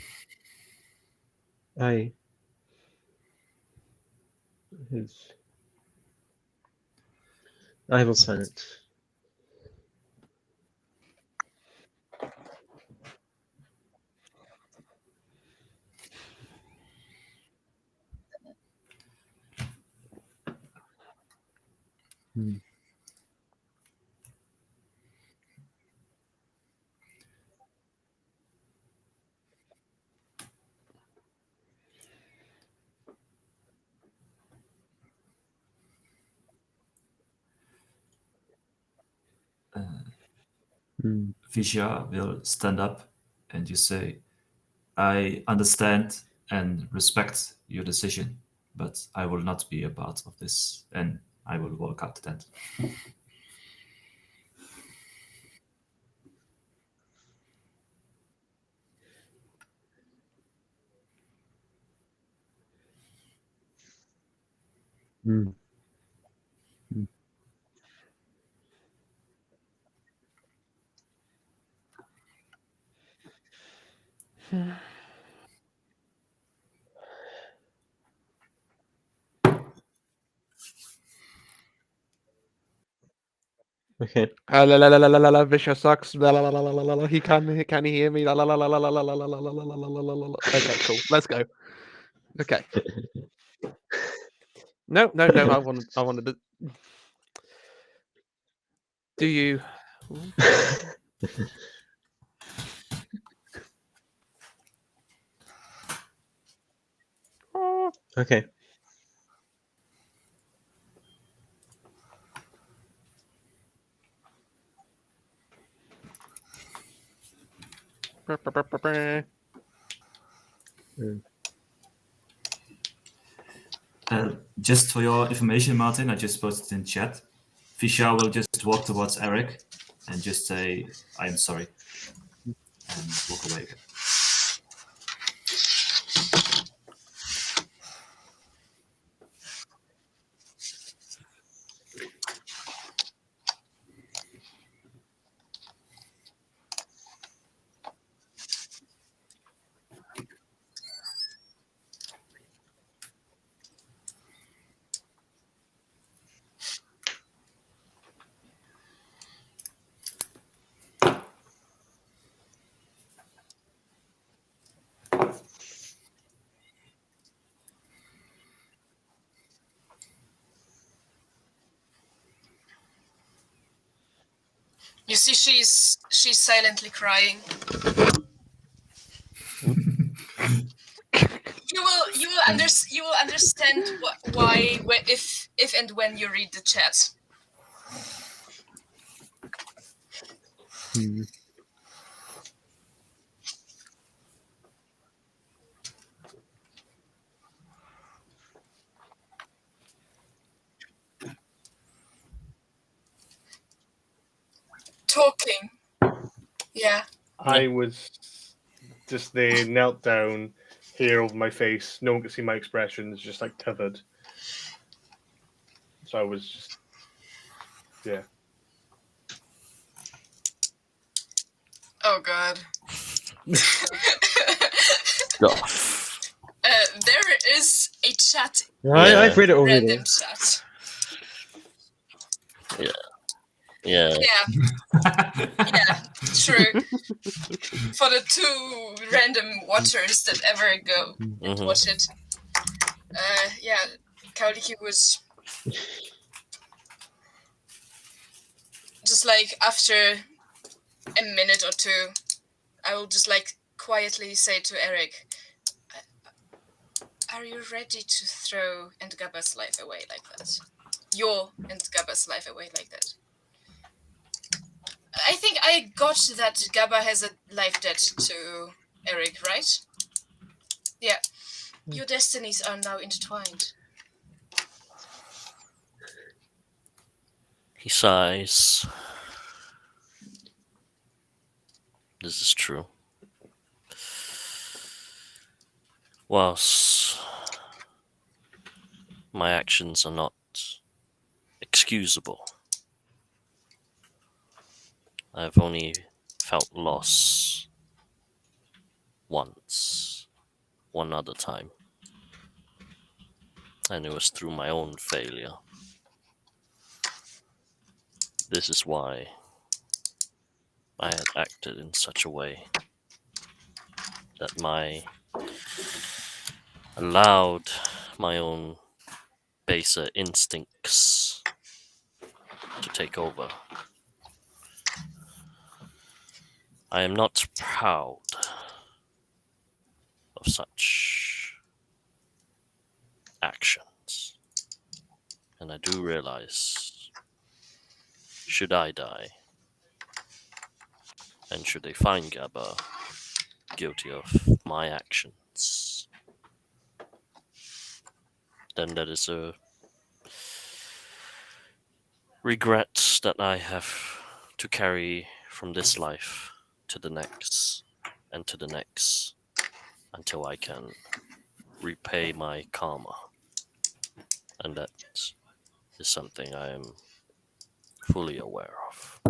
I will sign it. Visha will stand up and you say, I understand and respect your decision, but I will not be a part of this, and I will walk out the tent. Okay. Vicious sucks. He can he hear me? Okay, cool. Let's go. Okay. No. I wanted to. Do you? Okay. Just for your information, Martin, I just posted in chat. Vishal will just walk towards Eric and just say, "I am sorry," and walk away again. You see, she's silently crying. You will understand why if and when you read the chat. Hmm. Talking. Yeah. I was just there, knelt down, hair over my face. No one could see my expressions, just like tethered. So I was just, yeah. Oh God. There is a chat. Right, I've read it already. Random chat. Yeah. Yeah, true. For the 2 random watchers that ever go watch it. Yeah, Kaoliki was just like after a minute or 2, I will just like quietly say to Eric, "Are you ready to throw Gabba's life away like that? Your Gabba's life away like that?" I think I got that Gabba has a life debt to Eric, right? Yeah. Your destinies are now intertwined. He sighs. This is true. Whilst my actions are not excusable, I've only felt loss once, one other time, and it was through my own failure. This is why I had acted in such a way that allowed my own baser instincts to take over. I am not proud of such actions, and I do realize, should I die, and should they find Gabba guilty of my actions, then that is a regret that I have to carry from this life to the next, and to the next, until I can repay my karma. And that is something I am fully aware of.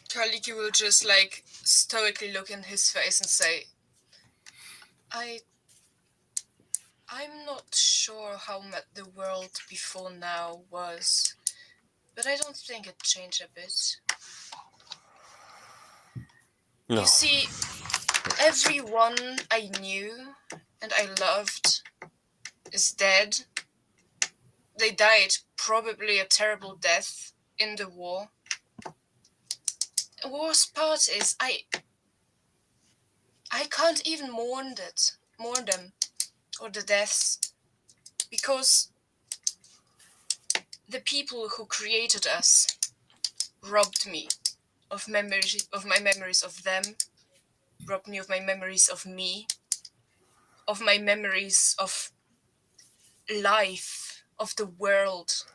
Kaliki will just like stoically look in his face and say, I'm not sure how the world before now was, but I don't think it changed a bit. No. You see, everyone I knew and I loved is dead. They died probably a terrible death in the war. The worst part is I can't even mourn them, or the deaths, because the people who created us robbed me of memories of my memories of them, robbed me of my memories of me, of my memories of life, of the world.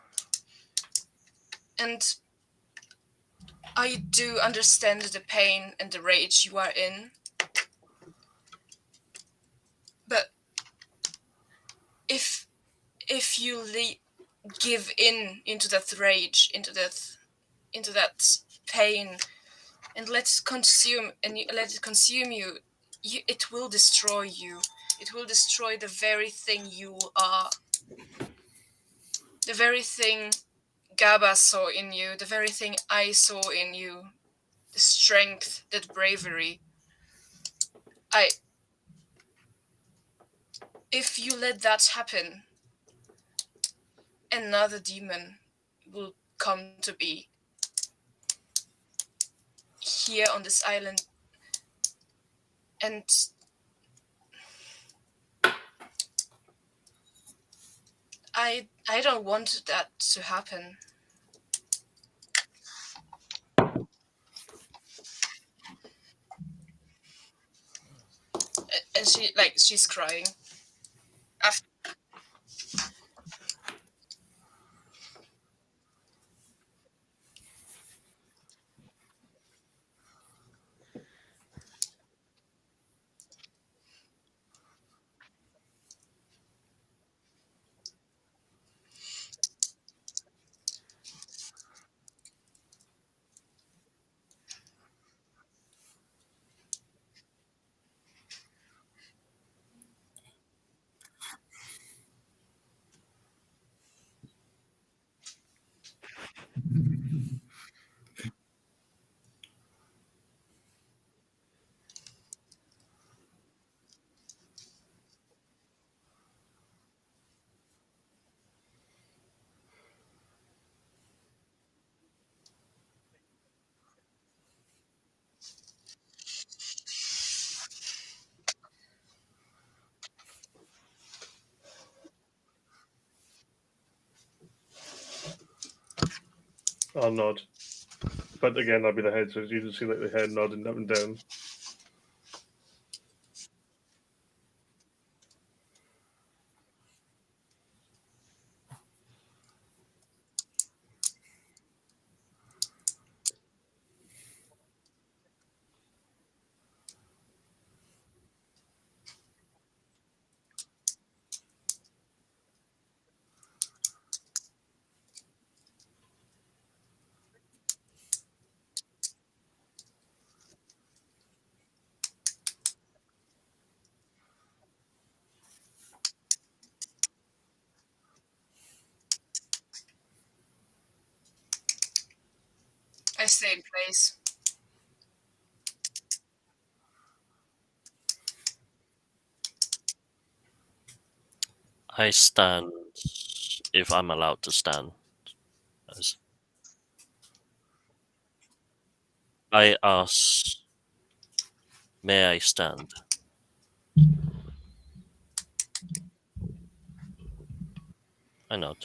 And I do understand the pain and the rage you are in. But if you give in into that rage, into that pain, and let it consume you, it will destroy you. It will destroy the very thing you are, the very thing Gaba saw in you, the very thing I saw in you, the strength, that bravery. If you let that happen, another demon will come to be here on this island, and I don't want that to happen. And she's crying. I'll nod. But again, I'll be the head, so you can see like the head nodding up and down. I stay in place. I stand if I'm allowed to stand. I ask, may I stand? I nod.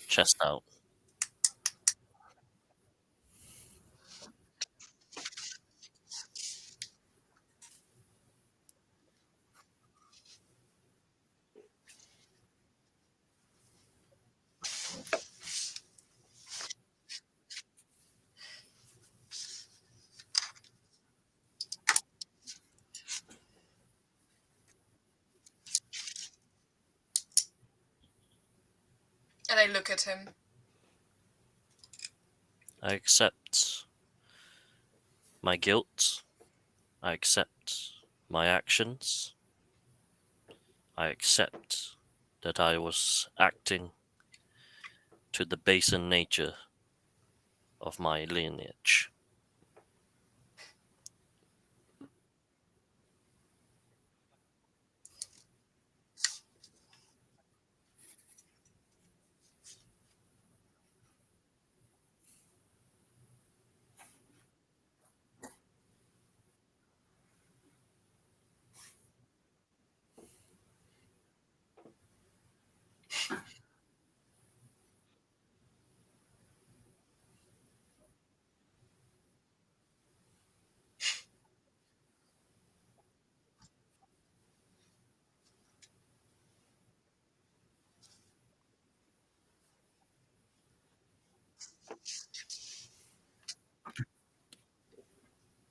Chest out. And I look at him. I accept my guilt. I accept my actions. I accept that I was acting to the baser nature of my lineage.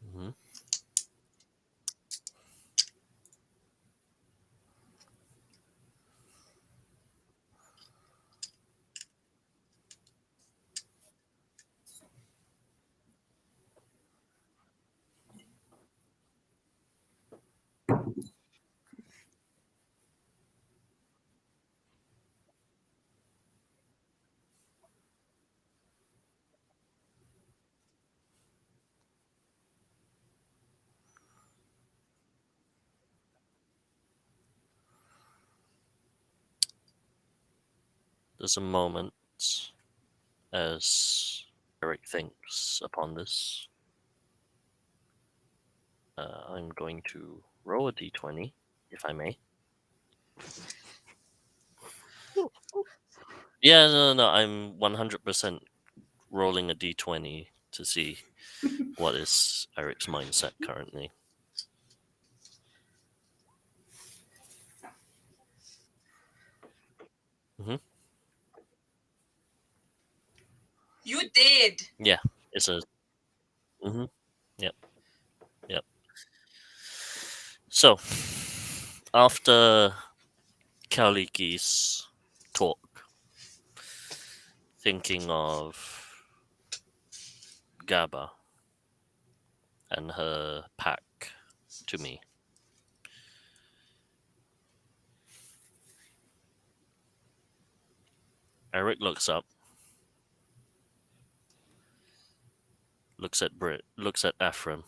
Mhm. There's a moment as Eric thinks upon this. I'm going to roll a d20, if I may. Yeah, no, I'm 100% rolling a d20 to see what is Eric's mindset currently. You did. Yeah, it's a. Yep. So, after Kauliki's talk, thinking of Gaba and her pack to me, Eric looks up, looks at Brit, looks at Ephraim.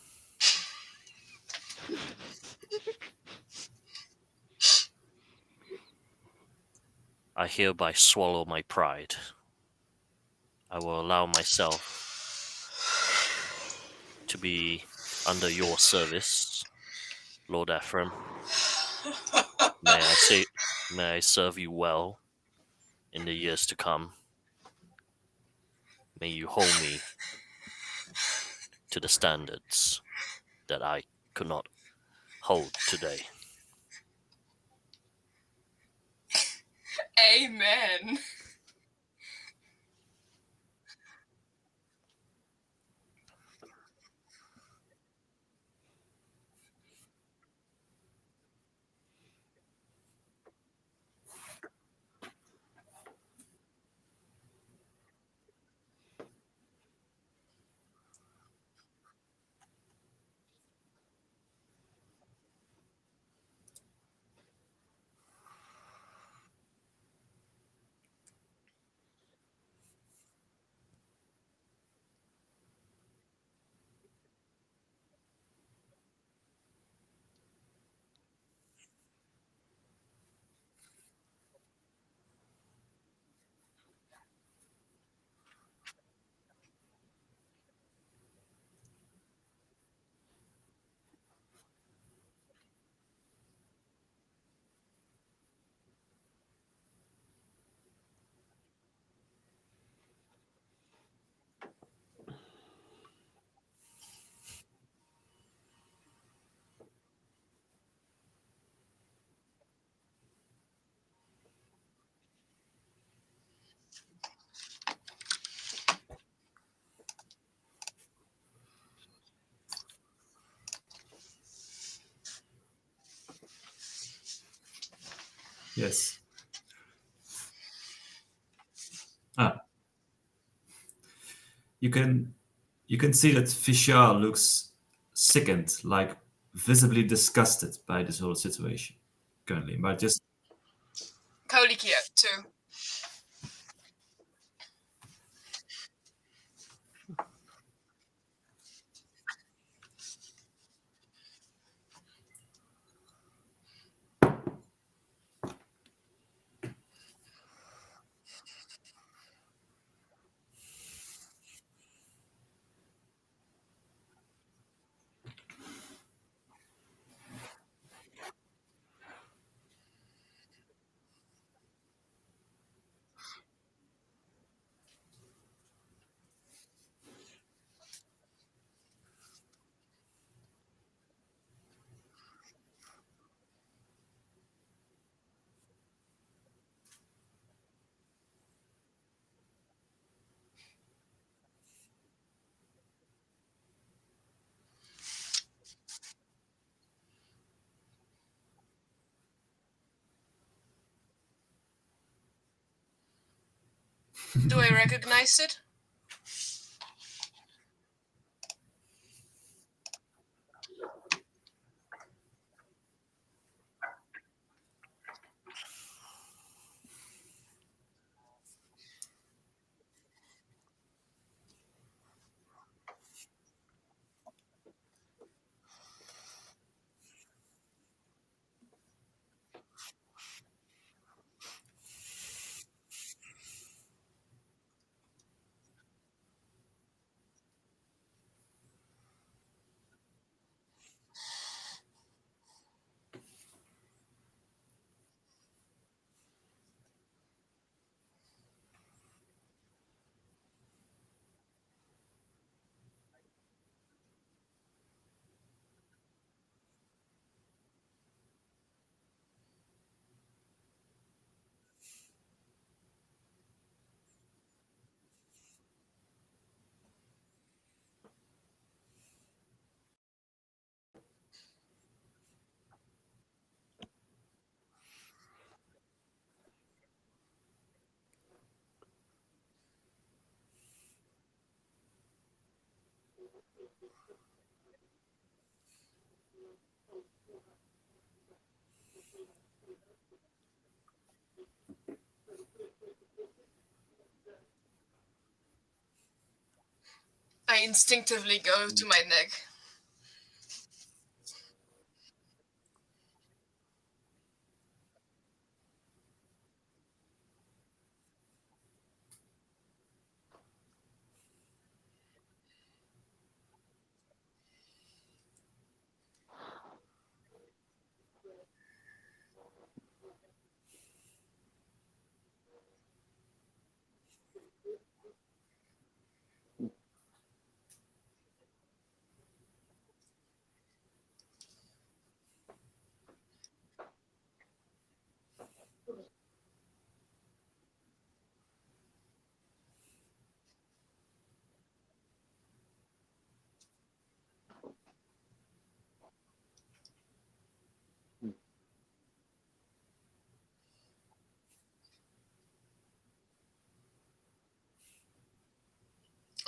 I hereby swallow my pride. I will allow myself to be under your service, Lord Ephraim. May I serve you well in the years to come. May you hold me to the standards that I could not hold today. Amen. Yes. Ah. You can see that Vishal looks sickened, like visibly disgusted by this whole situation currently. But just Kaulikia too. Do I recognize it? I instinctively go to my neck.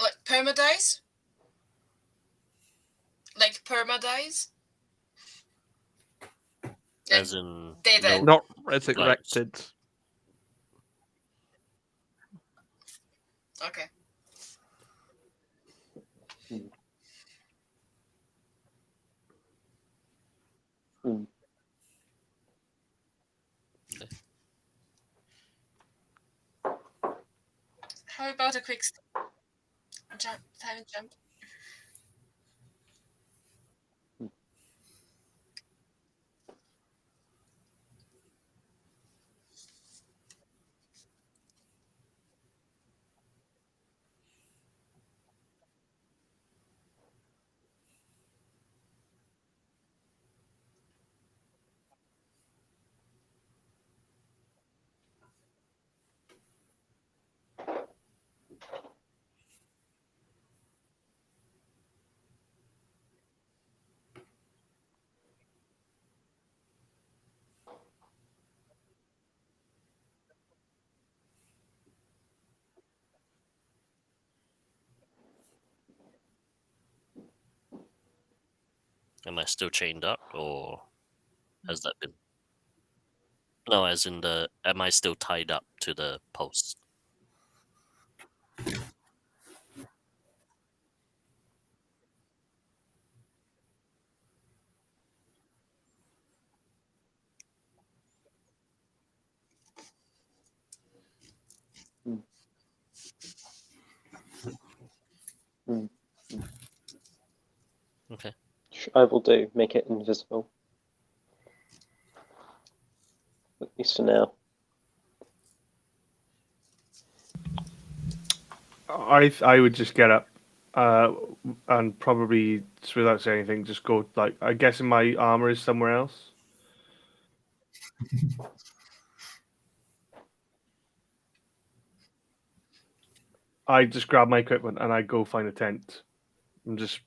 Like permadice? Like permadice? As in, They no, Not resurrected. Okay. Hmm. How about a quick jump? Time jump. am I still chained up, or has that been? No, as in am I still tied up to the post? Hmm. Okay. I will do. Make it invisible. At least for now. I would just get up, and probably just without saying anything, just go like I guess my armor is somewhere else. I just grab my equipment and I go find a tent, and just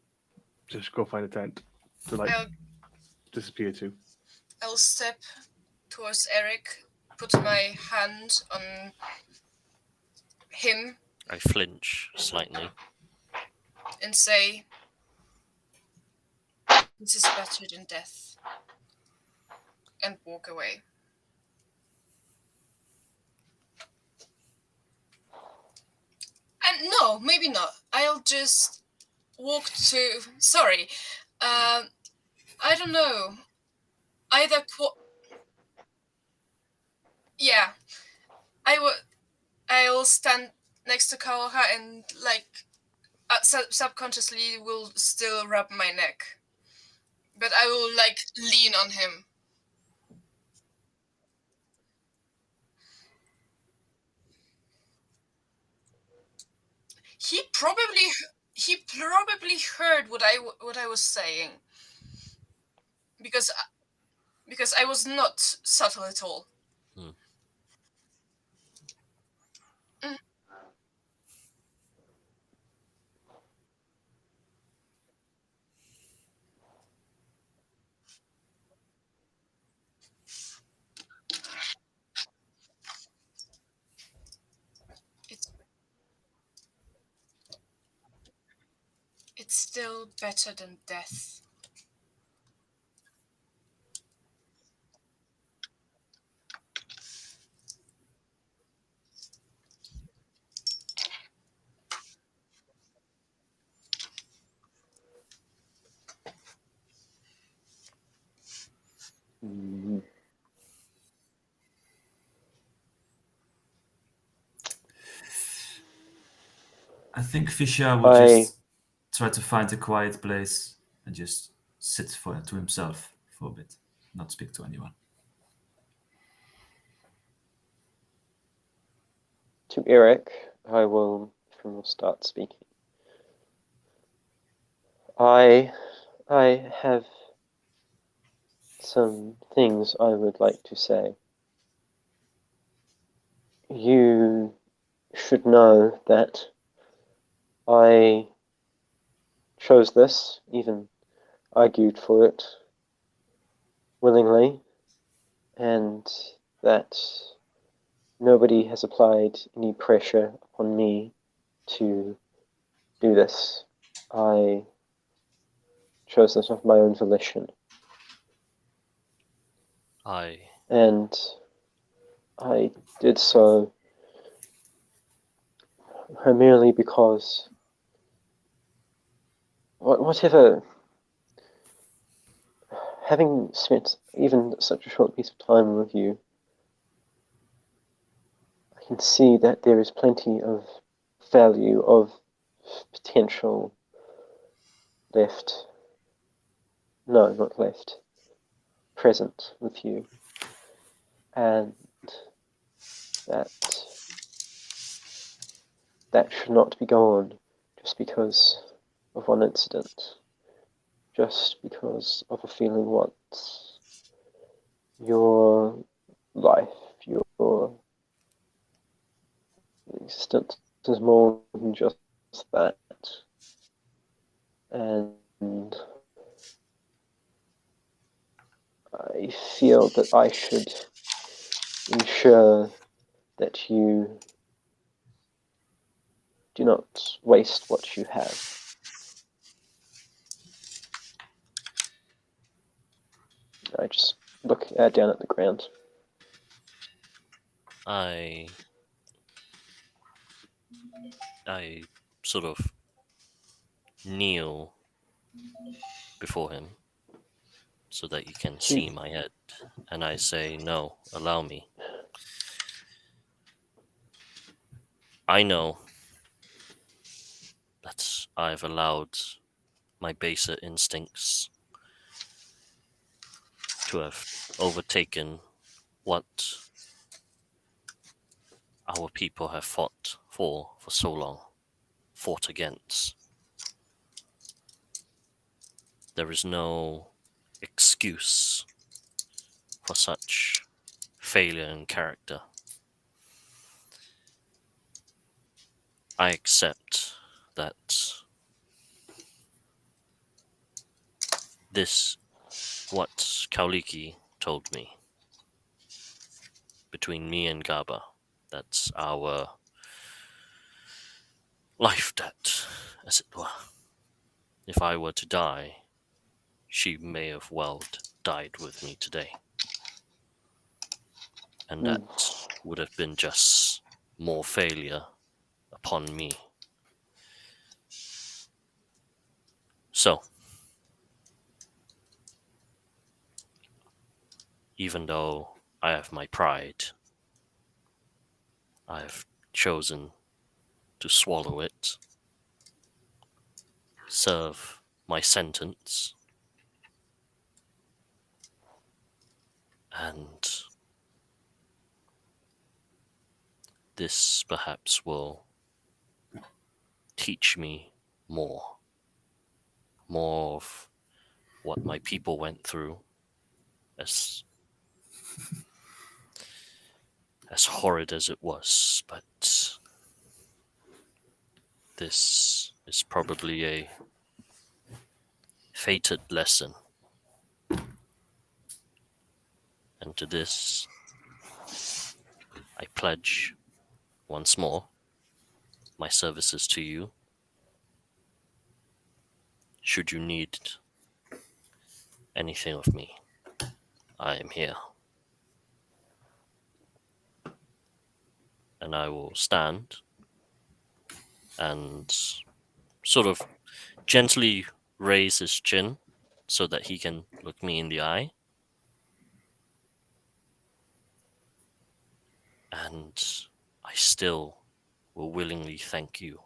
go find a tent to like I'll disappear to. I'll step towards Eric, put my hand on him I flinch slightly. and say, "This is better than death," and walk away. And no, maybe not. I'll just walk to. Sorry, I don't know. Either yeah, I'll stand next to Kaoha and like subconsciously will still rub my neck, but I will like lean on him. He probably heard what I was saying because I was not subtle at all. Hmm. Mm. It's still better than death. Mm. I think Fisher will just try to find a quiet place and just sit to himself for a bit, not speak to anyone. To Eric, I will start speaking. I have some things I would like to say. You should know that I chose this, even argued for it willingly, and that nobody has applied any pressure upon me to do this. I chose this of my own volition. And I did so primarily because whatever, having spent even such a short piece of time with you, I can see that there is plenty of value, of potential left. No, not left. Present with you. And that should not be gone just because of one incident. Just because of a feeling once. Your life, your existence is more than just that. And I feel that I should ensure that you do not waste what you have. I just look down at the ground. I sort of kneel before him so that you can see my head, and I say, "No, allow me. I know that I've allowed my baser instincts to have overtaken what our people have fought for so long, fought against. There is no excuse for such failure in character. I accept that this, what Kauliki told me, between me and Gaba, that's our life debt, as it were. If I were to die, she may have well died with me today. And that would have been just more failure upon me. So, even though I have my pride, I have chosen to swallow it, serve my sentence, and this perhaps will teach me more of what my people went through, as horrid as it was, but this is probably a fated lesson. And to this, I pledge once more my services to you. Should you need anything of me, I am here. And I will stand and sort of gently raise his chin so that he can look me in the eye. And I still will willingly thank you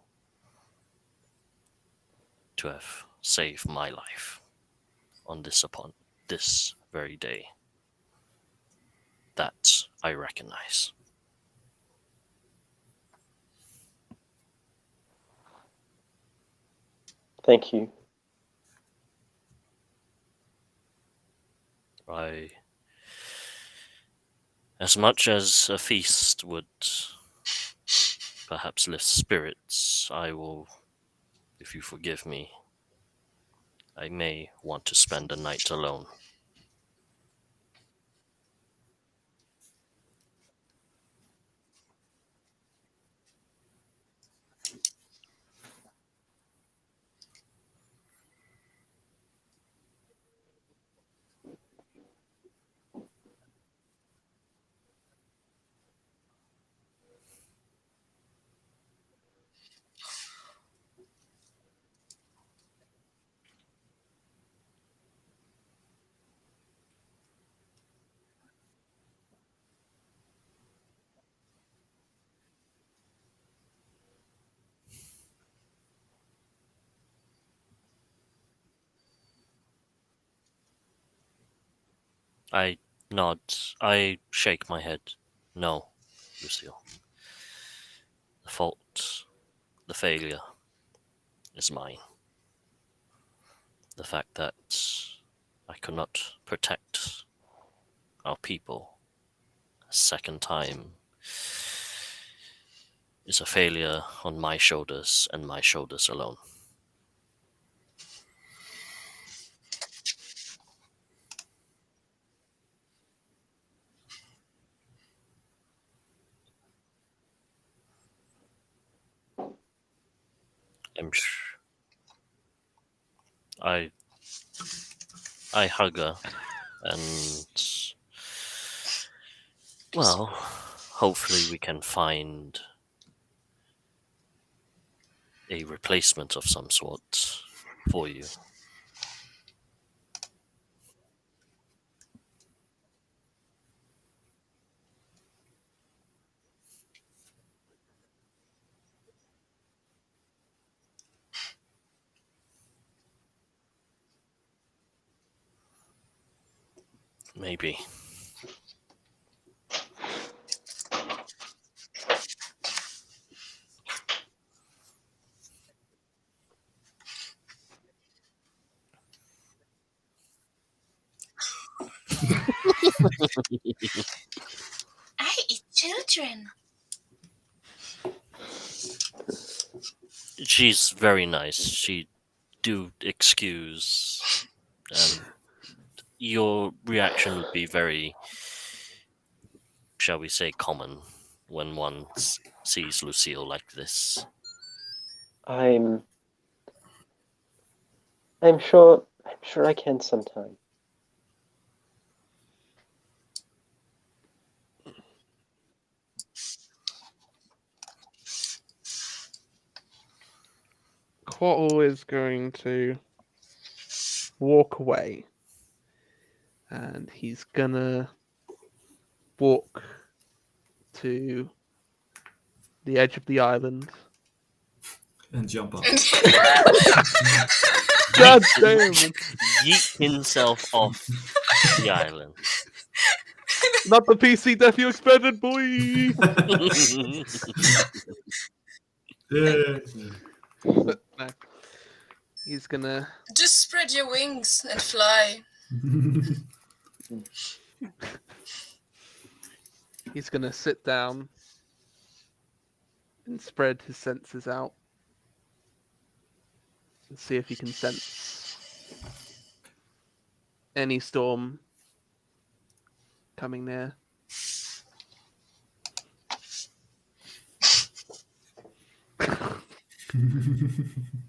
to have saved my life on this very day. That I recognize. Thank you. As much as a feast would perhaps lift spirits, I will, if you forgive me, I may want to spend the night alone. I nod. I shake my head. No, Lucille. The fault, the failure, is mine. The fact that I could not protect our people a second time is a failure on my shoulders and my shoulders alone. I hug her and, well, hopefully we can find a replacement of some sort for you. Maybe. I eat children. She's very nice. She do excuse, and your reaction would be very, shall we say, common when one sees Lucille like this. I'm sure I can sometime. Quattle is going to walk away, and he's gonna walk to the edge of the island. And jump up. God damn! Yeet himself off the island. Not the PC death you expected, boy. Yeah. But no, he's gonna. Just spread your wings and fly. He's gonna sit down and spread his senses out and see if he can sense any storm coming near.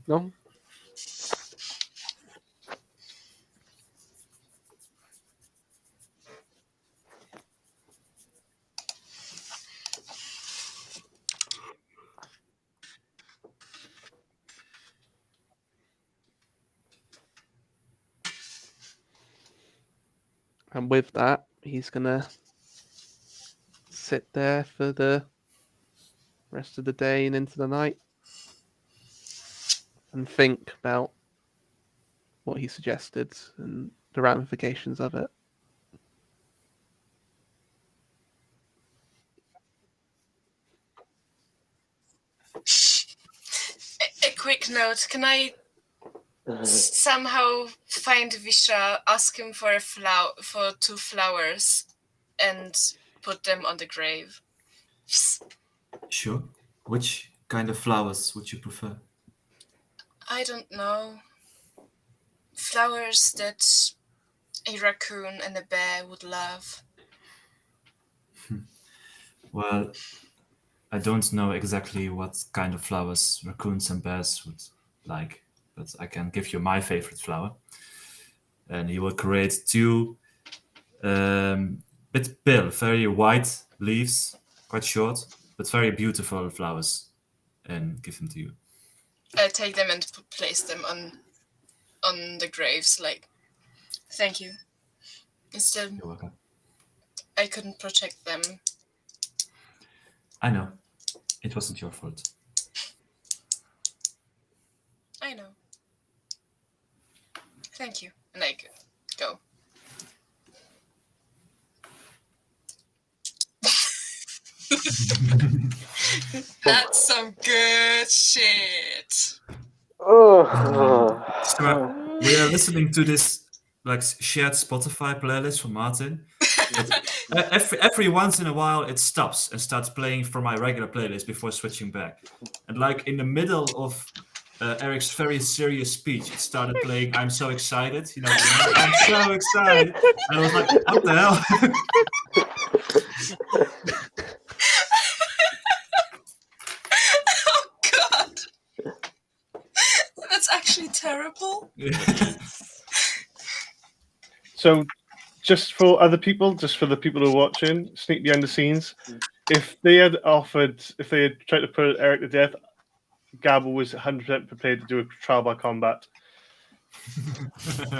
No? And with that, he's gonna sit there for the rest of the day and into the night and think about what he suggested and the ramifications of it. A quick note: can I somehow find Vishra, ask him for for 2 flowers, and put them on the grave? Sure. Which kind of flowers would you prefer? I don't know. Flowers that a raccoon and a bear would love. Well, I don't know exactly what kind of flowers raccoons and bears would like, but I can give you my favorite flower. And he will create 2 bit pale, very white leaves, quite short, but very beautiful flowers, and give them to you. I take them and place them on the graves, like, thank you. Instead, You're welcome. I couldn't protect them. I know. It wasn't your fault. I know. Thank you. And I go. That's some good shit. Oh. So we are listening to this like shared Spotify playlist from Martin. Every once in a while it stops and starts playing from my regular playlist before switching back. And like in the middle of Eric's very serious speech, it started playing "I'm so excited," I'm so excited. And I was like, what the hell? Oh god. That's actually terrible. So, just for other people, just for the people who are watching, sneak behind the scenes. If they had tried to put Eric to death, Gabble was 100% prepared to do a trial by combat.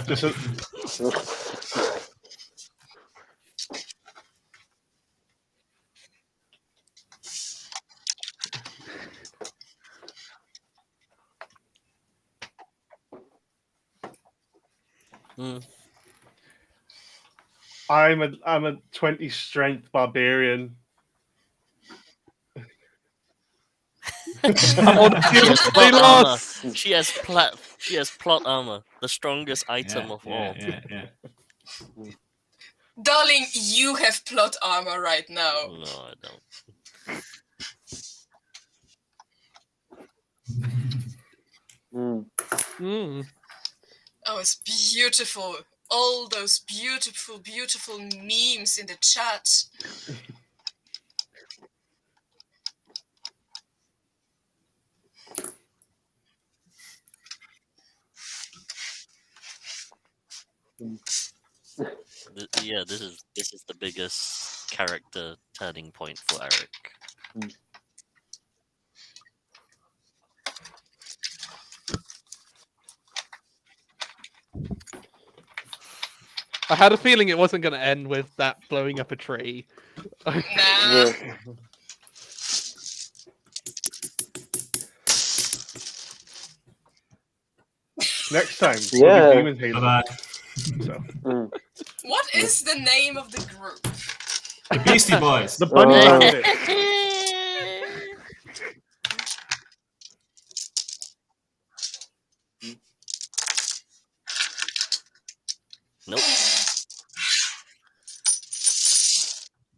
Just I'm a 20 strength barbarian. Plot armor. She has plot armor, the strongest item of all. Yeah. Darling, you have plot armor right now. No, I don't. Oh, it's beautiful. All those beautiful, beautiful memes in the chat. Yeah, this is the biggest character turning point for Eric. I had a feeling it wasn't going to end with that blowing up a tree. Nah. Yeah. Next time, Yeah. we'll be Demon Halo. Bye-bye. So. What is the name of the group? The Beastie Boys. The Bunny Oh. Bandits. Nope.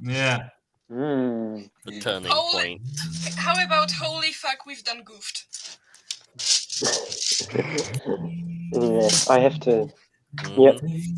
Yeah. The turning point. How about holy fuck, we've done goofed? Anyway, I have to. Mhm. Yep.